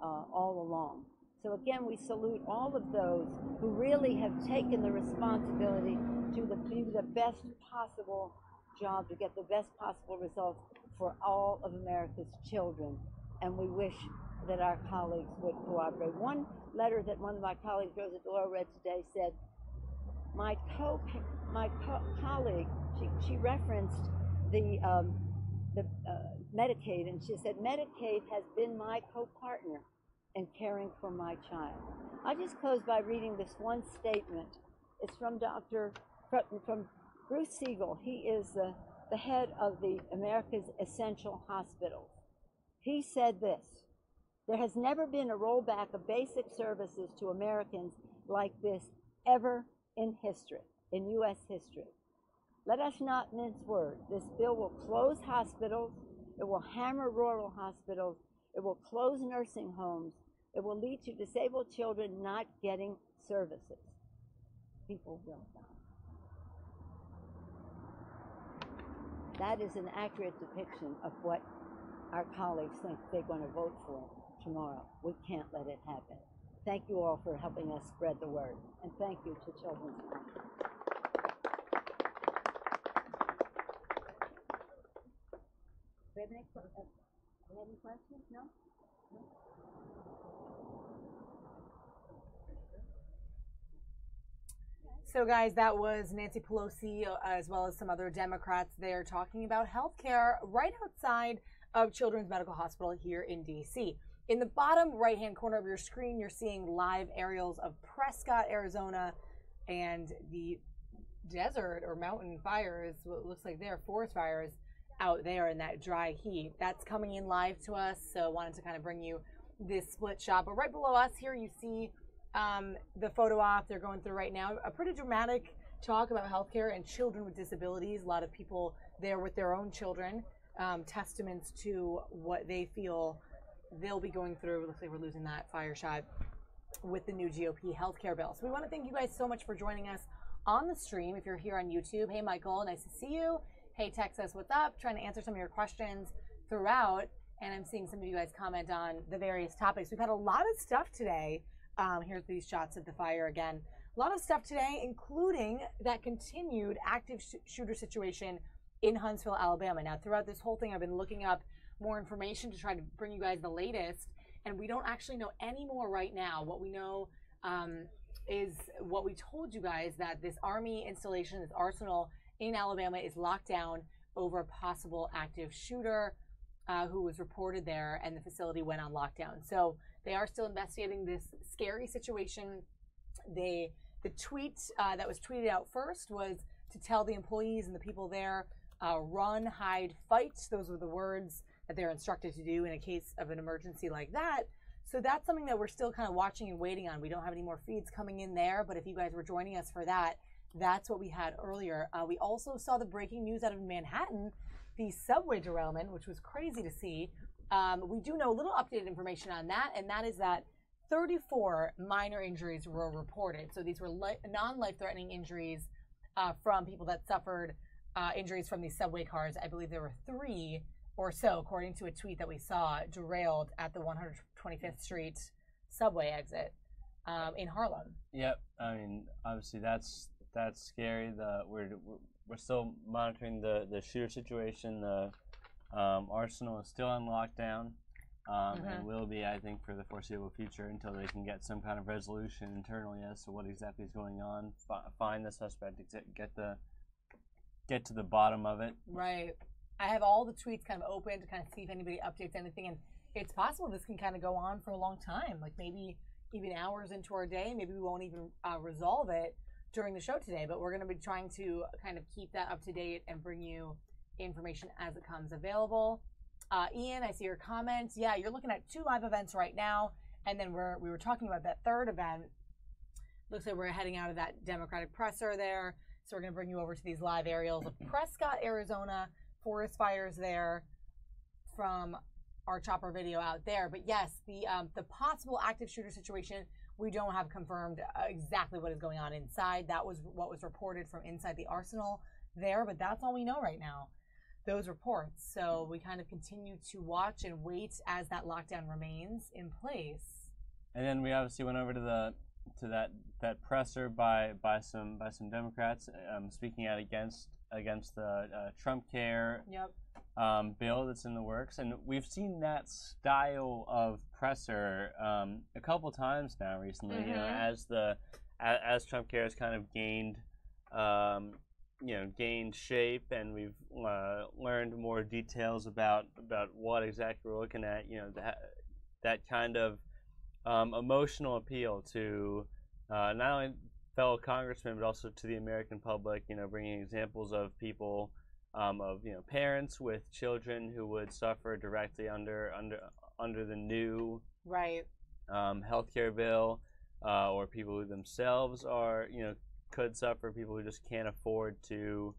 S17: all along. So again, we salute all of those who really have taken the responsibility to do the best possible job to get the best possible results for all of America's children. And we wish that our colleagues would cooperate. One letter that one of my colleagues, Rosa DeLauro, read today said, my colleague, she referenced the Medicaid, and she said, Medicaid has been my co-partner in caring for my child. I'll just close by reading this one statement. It's from Dr. from Bruce Siegel. He is the head of the America's Essential Hospitals. He said this: there has never been a rollback of basic services to Americans like this ever in history, in U.S. history. Let us not mince words. This bill will close hospitals. It will hammer rural hospitals. It will close nursing homes. It will lead to disabled children not getting services. People will die. That is an accurate depiction of what our colleagues think they're going to vote for tomorrow. We can't let it happen. Thank you all for helping us spread the word. And thank you to Children's Council. Do we have any questions? No? No?
S1: So, guys, that was Nancy Pelosi as well as some other Democrats there talking about health care right outside of Children's Medical Hospital here in D.C. In the bottom right-hand corner of your screen, you're seeing live aerials of Prescott, Arizona, and the desert or mountain fires, what looks like they're forest fires out there in that dry heat. That's coming in live to us, so wanted to kind of bring you this split shot. But right below us here, you see the photo op they're going through right now. A pretty dramatic talk about healthcare and children with disabilities. A lot of people there with their own children. Testaments to what they feel they'll be going through. Looks like we're losing that fire shot with the new GOP healthcare bill. So we want to thank you guys so much for joining us on the stream. If you're here on YouTube, hey Michael, nice to see you. Hey Texas, what's up? Trying to answer some of your questions throughout, and I'm seeing some of you guys comment on the various topics. We've had a lot of stuff today. Here's these shots of the fire again. A lot of stuff today, including that continued active shooter situation in Huntsville, Alabama. Now, throughout this whole thing, I've been looking up more information to try to bring you guys the latest, and we don't actually know any more right now. What we know is what we told you guys, that this Army installation, this arsenal in Alabama is locked down over a possible active shooter who was reported there, and the facility went on lockdown. So they are still investigating this scary situation. The tweet that was tweeted out first was to tell the employees and the people there, run, hide, fight. Those were the words that they're instructed to do in a case of an emergency like that. So that's something that we're still kind of watching and waiting on. We don't have any more feeds coming in there, but if you guys were joining us for that, that's what we had earlier. We also saw the breaking news out of Manhattan, the subway derailment, which was crazy to see. We do know a little updated information on that, and that is that 34 minor injuries were reported. So these were non-life-threatening injuries from people that suffered injuries from these subway cars. I believe there were 3 or so, according to a tweet that we saw, derailed at the 125th Street subway exit in Harlem.
S2: Yep. I mean, obviously that's scary. We're still monitoring the shooter situation. The arsenal is still on lockdown, and will be, I think, for the foreseeable future until they can get some kind of resolution internally as to what exactly is going on, find the suspect, get to the bottom of it.
S1: Right. I have all the tweets kind of open to kind of see if anybody updates anything, and it's possible this can kind of go on for a long time, like maybe even hours into our day. Maybe we won't even resolve it during the show today, but we're going to be trying to kind of keep that up to date and bring you information as it comes available. Ian, I see your comments. Yeah, you're looking at 2 live events right now, and then we were talking about that third event. Looks like we're heading out of that Democratic presser there, so we're going to bring you over to these live aerials of Prescott, Arizona, forest fires there from our chopper video out there. But yes, the possible active shooter situation, we don't have confirmed exactly what is going on inside. That was what was reported from inside the arsenal there, but that's all we know right now, those reports. So we kind of continue to watch and wait as that lockdown remains in place.
S2: And then we obviously went over to that presser by some Democrats speaking out against the Trump Care bill that's in the works, and we've seen that style of presser a couple times now recently. You know, as Trump Care has kind of gained shape, and we've learned more details about what exactly we're looking at. You know, that kind of emotional appeal to not only fellow congressmen, but also to the American public, bringing examples of people, parents with children who would suffer directly under the new healthcare bill, or people who themselves are, could suffer, people who just can't afford to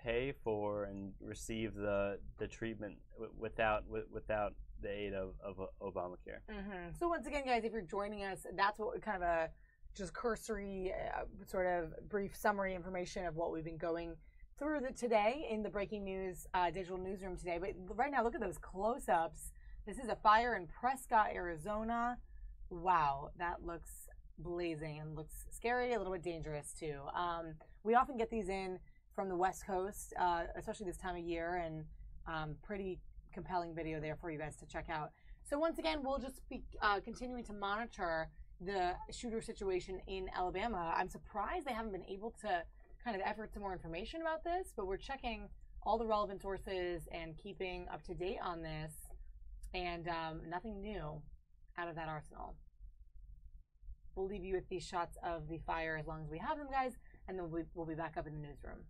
S2: pay for and receive the treatment without the aid of Obamacare.
S1: So once again, guys, if you're joining us, that's what kind of a just cursory sort of brief summary information of what we've been going through today in the breaking news digital newsroom today. But right now, look at those close-ups. This is a fire in Prescott, Arizona. Wow, that looks blazing and looks scary, a little bit dangerous too. We often get these in from the West Coast, especially this time of year, and pretty compelling video there for you guys to check out. So once again, we'll just be continuing to monitor the shooter situation in Alabama. I'm surprised they haven't been able to kind of effort some more information about this, but we're checking all the relevant sources and keeping up to date on this, and nothing new out of that arsenal. We'll leave you with these shots of the fire as long as we have them, guys, and then we'll be back up in the newsroom.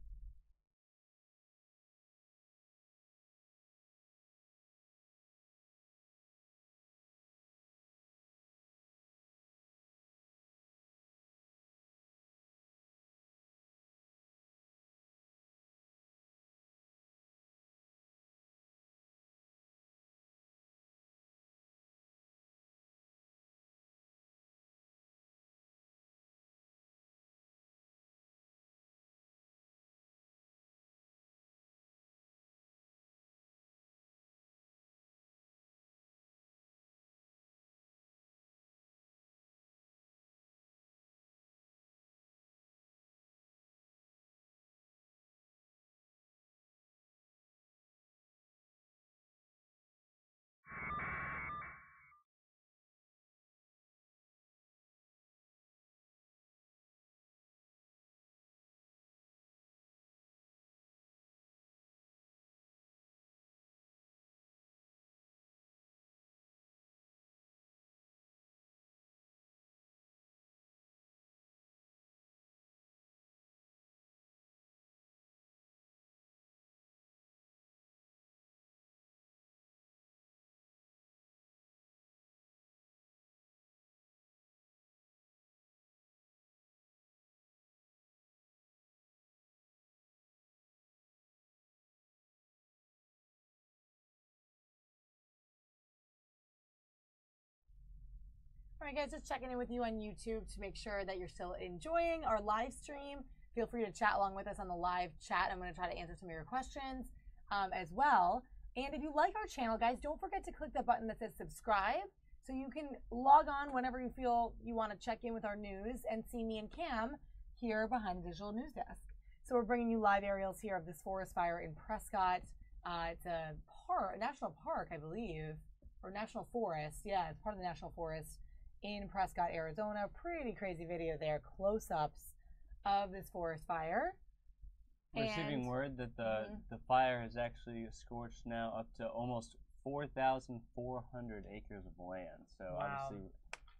S1: All right, guys, just checking in with you on YouTube to make sure that you're still enjoying our live stream. Feel free to chat along with us on the live chat. I'm going to try to answer some of your questions as well. And if you like our channel, guys, don't forget to click that button that says subscribe so you can log on whenever you feel you want to check in with our news and see me and Cam here behind the digital news desk. So we're bringing you live aerials here of this forest fire in Prescott. It's a national park, I believe, or national forest. Yeah, it's part of the national forest in Prescott, Arizona. Pretty crazy video there, close-ups of this forest fire.
S2: Receiving word that the fire has actually scorched now up to almost 4,400 acres of land. So obviously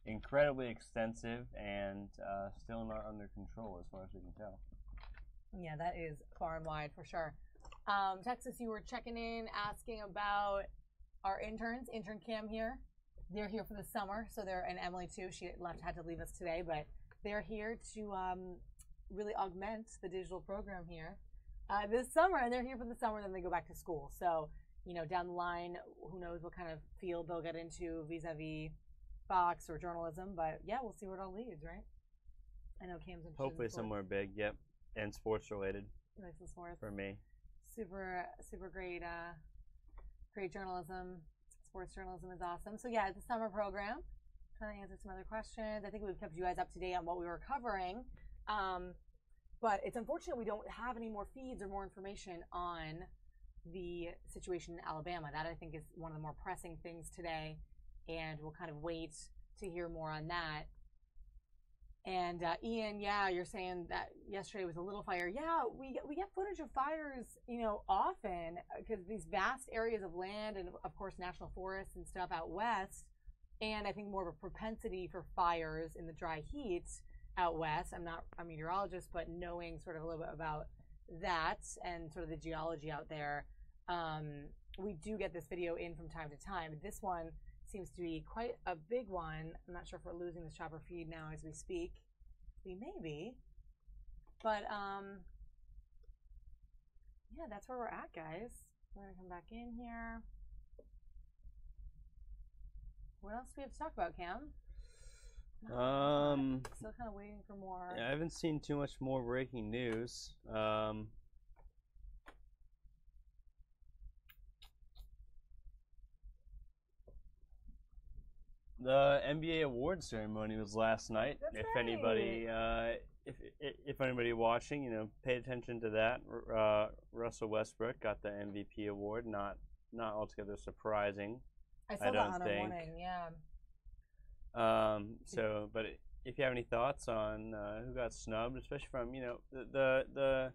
S2: incredibly extensive and still not under control as far as we can tell.
S1: Yeah, that is far and wide for sure. Texas, you were checking in, asking about our interns. Intern Cam here. They're here for the summer, so and Emily too. She had to leave us today, but they're here to really augment the digital program here this summer, and they're here for the summer. Then they go back to school. So down the line, who knows what kind of field they'll get into vis-a-vis Fox or journalism. But yeah, we'll see where it all leads, right? I know Cam's interested.
S2: Hopefully somewhere big, yep, and sports related.
S1: He likes the sports.
S2: For me.
S1: Super great, great journalism. Sports journalism is awesome. So yeah, it's a summer program. Trying to answer some other questions. I think we've kept you guys up to date on what we were covering. But it's unfortunate we don't have any more feeds or more information on the situation in Alabama. That I think is one of the more pressing things today, and we'll kind of wait to hear more on that. And Ian, yeah, you're saying that yesterday was a little fire. Yeah, we get footage of fires, often because these vast areas of land and of course national forests and stuff out west, and I think more of a propensity for fires in the dry heat out west. I'm not a meteorologist, but knowing sort of a little bit about that and sort of the geology out there, we do get this video in from time to time. This one seems to be quite a big one. I'm not sure if we're losing the chopper feed now as we speak. We may be. But, yeah, that's where we're at, guys. We're going to come back in here. What else do we have to talk about, Cam? Still kind of waiting for more.
S2: Yeah, I haven't seen too much more breaking news. The NBA awards ceremony was last night.
S1: That's
S2: if
S1: right.
S2: Anybody, if anybody watching, you know, pay attention to that. Russell Westbrook got the MVP award. Not altogether surprising.
S1: I saw that on our morning. Yeah.
S2: So, but if you have any thoughts on who got snubbed, especially from, you know, the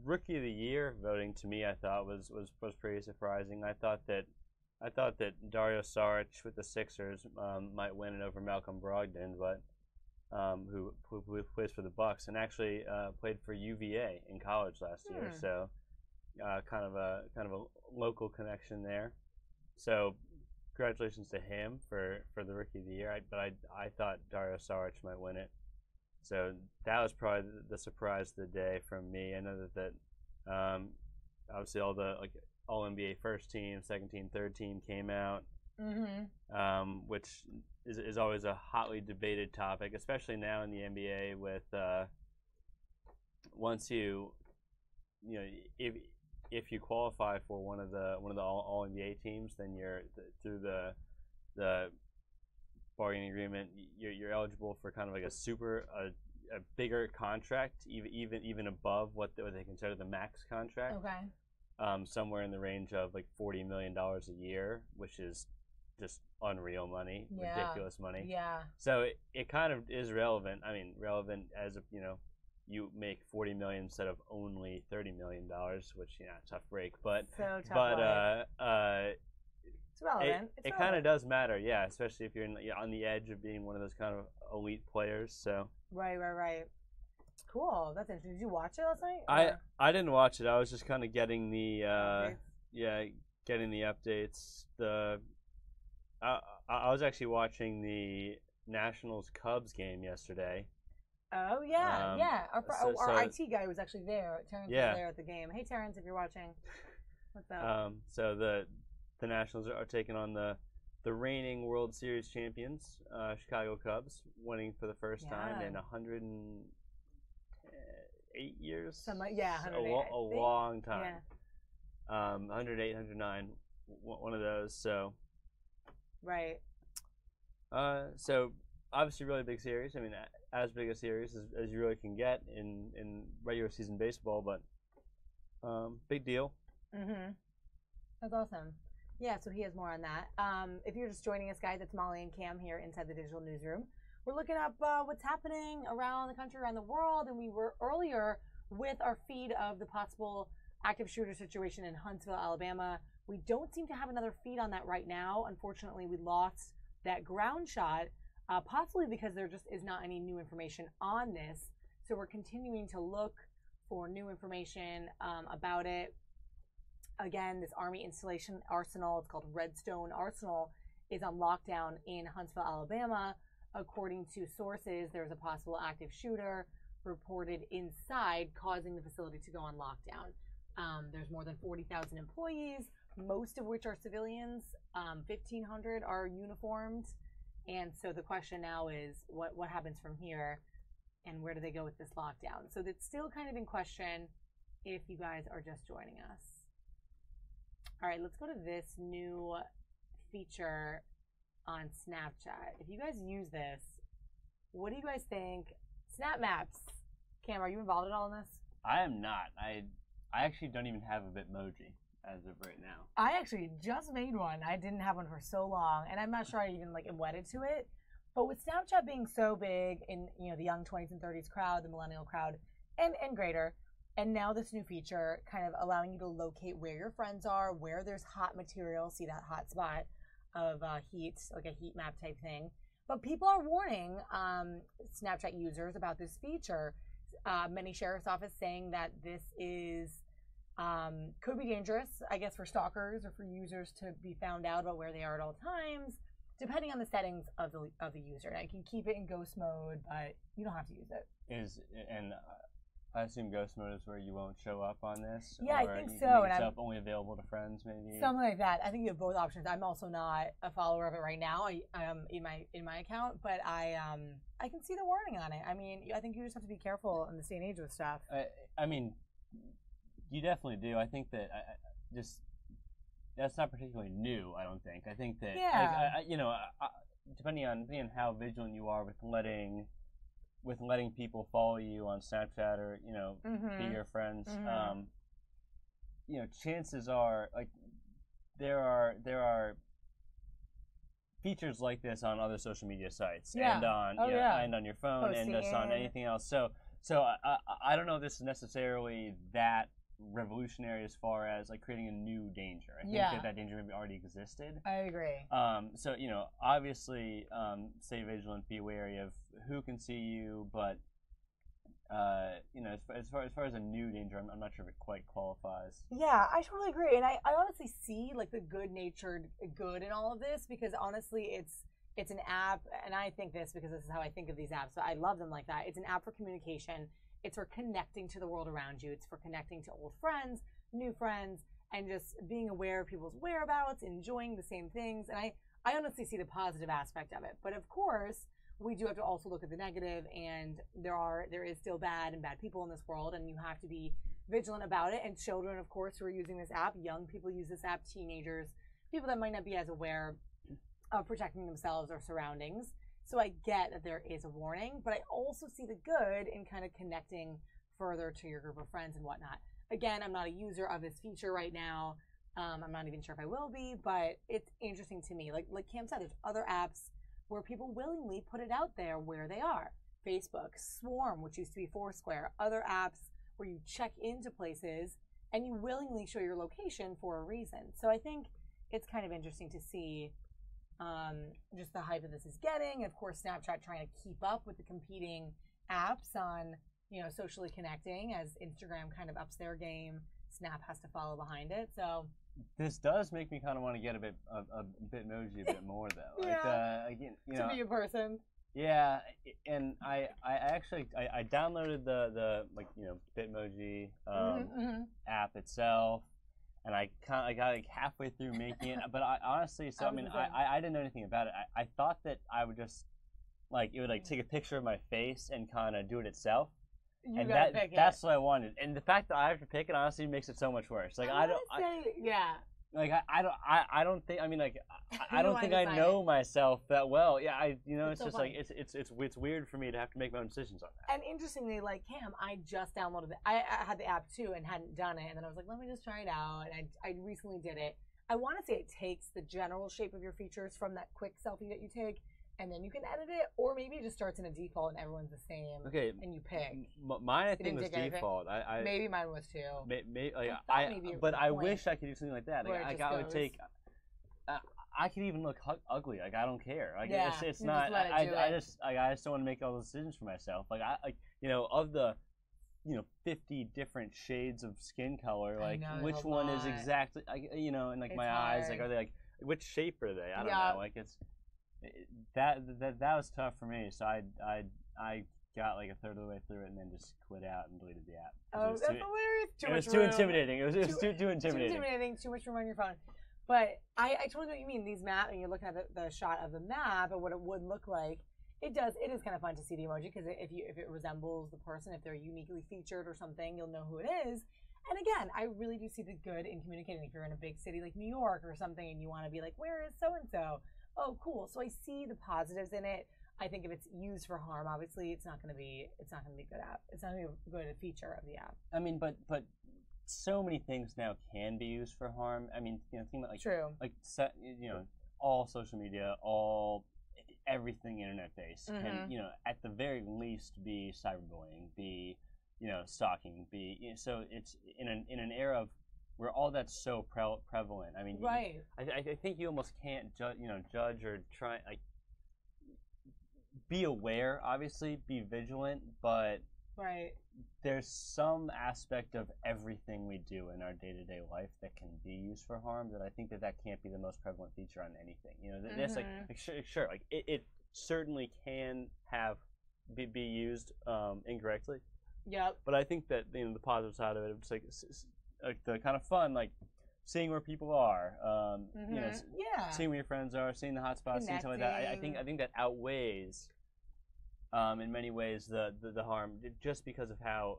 S2: rookie of the year voting, to me, I thought was pretty surprising. I thought that Dario Saric with the Sixers might win it over Malcolm Brogdon, but who plays for the Bucks and actually played for UVA in college last year. So kind of a local connection there. So congratulations to him for the rookie of the year. I thought Dario Saric might win it. So that was probably the surprise of the day from me. I know that obviously all the all NBA first team, second team, third team came out, which is always a hotly debated topic, especially now in the NBA. With once you know, if you qualify for one of the all NBA teams, then you're through the bargaining agreement, you're eligible for kind of like a bigger contract, even above what they consider the max contract.
S1: Okay.
S2: Somewhere in the range of like $40 million a year, which is just unreal money, ridiculous money.
S1: Yeah.
S2: So it kind of is relevant. I mean, relevant as you know, you make $40 million instead of only $30 million, which tough break. But
S1: so tough. It's relevant.
S2: It kind of does matter, yeah, especially if you're on the edge of being one of those kind of elite players. So.
S1: Right. Cool. That's interesting. Did you watch it last night?
S2: I didn't watch it. I was just kind of getting the getting the updates. I was actually watching the Nationals Cubs game yesterday.
S1: Oh yeah, yeah. Our IT guy was actually there. Terrence was there at the game. Hey Terrence, if you're watching, what's up?
S2: So the Nationals are taking on the reigning World Series champions, Chicago Cubs, winning for the first time in 108 years.
S1: 108.
S2: A long time. Yeah. 108, 109, one of those. So.
S1: Right.
S2: So obviously, really big series. I mean, as big a series as you really can get in regular season baseball, but big deal.
S1: That's awesome. Yeah, so he has more on that. If you're just joining us, guys, it's Molly and Cam here inside the Digital Newsroom. We're looking up what's happening around the country, around the world, and we were earlier with our feed of the possible active shooter situation in Huntsville, Alabama. We don't seem to have another feed on that right now. Unfortunately, we lost that ground shot, possibly because there just is not any new information on this. So we're continuing to look for new information about it. Again, this Army installation arsenal, it's called Redstone Arsenal, is on lockdown in Huntsville, Alabama. According to sources, there's a possible active shooter reported inside, causing the facility to go on lockdown. There's more than 40,000 employees, most of which are civilians. 1,500 are uniformed. And so the question now is, what happens from here, and where do they go with this lockdown? So that's still kind of in question if you guys are just joining us. All right, let's go to this new feature on Snapchat. If you guys use this, what do you guys think? Snap Maps. Cam, are you involved at all in this?
S2: I am not. I actually don't even have a Bitmoji as of right now.
S1: I actually just made one. I didn't have one for so long, and I'm not sure I even am wedded to it. But with Snapchat being so big in the young 20s and 30s crowd, the millennial crowd, and greater, and now this new feature kind of allowing you to locate where your friends are, where there's hot material, see that hot spot of heat, like a heat map type thing. But people are warning Snapchat users about this feature. Many sheriff's office saying that this is could be dangerous, I guess, for stalkers or for users to be found out about where they are at all times, depending on the settings of the user. Now, you can keep it in ghost mode, but you don't have to use it.
S2: I assume ghost mode is where you won't show up on this?
S1: Yeah,
S2: or
S1: I think
S2: you
S1: so.
S2: Make yourself only available to friends, maybe?
S1: Something like that. I think you have both options. I'm also not a follower of it right now. I in my account, but I can see the warning on it. I mean, I think you just have to be careful in this day and age with stuff.
S2: I mean, you definitely do. I think that that's not particularly new. I don't think. I think that depending on how vigilant you are with letting people follow you on Snapchat or be your friends, chances are there are features like this on other social media sites and on and on your phone and just on anything else. So I don't know if this is necessarily that revolutionary as far as creating a new danger. I think that danger maybe already existed.
S1: I agree.
S2: So obviously stay vigilant, be wary of who can see you, but as far as a new danger, I'm not sure if it quite qualifies.
S1: Yeah, I totally agree, and I honestly see the good-natured good in all of this, because honestly it's an app, and I think this because this is how I think of these apps, so I love them like that. It's an app for communication. It's for connecting to the world around you. It's for connecting to old friends, new friends, and just being aware of people's whereabouts, enjoying the same things. And I honestly see the positive aspect of it. But of course, we do have to also look at the negative, and there is still bad people in this world, and you have to be vigilant about it. And children, of course, who are using this app, young people use this app, teenagers, people that might not be as aware of protecting themselves or surroundings. So I get that there is a warning, but I also see the good in kind of connecting further to your group of friends and whatnot. Again, I'm not a user of this feature right now. I'm not even sure if I will be, but it's interesting to me. Like Cam said, there's other apps where people willingly put it out there where they are. Facebook, Swarm, which used to be Foursquare, other apps where you check into places and you willingly show your location for a reason. So I think it's kind of interesting to see just the hype that this is getting. Of course, Snapchat trying to keep up with the competing apps on, socially connecting. As Instagram kind of ups their game, Snap has to follow behind it. So
S2: this does make me kind of want to get a Bitmoji a bit more, though.
S1: To be a person.
S2: Yeah, and I actually downloaded the Bitmoji app itself. And I got halfway through making it, but I honestly, I didn't know anything about it. I thought that I would just it would take a picture of my face and kind of do it itself. That's what I wanted. And the fact that I have to pick it honestly makes it so much worse. I don't think I know myself that well. Yeah, it's just it's weird for me to have to make my own decisions on that.
S1: And interestingly, Cam, I just downloaded it. I had the app too and hadn't done it, and then I was like, let me just try it out. And I recently did it. I want to say it takes the general shape of your features from that quick selfie that you take, and then you can edit it, or maybe it just starts in a default and everyone's the same.
S2: Okay.
S1: And you pick.
S2: Mine, I think, was default.
S1: Maybe mine was too.
S2: But I wish I could do something like that. I would take. I could even look ugly. I don't care. It's not. I just don't want to make all those decisions for myself. Of the 50 different shades of skin color, which one is exactly, and my eyes, are they which shape are they? I don't know. That was tough for me. So I got a third of the way through it and then just quit out and deleted the app.
S1: Oh, that's hilarious.
S2: It was too intimidating. It was too intimidating.
S1: Too intimidating. Too much room on your phone. But I totally know what you mean. These maps, and you're looking at the shot of the map and what it would look like. It is kind of fun to see the emoji, because if it resembles the person, if they're uniquely featured or something, you'll know who it is. And again, I really do see the good in communicating. If you're in a big city like New York or something and you want to be like, where is so-and-so? Oh, cool. So I see the positives in it. I think if it's used for harm, obviously it's not going to be a good app. It's not going to be a good feature of the app.
S2: I mean, but so many things now can be used for harm. I mean, think about
S1: true.
S2: All social media, everything internet based can, at the very least be cyberbullying, be, stalking, be, so it's in an era of where all that's so prevalent. I mean,
S1: right.
S2: I think you almost can't judge or try, be aware, obviously, be vigilant, but
S1: right.
S2: There's some aspect of everything we do in our day-to-day life that can be used for harm. That I think that can't be the most prevalent feature on anything. You know, that's like sure, like it certainly can be used incorrectly.
S1: Yep.
S2: But I think that the positive side of it, it's like the kind of fun, like seeing where people are, you know, seeing where your friends are, seeing the hotspots, seeing something like that. I think that outweighs, in many ways, the harm, just because of how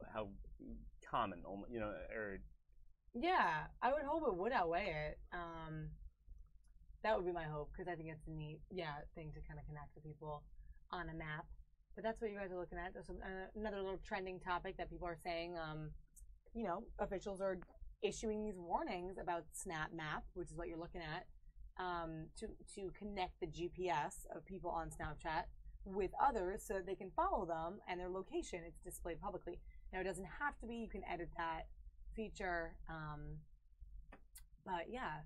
S2: common, you know, or.
S1: Yeah, I would hope it would outweigh it. That would be my hope, because I think it's a neat, thing to kind of connect to people on a map. But that's what you guys are looking at. There's another little trending topic that people are saying, you know, officials are issuing these warnings about Snap Map, which is what you're looking at, to connect the GPS of people on Snapchat with others so that they can follow them and their location. It's displayed publicly. Now, it doesn't have to be. You can edit that feature. But yeah.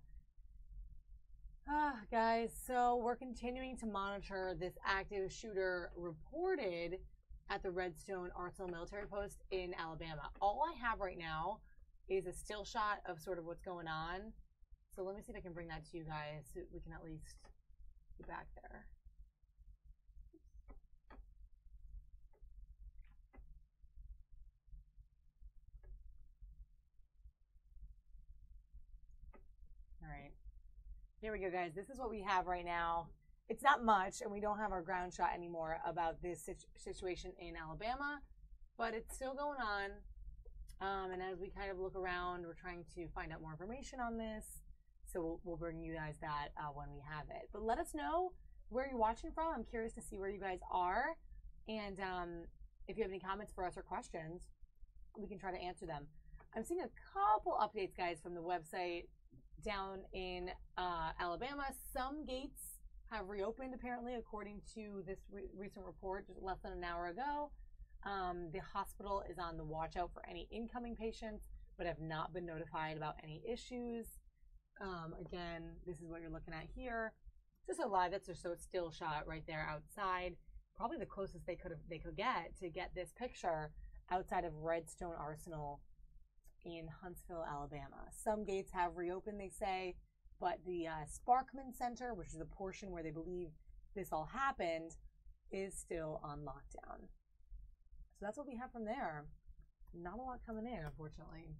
S1: Guys, so we're continuing to monitor this active shooter reported at the Redstone Arsenal military post in Alabama. All I have right now is a still shot of sort of what's going on. So let me see if I can bring that to you guys so we can at least be back there. All right. Here we go, guys. This is what we have right now. It's not much, and we don't have our ground shot anymore about this situation in Alabama, but it's still going on. And as we kind of look around, we're trying to find out more information on this. So we'll bring you guys that when we have it. But let us know where you're watching from. I'm curious to see where you guys are. And if you have any comments for us or questions, we can try to answer them. I'm seeing a couple updates, guys, from the website down in Alabama. Some gates have reopened, apparently, according to this recent report just less than an hour ago. The hospital is on the watch out for any incoming patients, but have not been notified about any issues. Again, this is what you're looking at here. Just a live, that's just a still shot right there outside. Probably the closest they could get to get this picture outside of Redstone Arsenal in Huntsville, Alabama. Some gates have reopened, they say, but the Sparkman Center, which is the portion where they believe this all happened, is still on lockdown. So that's what we have from there. Not a lot coming in, unfortunately.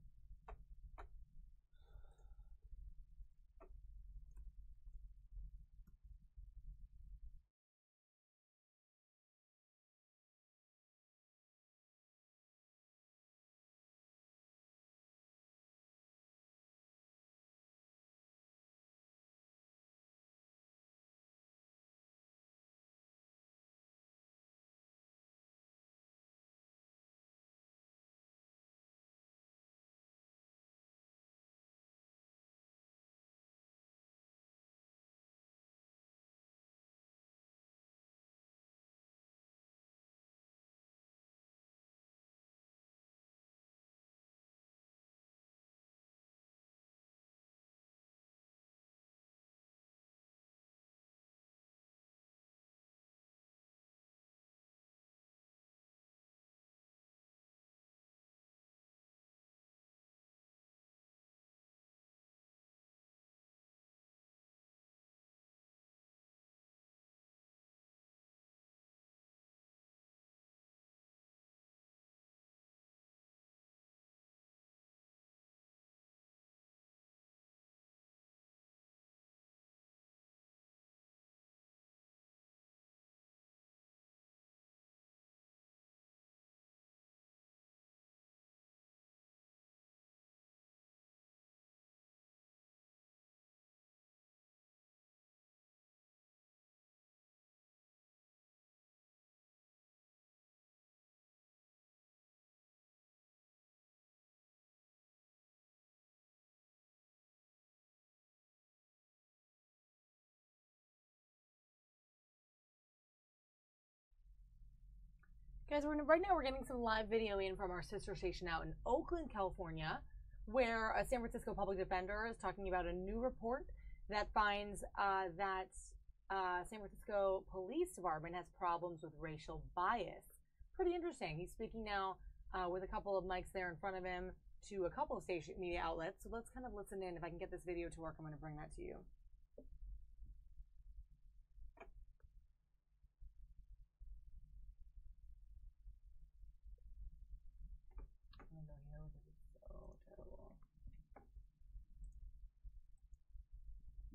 S1: Guys, right now we're getting some live video in from our sister station out in Oakland, California, where a San Francisco public defender is talking about a new report that finds that San Francisco Police Department has problems with racial bias. Pretty interesting. He's speaking now with a couple of mics there in front of him to a couple of station media outlets. So let's kind of listen in. If I can get this video to work, I'm going to bring that to you. I'm going to go here because it's so terrible.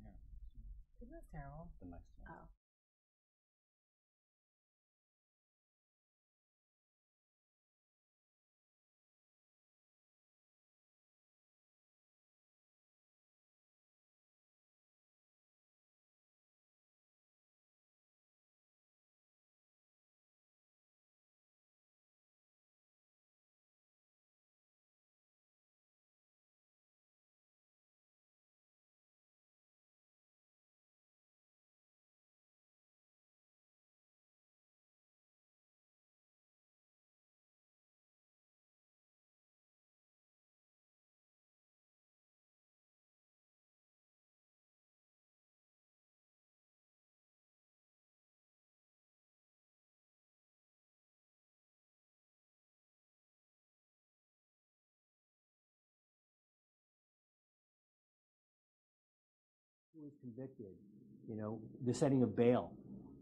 S2: Yeah.
S1: Isn't this terrible?
S2: The next one.
S1: Oh.
S16: Who was convicted, the setting of bail,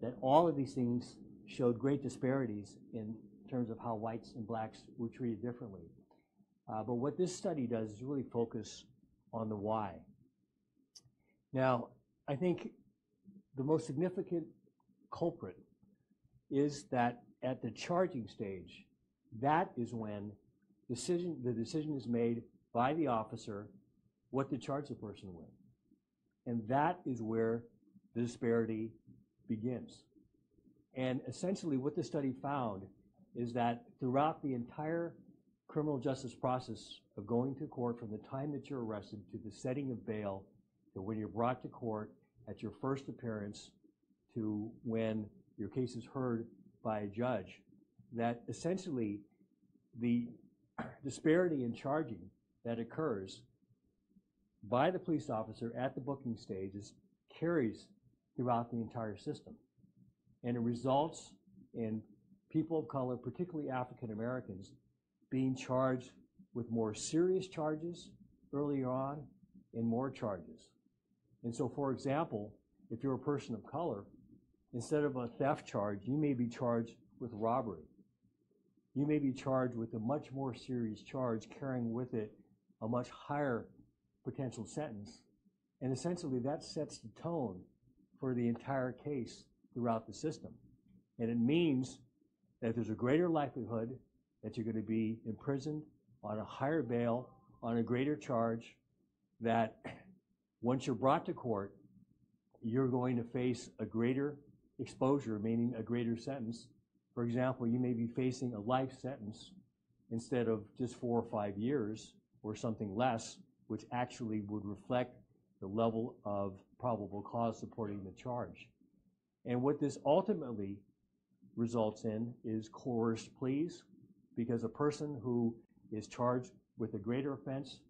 S16: that all of these things showed great disparities in terms of how whites and blacks were treated differently. But what this study does is really focus on the why. Now, I think the most significant culprit is that at the charging stage, that is when the decision is made by the officer what to charge the person with. And that is where the disparity begins. And essentially what the study found is that throughout the entire criminal justice process of going to court, from the time that you're arrested to the setting of bail, to when you're brought to court at your first appearance, to when your case is heard by a judge, that essentially the disparity in charging that occurs by the police officer at the booking stages carries throughout the entire system. And it results in people of color, particularly African Americans, being charged with more serious charges earlier on and more charges. And so, for example, if you're a person of color, instead of a theft charge, you may be charged with robbery. You may be charged with a much more serious charge, carrying with it a much higher potential sentence. And essentially that sets the tone for the entire case throughout the system. And it means that there's a greater likelihood that you're going to be imprisoned on a higher bail, on a greater charge, that once you're brought to court, you're going to face a greater exposure, meaning a greater sentence. For example, you may be facing a life sentence instead of just 4 or 5 years or something less, which actually would reflect the level of probable cause supporting the charge. And what this ultimately results in is coerced pleas, because a person who is charged with a greater offense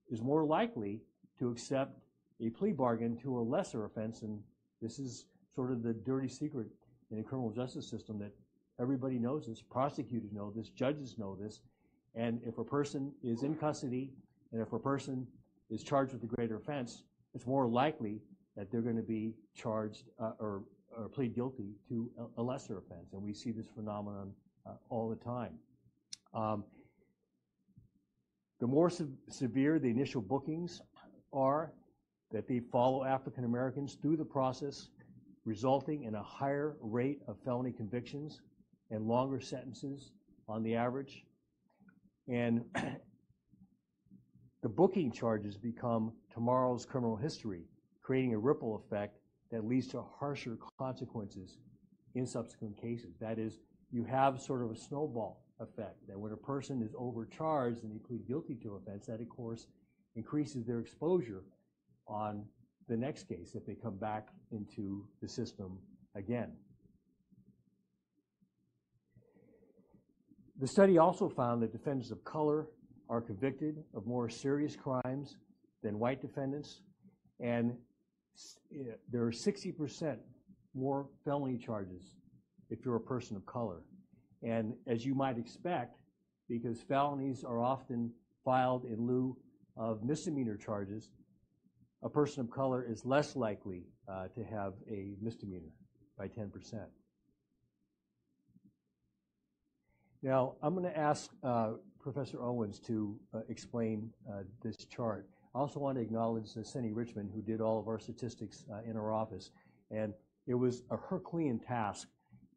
S16: is more likely to accept a plea bargain to a lesser offense. And this is sort of the dirty secret in the criminal justice system, that everybody knows this, prosecutors know this, judges know this. And if a person is in custody and if a person is charged with a greater offense, it's more likely that they're going to be charged or plead guilty to a lesser offense. And we see this phenomenon all the time. The more severe the initial bookings are, that they follow African Americans through the process, resulting in a higher rate of felony convictions and longer sentences on the average. And the booking charges become tomorrow's criminal history, creating a ripple effect that leads to harsher consequences in subsequent cases. That is, you have sort of a snowball effect, that when a person is overcharged and they plead guilty to an offense, that of course increases their exposure on the next case if they come back into the system again. The study also found that defendants of color are convicted of more serious crimes than white defendants, and there are 60% more felony charges if you're a person of color. And as you might expect, because felonies are often filed in lieu of misdemeanor charges, a person of color is less likely to have a misdemeanor by 10%. Now, I'm going to ask Professor Owens to explain this chart. I also want to acknowledge Cindy Richmond, who did all of our statistics in our office. And it was a Herculean task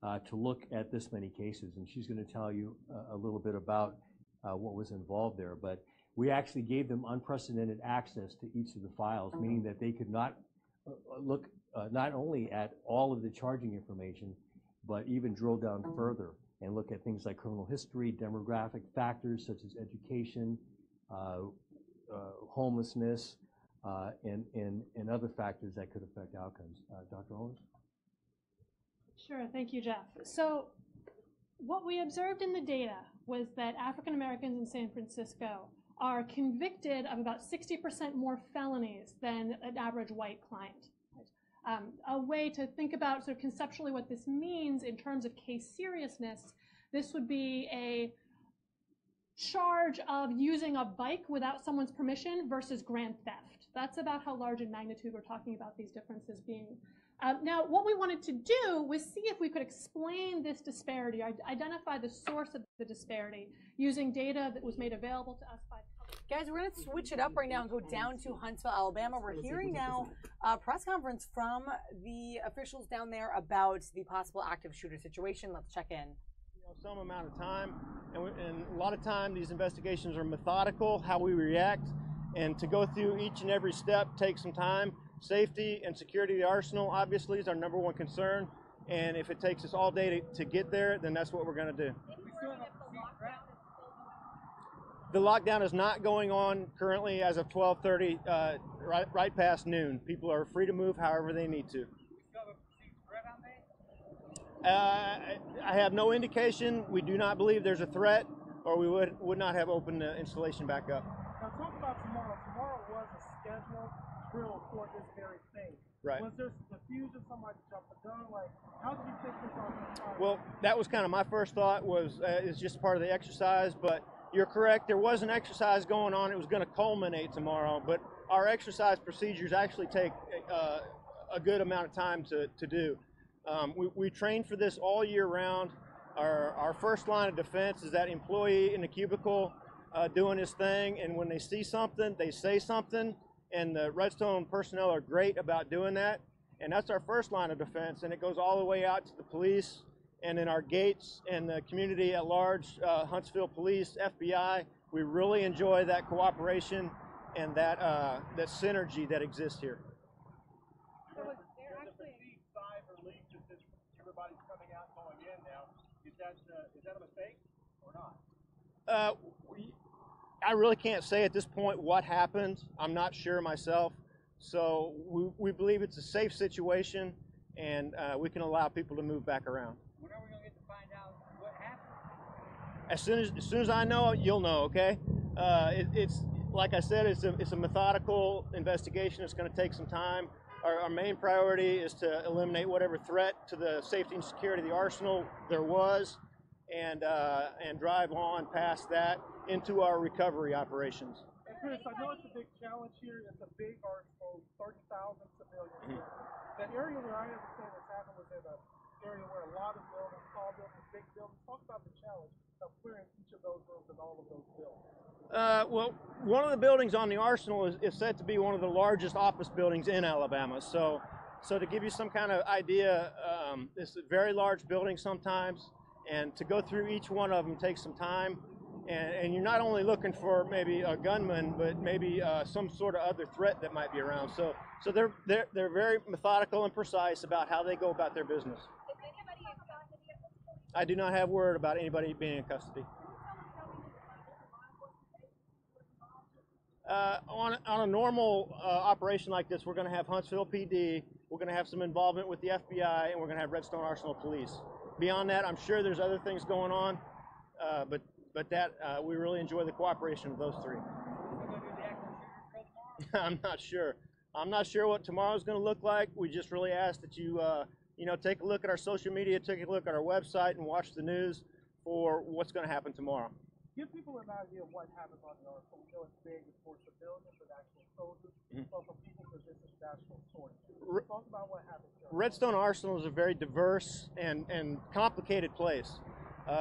S16: to look at this many cases. And she's going to tell you a little bit about what was involved there. But we actually gave them unprecedented access to each of the files, meaning that they could not look not only at all of the charging information, but even drill down further and look at things like criminal history, demographic factors such as education, homelessness, and other factors that could affect outcomes. Dr. Owens?
S18: Sure, thank you, Jeff. So what we observed in the data was that African Americans in San Francisco are convicted of about 60% more felonies than an average white client. A way to think about sort of conceptually what this means in terms of case seriousness, this would be a charge of using a bike without someone's permission versus grand theft. That's about how large in magnitude we're talking about these differences being. Now, what we wanted to do was see if we could explain this disparity, identify the source of the disparity using data that was made available to us by
S1: Guys, we're going to switch it up right now and go down to Huntsville, Alabama. We're hearing now a press conference from the officials down there about the possible active shooter situation. Let's check in.
S19: Some amount of time, and a lot of time these investigations are methodical, how we react, and to go through each and every step takes some time. Safety and security of the arsenal obviously is our #1 concern, and if it takes us all day to get there, then that's what we're going to do. The lockdown is not going on currently as of 12:30, right past noon. People are free to move however they need to. I have no indication. We do not believe there's a threat, or we would not have opened the installation back up.
S11: Now talk about tomorrow. Tomorrow was a scheduled drill for this very thing.
S19: Right.
S11: Was there confusion? Somebody jumped the gun? Like, how did you think this all transpired?
S19: Well, that was kind of my first thought. Was it's just part of the exercise, but you're correct. There was an exercise going on. It was going to culminate tomorrow, but our exercise procedures actually take a good amount of time to do. We train for this all year round. Our first line of defense is that employee in the cubicle doing his thing, and when they see something, they say something, and the Redstone personnel are great about doing that, and that's our first line of defense, and it goes all the way out to the police, and in our gates and the community at large, Huntsville Police, FBI. We really enjoy that cooperation and that synergy that exists here.
S11: Everybody's coming out and going in now. Is that a mistake or not?
S19: I really can't say at this point what happened. I'm not sure myself. So we believe it's a safe situation, and we can allow people to move back around.
S11: When are we going to get to find out what happened?
S19: As soon as I know, you'll know. Okay. It's like I said, it's a methodical investigation. It's going to take some time. Our main priority is to eliminate whatever threat to the safety and security of the arsenal there was, and drive on past that into our recovery operations.
S11: And Chris, I know it's a big challenge here. It's a big arsenal, 30,000 civilians. That area where I understand this happened was in an area where a lot of buildings, tall buildings, big buildings. Talk about the challenge of clearing each of those rooms and all of those buildings.
S19: Well, one of the buildings on the arsenal is said to be one of the largest office buildings in Alabama. So to give you some kind of idea, it's a very large building sometimes, and to go through each one of them takes some time. And you're not only looking for maybe a gunman, but maybe some sort of other threat that might be around. So they're very methodical and precise about how they go about their business. I do not have word about anybody being in custody. On a normal operation like this, we're going to have Huntsville PD, we're going to have some involvement with the FBI, and we're going to have Redstone Arsenal Police. Beyond that, I'm sure there's other things going on, but we really enjoy the cooperation of those three. I'm not sure. I'm not sure what tomorrow's going to look like. We just really ask that you, take a look at our social media, take a look at our website, and watch the news for what's going to happen tomorrow.
S11: Give people an idea of what happens on the arsenal. We know it's big, it's for civilians, with actual soldiers, but for people, because this is national source. Talk about what happens there.
S19: Redstone Arsenal is a very diverse and complicated place.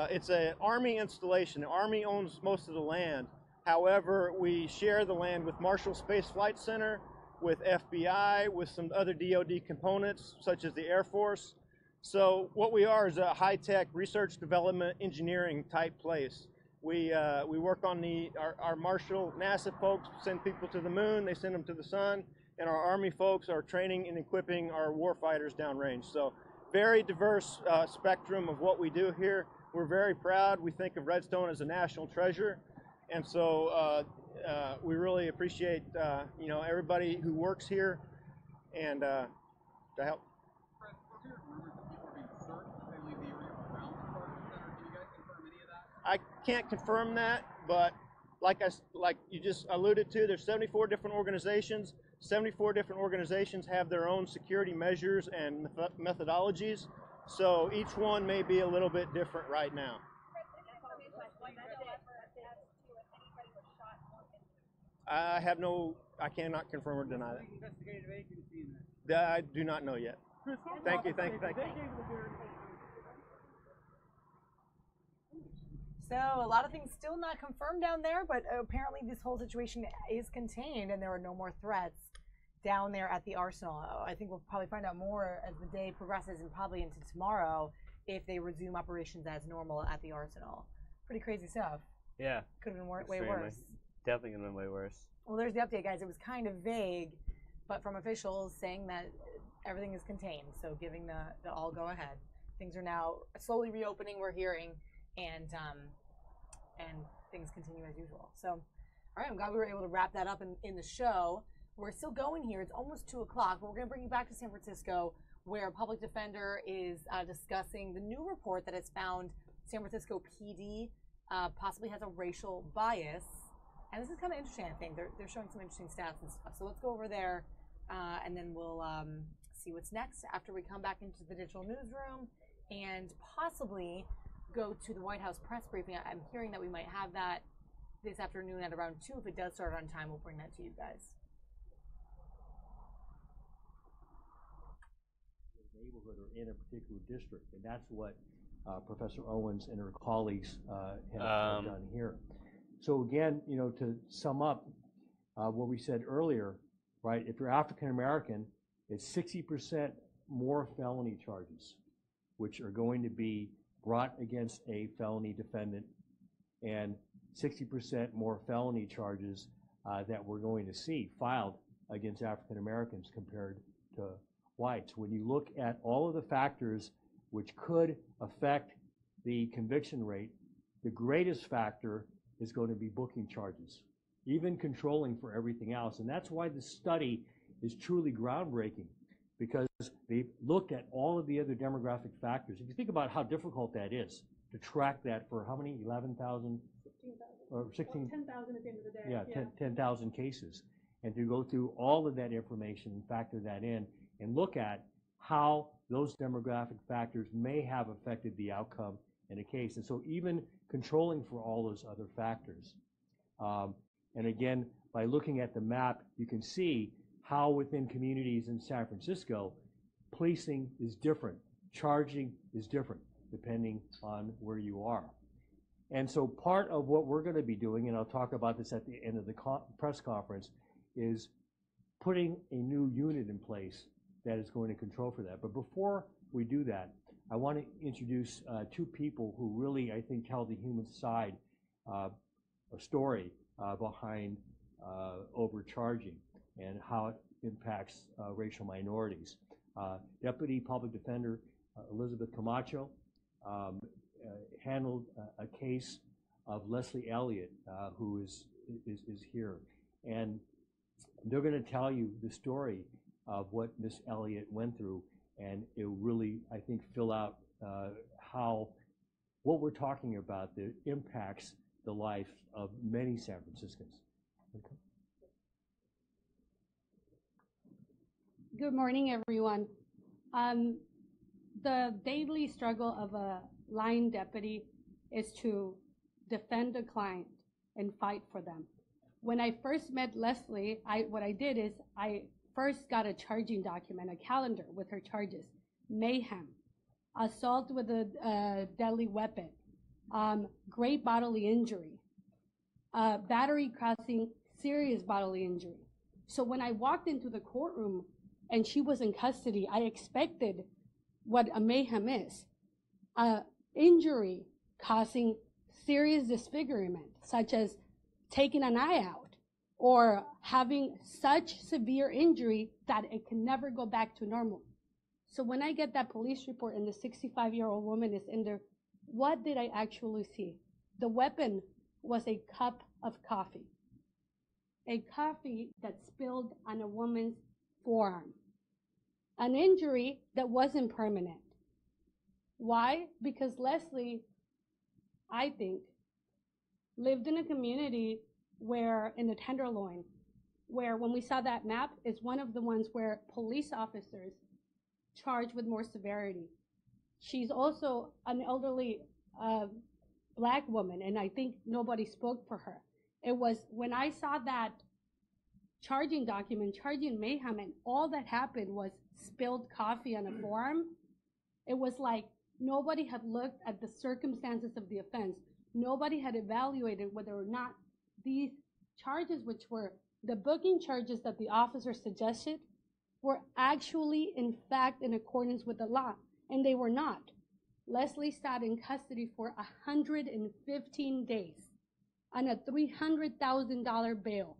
S19: It's an Army installation. The Army owns most of the land. However, we share the land with Marshall Space Flight Center, with FBI, with some other DoD components, such as the Air Force. So what we are is a high-tech research, development, engineering type place. We work on our Marshall NASA folks send people to the moon, they send them to the sun, and our Army folks are training and equipping our warfighters downrange. So very diverse spectrum of what we do here. We're very proud. We think of Redstone as a national treasure, and so we really appreciate everybody who works here, and to help. I can't confirm that, but like you just alluded to, there's 74 different organizations. 74 different organizations have their own security measures and methodologies, so each one may be a little bit different right now. I cannot confirm or deny that.
S11: Investigative agency in this?
S19: I do not know yet. Thank you.
S1: So a lot of things still not confirmed down there, but apparently this whole situation is contained and there are no more threats down there at the arsenal. I think we'll probably find out more as the day progresses and probably into tomorrow if they resume operations as normal at the arsenal. Pretty crazy stuff.
S2: Yeah.
S1: Could have been way worse.
S2: Definitely could have been way worse.
S1: Well, there's the update, guys. It was kind of vague, but from officials saying that everything is contained, so giving the all go ahead. Things are now slowly reopening, we're hearing, and things continue as usual. So, all right, I'm glad we were able to wrap that up in the show. We're still going here. It's almost 2 o'clock, but we're going to bring you back to San Francisco, where a public defender is discussing the new report that has found San Francisco PD possibly has a racial bias. And this is kind of interesting, I think. They're showing some interesting stats and stuff. So let's go over there, and then we'll see what's next after we come back into the digital newsroom and possibly go to the White House press briefing. I'm hearing that we might have that this afternoon at around 2. If it does start on time, we'll bring that to you guys.
S16: Neighborhood or in a particular district, and that's what Professor Owens and her colleagues have done here. So again, to sum up what we said earlier, right? If you're African American, it's 60% more felony charges, which are going to be brought against a felony defendant, and 60% more felony charges that we're going to see filed against African Americans compared to whites. When you look at all of the factors which could affect the conviction rate, the greatest factor is going to be booking charges, even controlling for everything else. And that's why the study is truly groundbreaking, because they looked at all of the other demographic factors. If you think about how difficult that is to track that for how many, 11,000?
S18: 16,000.
S16: Or 16?
S18: 10,000 at the end of the day.
S16: Yeah, 10,000 cases. And to go through all of that information and factor that in and look at how those demographic factors may have affected the outcome in a case. And so even controlling for all those other factors. And again, by looking at the map, you can see how within communities in San Francisco, policing is different, charging is different, depending on where you are. And so part of what we're going to be doing, and I'll talk about this at the end of the press conference, is putting a new unit in place that is going to control for that. But before we do that, I want to introduce 2 people who really, I think, tell the human side a story behind overcharging and how it impacts racial minorities. Deputy Public Defender Elizabeth Camacho handled a case of Leslie Elliott, who is here. And they're going to tell you the story of what Miss Elliott went through, and it will really, I think, fill out how what we're talking about that impacts the life of many San Franciscans. Okay.
S21: Good morning, everyone. The daily struggle of a line deputy is to defend a client and fight for them. When I first met Leslie, what I did is I first got a charging document, a calendar with her charges: mayhem, assault with a deadly weapon, great bodily injury, battery causing serious bodily injury. So when I walked into the courtroom and she was in custody, I expected what a mayhem is: injury causing serious disfigurement, such as taking an eye out or having such severe injury that it can never go back to normal. So when I get that police report and the 65-year-old woman is in there, what did I actually see? The weapon was a cup of coffee. A coffee that spilled on a woman's forearm. An injury that wasn't permanent. Why? Because Leslie, I think, lived in a community where, in the Tenderloin, where when we saw that map, is one of the ones where police officers charged with more severity. She's also an elderly black woman, and I think nobody spoke for her. It was when I saw that charging document, charging mayhem, and all that happened was spilled coffee on a forearm. It was like nobody had looked at the circumstances of the offense. Nobody had evaluated whether or not these charges, which were the booking charges that the officer suggested, were actually, in fact, in accordance with the law, and they were not. Leslie sat in custody for 115 days on a $300,000 bail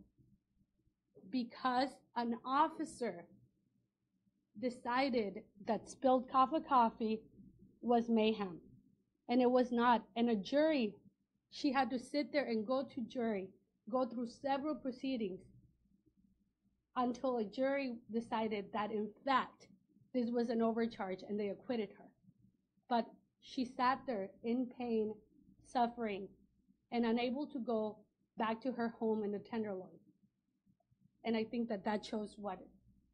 S21: because an officer decided that spilled cup of coffee was mayhem, and it was not. And a jury, she had to sit there and go to jury, go through several proceedings until a jury decided that, in fact, this was an overcharge and they acquitted her. But she sat there in pain, suffering, and unable to go back to her home in the Tenderloin. And I think that that shows what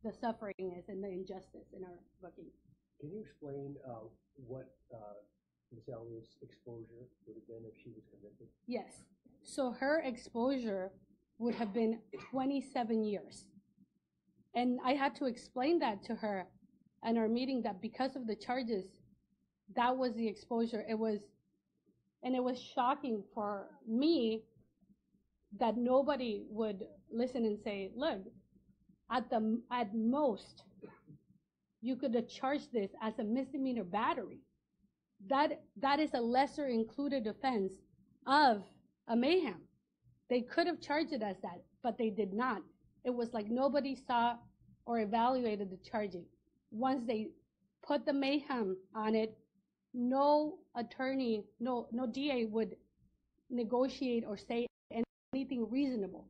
S21: the suffering is and the injustice in our booking.
S16: Can you explain what Ms. Elliott's exposure would have been if she was convicted?
S21: Yes. So her exposure would have been 27 years. And I had to explain that to her in our meeting, that because of the charges, that was the exposure. It was shocking for me that nobody would listen and say, look, at most, you could have charged this as a misdemeanor battery. That is a lesser included offense of a mayhem. They could have charged it as that, but they did not. It was like nobody saw or evaluated the charging. Once they put the mayhem on it, no attorney, no DA would negotiate or say anything reasonable.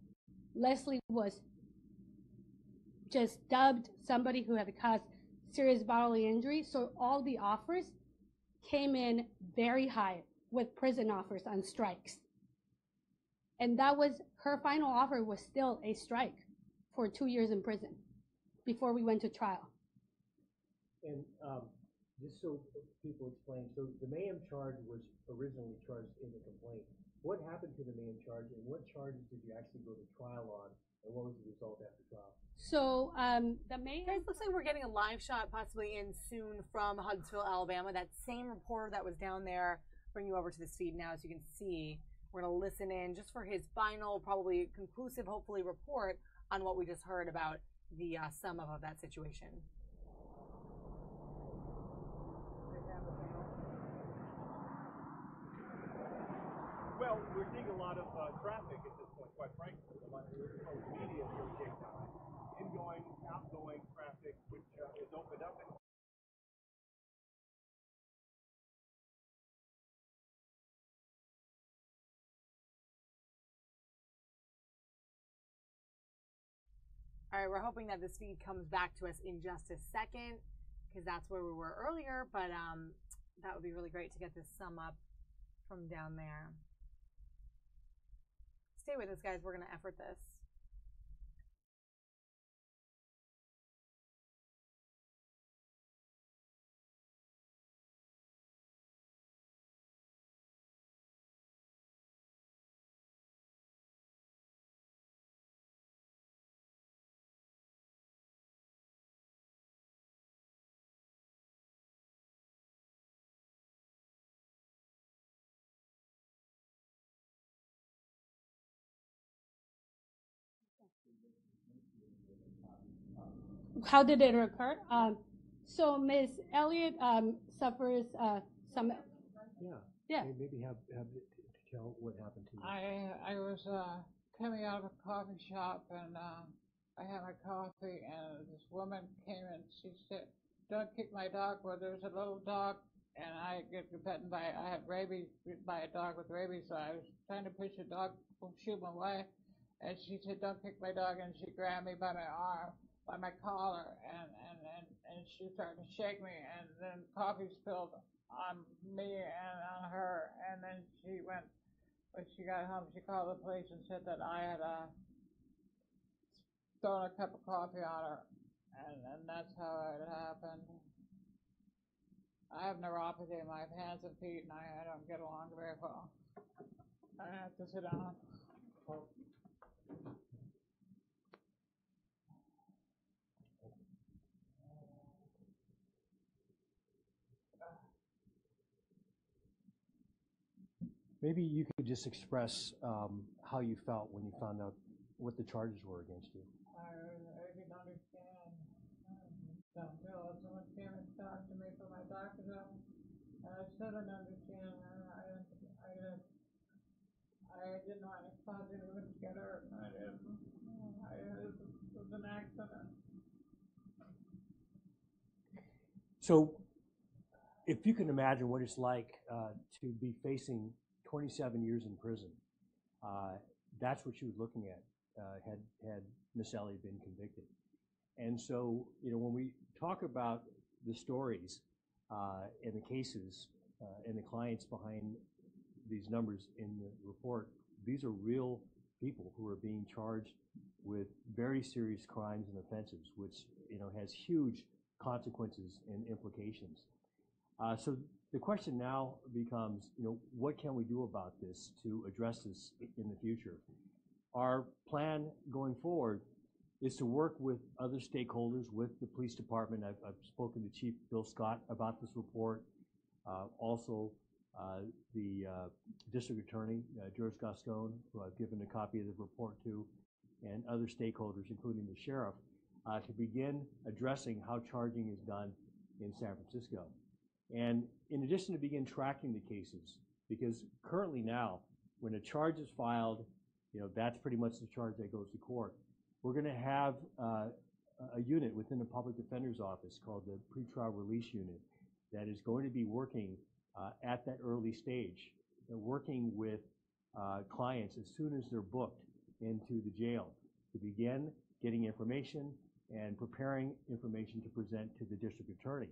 S21: Leslie was just dubbed somebody who had caused serious bodily injury, so all the offers came in very high with prison offers on strikes. And that was, her final offer was still a strike for 2 years in prison before we went to trial.
S16: And just so people explain, so the mayhem charge was originally charged in the complaint. What happened to the mayhem charge, and what charges did you actually go to trial on, and what was the result after trial?
S21: So the mayhem...
S1: Guys, looks like we're getting a live shot possibly in soon from Huntsville, Alabama. That same reporter that was down there, bring you over to this feed now so you can see. We're going to listen in just for his final, probably conclusive, hopefully, report on what we just heard about the sum of that situation.
S7: Well, we're seeing a lot of traffic at this point, quite frankly. A lot of social media is really big time. Ingoing, outgoing traffic, which is opened up.
S1: All right, we're hoping that this feed comes back to us in just a second, because that's where we were earlier, but that would be really great to get this sum up from down there. Stay with us, guys. We're going to effort this.
S18: how did it occur? So Ms. Elliott suffers some. Yeah.
S16: Maybe have to tell what happened to you.
S20: I was coming out of a coffee shop, and I had my coffee, and this woman came in. She said, "Don't kick my dog." Well, there's a little dog, and I had rabies, bitten by a dog with rabies, so I was trying to push the dog, shoo him away. And she said, "Don't kick my dog," and she grabbed me by my arm, by my collar, and she started to shake me, and then coffee spilled on me and on her, and then she went, when she got home, she called the police and said that I had thrown a cup of coffee on her, and that's how it happened. I have neuropathy in my hands and feet, and I don't get along very well. I have to sit down.
S16: Maybe you could just express how you felt when you found out what the charges were against you.
S20: I didn't understand. Until someone came and talked to me for my doctor's office, and I still didn't understand. I didn't know I thought it was get hurt. I didn't. It was an accident.
S16: So, if you can imagine what it's like to be facing 27 years in prison, that's what she was looking at had Miss Elliott been convicted. And so, when we talk about the stories and the cases and the clients behind these numbers in the report, these are real people who are being charged with very serious crimes and offenses, which has huge consequences and implications. So the question now becomes, what can we do about this to address this in the future? Our plan going forward is to work with other stakeholders, with the police department. I've spoken to Chief Bill Scott about this report. Also, the district attorney, George Gascon, who I've given a copy of the report to, and other stakeholders, including the sheriff, to begin addressing how charging is done in San Francisco. And in addition to begin tracking the cases, because currently now, when a charge is filed, that's pretty much the charge that goes to court. We're going to have a unit within the public defender's office called the pretrial release unit that is going to be working at that early stage. They're working with clients as soon as they're booked into the jail to begin getting information and preparing information to present to the district attorney.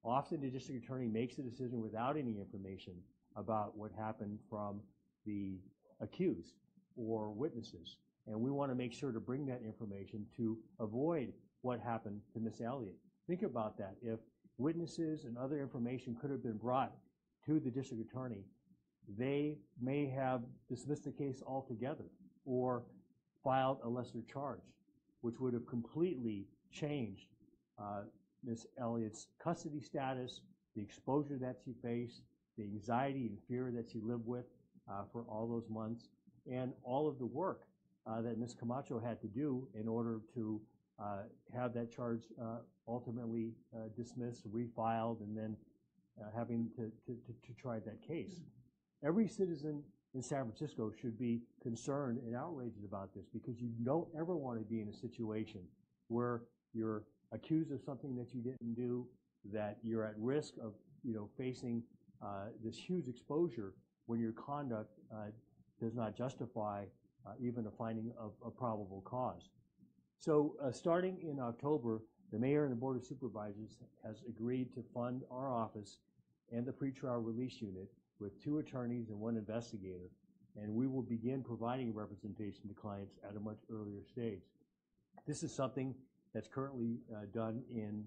S16: Often the district attorney makes a decision without any information about what happened from the accused or witnesses. And we want to make sure to bring that information to avoid what happened to Miss Elliott. Think about that. If witnesses and other information could have been brought to the district attorney, they may have dismissed the case altogether or filed a lesser charge, which would have completely changed Miss Elliott's custody status, the exposure that she faced, the anxiety and fear that she lived with for all those months, and all of the work that Ms. Camacho had to do in order to have that charge ultimately dismissed, refiled, and then having to try that case. Every citizen in San Francisco should be concerned and outraged about this, because you don't ever want to be in a situation where you're accused of something that you didn't do, that you're at risk of facing this huge exposure when your conduct does not justify even a finding of a probable cause. So starting in October, the mayor and the board of supervisors has agreed to fund our office and the pretrial release unit with 2 attorneys and 1 investigator, and we will begin providing representation to clients at a much earlier stage. This is something that's currently done in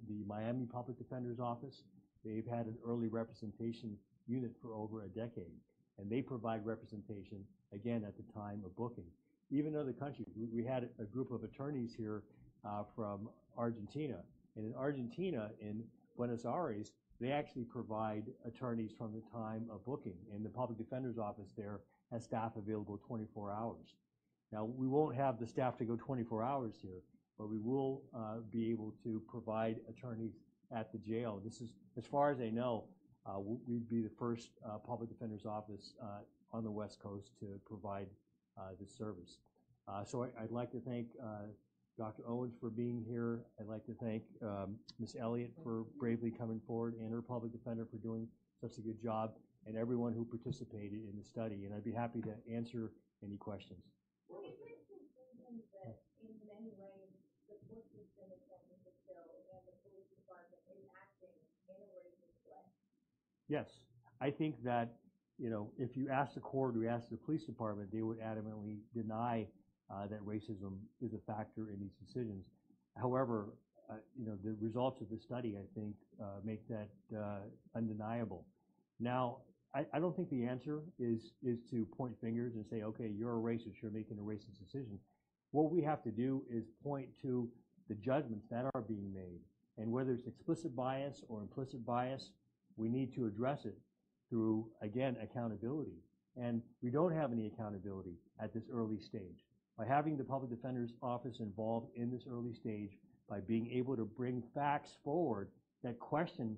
S16: the Miami Public Defender's Office. They've had an early representation unit for over a decade, and they provide representation, again, at the time of booking. Even other countries, we had a group of attorneys here from Argentina, and in Argentina, in Buenos Aires, they actually provide attorneys from the time of booking, and the Public Defender's Office there has staff available 24 hours. Now, we won't have the staff to go 24 hours here, but we will be able to provide attorneys at the jail. This is, as far as I know, we'd be the first public defender's office on the West Coast to provide this service. So I'd like to thank Dr. Owens for being here. I'd like to thank Ms. Elliott for bravely coming forward, and her public defender for doing such a good job, and everyone who participated in the study. And I'd be happy to answer any questions.
S6: Well, you mentioned that in many ways the court system in San Francisco and the police department is acting in a racist way.
S16: Yes, I think that, you know, if you ask the court or you ask the police department, they would adamantly deny that racism is a factor in these decisions. However, you know, the results of the study, I think, make that undeniable. Now, I don't think the answer is to point fingers and say, okay, you're a racist, you're making a racist decision. What we have to do is point to the judgments that are being made. And whether it's explicit bias or implicit bias, we need to address it through, again, accountability. And we don't have any accountability at this early stage. By having the public defender's office involved in this early stage, by being able to bring facts forward that question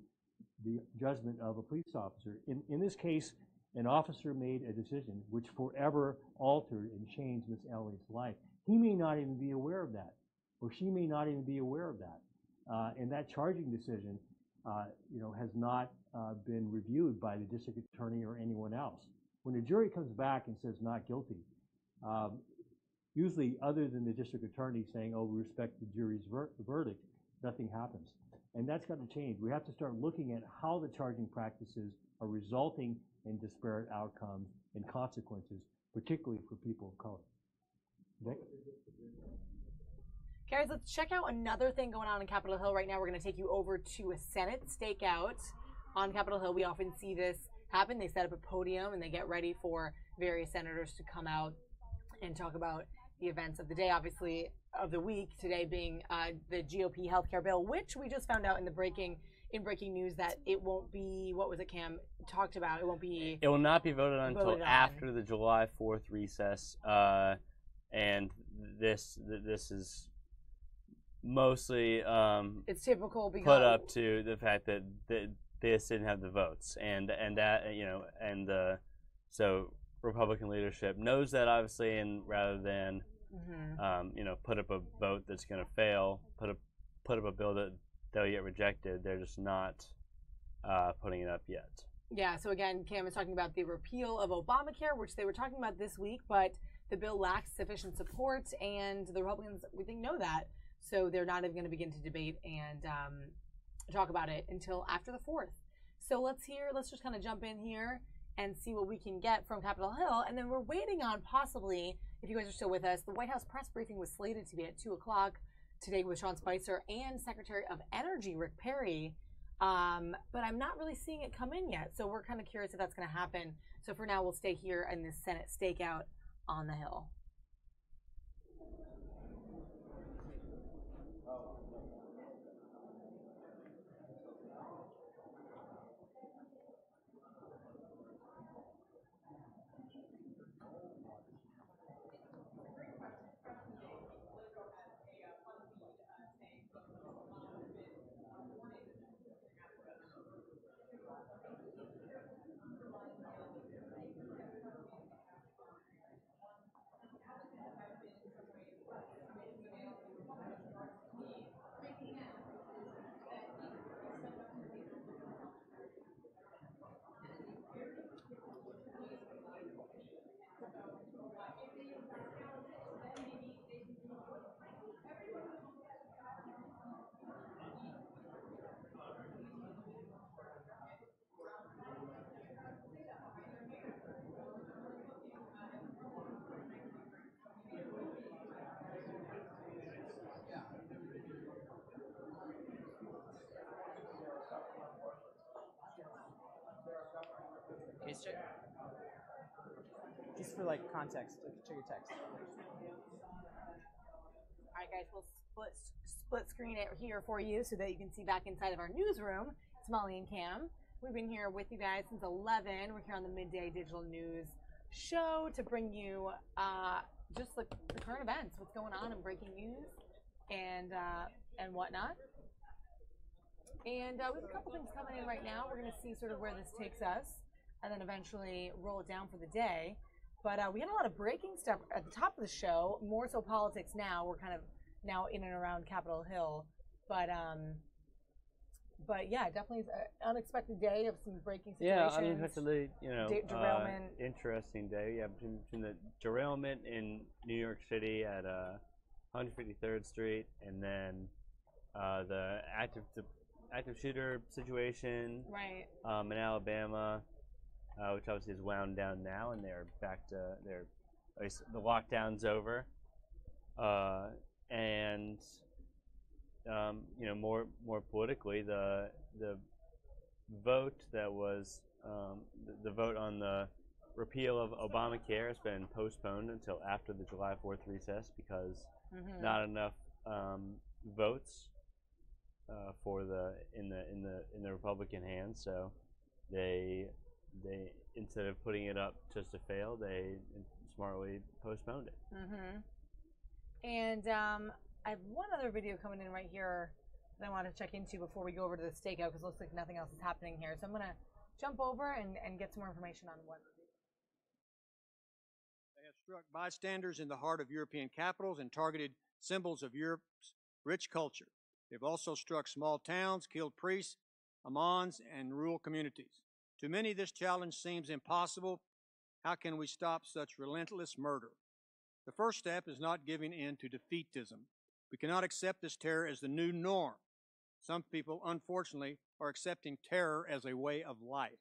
S16: the judgment of a police officer. In this case, an officer made a decision which forever altered and changed Miss Elliott's life. He may not even be aware of that, or she may not even be aware of that. And that charging decision, you know, has not been reviewed by the district attorney or anyone else. When a jury comes back and says not guilty, usually other than the district attorney saying, oh, we respect the jury's verdict, nothing happens. And that's got to change. We have to start looking at how the charging practices are resulting in disparate outcomes and consequences, particularly for people of color. Nick?
S1: Guys, let's check out another thing going on in Capitol Hill right now. We're going to take you over to a Senate stakeout on Capitol Hill. We often see this happen. They set up a podium and they get ready for various senators to come out and talk about the events of the day, obviously of the week, today being the GOP healthcare bill, which we just found out in breaking news that it won't be, what was it, Cam talked about, it will not be voted on until after the July 4th recess, and this is mostly it's typical because put up to the fact that this didn't have the votes, and that, you know, and so Republican leadership knows that, obviously, and rather than you know, put up a vote that's going to fail, put up a bill that they'll get rejected, they're just not putting it up yet. Yeah, so again, Cam is talking about the repeal of Obamacare, which they were talking about this week, but the bill lacks sufficient support, and the Republicans, we think, know that, so they're not even going to begin to debate and talk about it until after the 4th. So let's just kind of jump in here and see what we can get from Capitol Hill. And then we're waiting on, possibly, if you guys are still with us, the White House press briefing was slated to be at 2 o'clock today with Sean Spicer and Secretary of Energy Rick Perry. But I'm not really seeing it come in yet. So we're kind of curious if that's going to happen. So for now, we'll stay here in this Senate stakeout on the Hill.
S22: Case check. Just for like context, check your text.
S1: All right, guys, we'll split screen it here for you so that you can see back inside of our newsroom. It's Molly and Cam. We've been here with you guys since 11. We're here on the Midday Digital News show to bring you just the current events, what's going on in breaking news. and whatnot. And we have a couple things coming in right now. We're going to see sort of where this takes us, and then eventually roll it down for the day. But we had a lot of breaking stuff at the top of the show, more so politics now. We're kind of now in and around Capitol Hill. But yeah, definitely an unexpected day of some breaking situations.
S2: Yeah, unexpectedly,
S1: derailment.
S2: Interesting day. Yeah, between the derailment in New York City at 153rd Street, and then the active shooter situation in Alabama, which obviously is wound down now, and they're back to the lockdown's over, and more politically, the vote that was the vote on the repeal of Obamacare has been postponed until after the July 4th recess because not enough votes for in the Republican hands. So they instead of putting it up just to fail, they smartly postponed it.
S1: And I have one other video coming in right here that I want to check into before we go over to the stakeout because it looks like nothing else is happening here. So I'm going to jump over and get some more information on what.
S5: They have struck bystanders in the heart of European capitals and targeted symbols of Europe's rich culture. They've also struck small towns, killed priests, imams, and rural communities. To many, this challenge seems impossible. How can we stop such relentless murder? The first step is not giving in to defeatism. We cannot accept this terror as the new norm. Some people, unfortunately, are accepting terror as a way of life.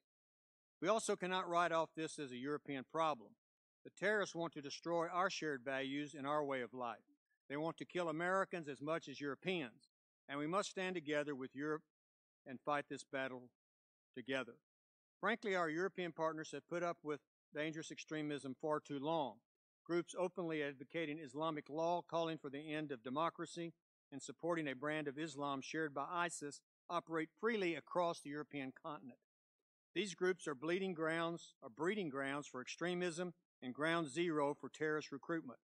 S5: We also cannot write off this as a European problem. The terrorists want to destroy our shared values and our way of life. They want to kill Americans as much as Europeans, and we must stand together with Europe and fight this battle together. Frankly, our European partners have put up with dangerous extremism far too long. Groups openly advocating Islamic law, calling for the end of democracy, and supporting a brand of Islam shared by ISIS operate freely across the European continent. These groups are breeding grounds for extremism and ground zero for terrorist recruitment.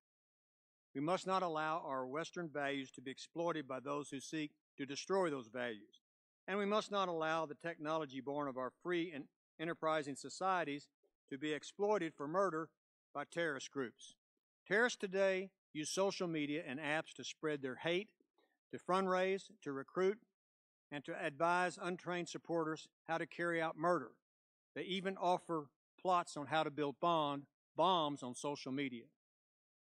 S5: We must not allow our Western values to be exploited by those who seek to destroy those values. And we must not allow the technology born of our free and enterprising societies to be exploited for murder by terrorist groups. Terrorists today use social media and apps to spread their hate, to fundraise, to recruit, and to advise untrained supporters how to carry out murder. They even offer plots on how to build bombs on social media.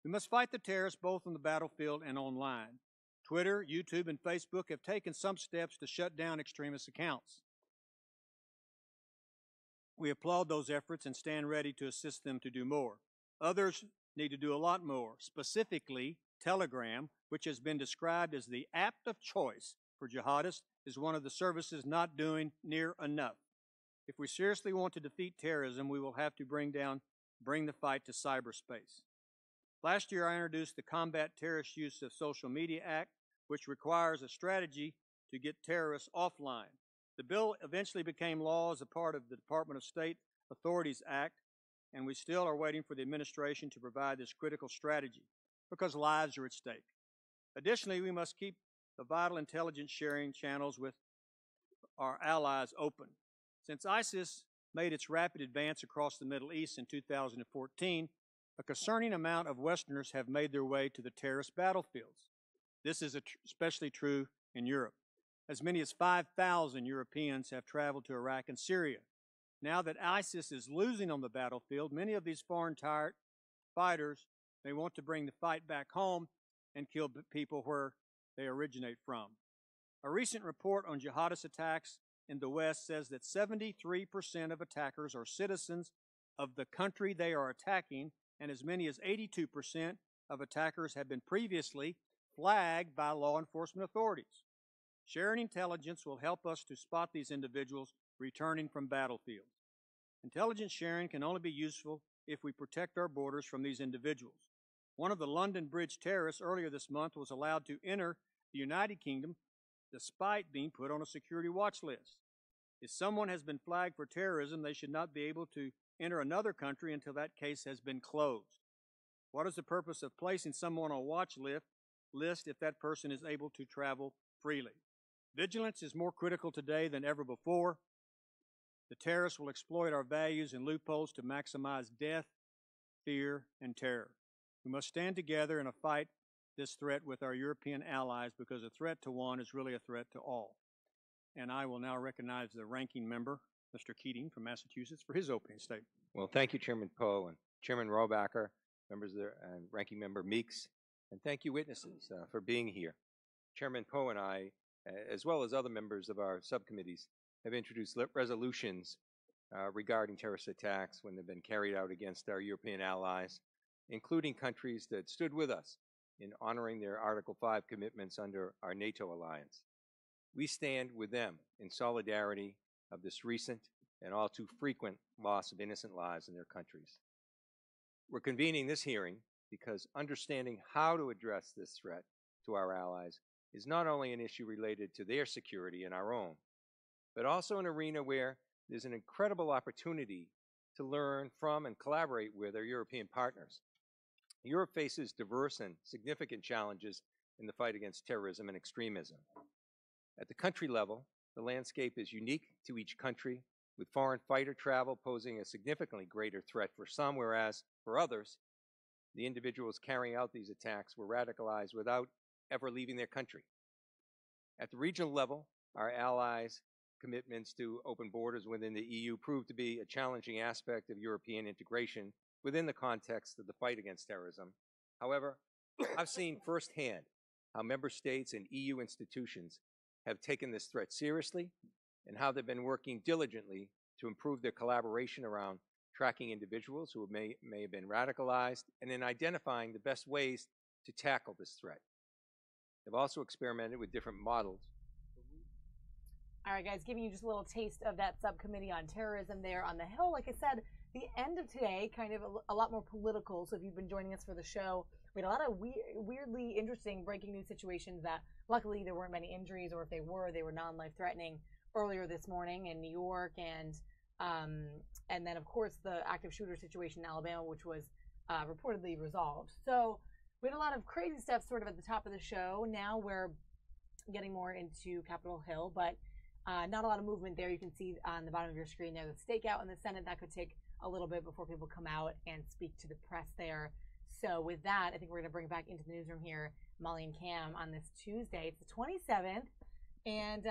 S5: We must fight the terrorists both on the battlefield and online. Twitter, YouTube, and Facebook have taken some steps to shut down extremist accounts. We applaud those efforts and stand ready to assist them to do more. Others need to do a lot more. Specifically, Telegram, which has been described as the app of choice for jihadists, is one of the services not doing near enough. If we seriously want to defeat terrorism, we will have to bring the fight to cyberspace. Last year, I introduced the Combat Terrorist Use of Social Media Act, which requires a strategy to get terrorists offline. The bill eventually became law as a part of the Department of State Authorities Act, and we still are waiting for the administration to provide this critical strategy because lives are at stake. Additionally, we must keep the vital intelligence sharing channels with our allies open. Since ISIS made its rapid advance across the Middle East in 2014, a concerning amount of Westerners have made their way to the terrorist battlefields. This is especially true in Europe. As many as 5,000 Europeans have traveled to Iraq and Syria. Now that ISIS is losing on the battlefield, many of these foreign fighters may want to bring the fight back home and kill people where they originate from. A recent report on jihadist attacks in the West says that 73% of attackers are citizens of the country they are attacking, and as many as 82% of attackers have been previously flagged by law enforcement authorities. Sharing intelligence will help us to spot these individuals returning from battlefields. Intelligence sharing can only be useful if we protect our borders from these individuals. One of the London Bridge terrorists earlier this month was allowed to enter the United Kingdom despite being put on a security watch list. If someone has been flagged for terrorism, they should not be able to enter another country until that case has been closed. What is the purpose of placing someone on a watch list list if that person is able to travel freely. Vigilance is more critical today than ever before. The terrorists will exploit our values and loopholes to maximize death, fear, and terror. We must stand together in a fight this threat with our European allies, because a threat to one is really a threat to all. And I will now recognize the ranking member, Mr. Keating from Massachusetts, for his opening statement.
S4: Well, thank you, Chairman Poe and Chairman Rohrabacher, members there, and Ranking Member Meeks, and thank you, witnesses, for being here. Chairman Poe and I, as well as other members of our subcommittees, have introduced resolutions regarding terrorist attacks when they've been carried out against our European allies, including countries that stood with us in honoring their Article 5 commitments under our NATO alliance. We stand with them in solidarity of this recent and all too frequent loss of innocent lives in their countries. We're convening this hearing because understanding how to address this threat to our allies is not only an issue related to their security and our own, but also an arena where there's an incredible opportunity to learn from and collaborate with our European partners. Europe faces diverse and significant challenges in the fight against terrorism and extremism. At the country level, the landscape is unique to each country, with foreign fighter travel posing a significantly greater threat for some, whereas for others, the individuals carrying out these attacks were radicalized without ever leaving their country. At the regional level, our allies' commitments to open borders within the EU proved to be a challenging aspect of European integration within the context of the fight against terrorism. However, I've seen firsthand how member states and EU institutions have taken this threat seriously and how they've been working diligently to improve their collaboration around tracking individuals who may have been radicalized and in identifying the best ways to tackle this threat. They've also experimented with different models.
S1: All right, guys, giving you just a little taste of that subcommittee on terrorism there on the Hill. Like I said, the end of today, kind of a lot more political. So if you've been joining us for the show, we had a lot of weirdly interesting breaking news situations that luckily there weren't many injuries, or if they were non-life threatening earlier this morning in New York. And then, of course, the active shooter situation in Alabama, which was reportedly resolved. So we had a lot of crazy stuff sort of at the top of the show. Now we're getting more into Capitol Hill, but not a lot of movement there. You can see on the bottom of your screen there the stakeout in the Senate. That could take a little bit before people come out and speak to the press there. So with that, I think we're going to bring it back into the newsroom here, Molly and Cam, on this Tuesday. It's the 27th. And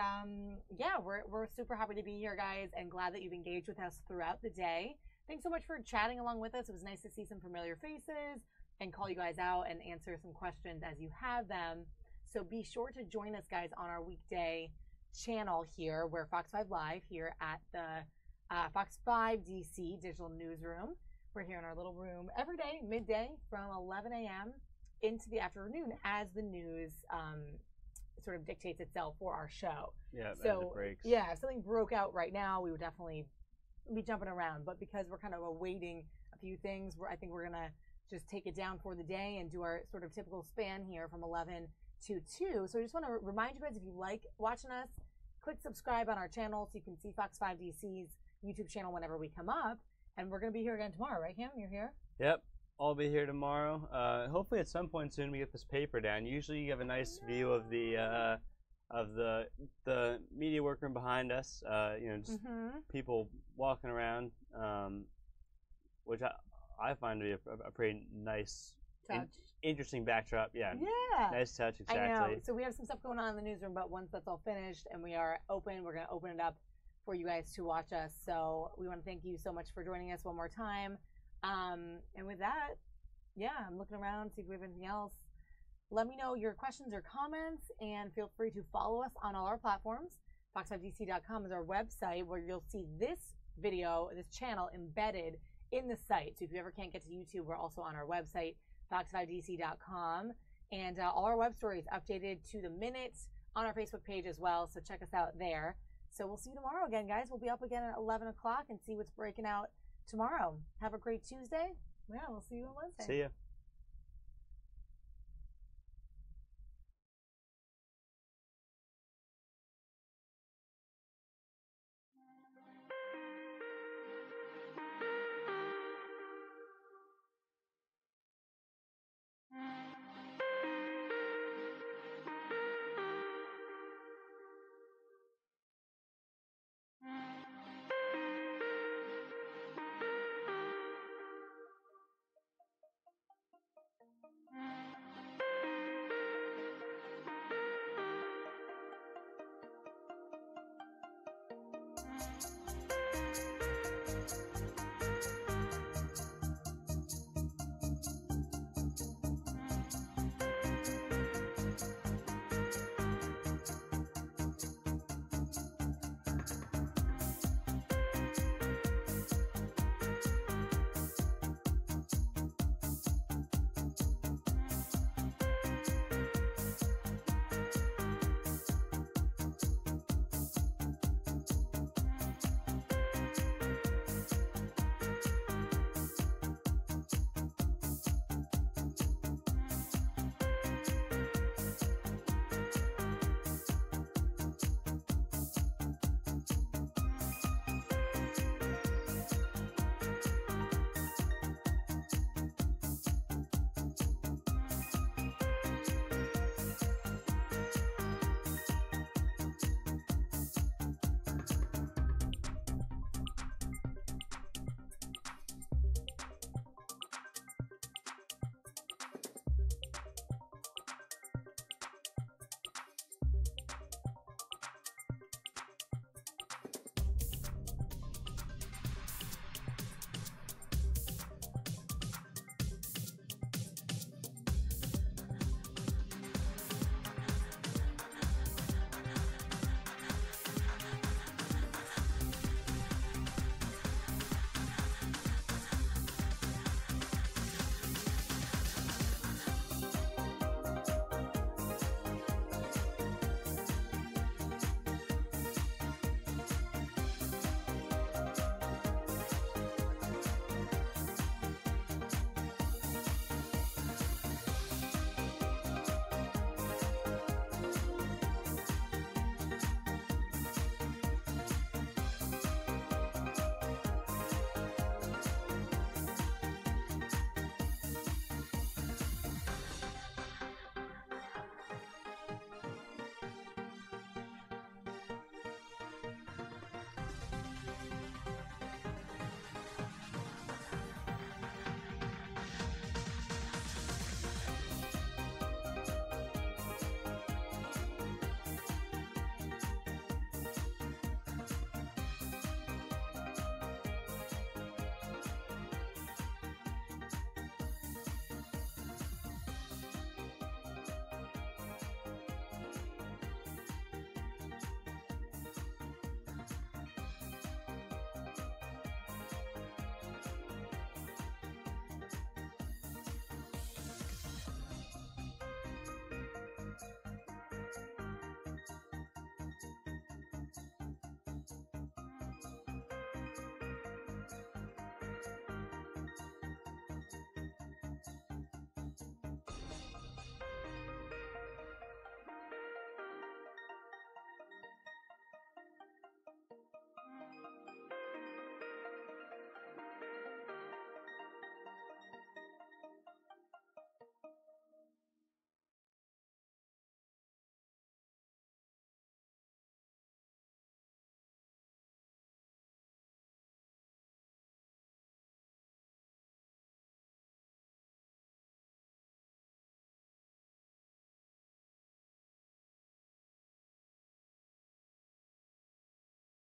S1: yeah, we're super happy to be here, guys, and glad that you've engaged with us throughout the day. Thanks so much for chatting along with us. It was nice to see some familiar faces and call you guys out and answer some questions as you have them. So be sure to join us, guys, on our weekday channel here. We're Fox 5 Live here at the Fox 5 DC Digital Newsroom. We're here in our little room every day, midday, from 11 a.m. into the afternoon as the news sort of dictates itself for our show.
S2: Yeah,
S1: so,
S2: as it breaks.
S1: Yeah, if something broke out right now, we would definitely be jumping around. But because we're kind of awaiting a few things, I think we're going to just take it down for the day and do our sort of typical span here from 11 to 2. So I just want to remind you guys, if you like watching us, click subscribe on our channel so you can see Fox 5 DC's YouTube channel whenever we come up. And we're going to be here again tomorrow, right, Cam? You're here?
S2: Yep. I'll be here tomorrow. Hopefully at some point soon we get this paper down. Usually you have a nice view of the media workroom behind us. You know, just people walking around, which I find to be a pretty nice, interesting backdrop. Yeah.
S1: Yeah.
S2: Nice touch, exactly.
S1: I know. So we have some stuff going on in the newsroom, but once that's all finished and we are open, we're going to open it up for you guys to watch us. So we want to thank you so much for joining us one more time. And with that, yeah, I'm looking around, see if we have anything else. Let me know your questions or comments, and feel free to follow us on all our platforms. Fox5DC.com is our website where you'll see this video, this channel embedded in the site. So if you ever can't get to YouTube, we're also on our website, Fox5DC.com. And all our web stories updated to the minute on our Facebook page as well. So check us out there. So we'll see you tomorrow again, guys. We'll be up again at 11 o'clock and see what's breaking out tomorrow. Have a great Tuesday. Yeah, we'll see you on Wednesday.
S2: See ya.
S3: Bye.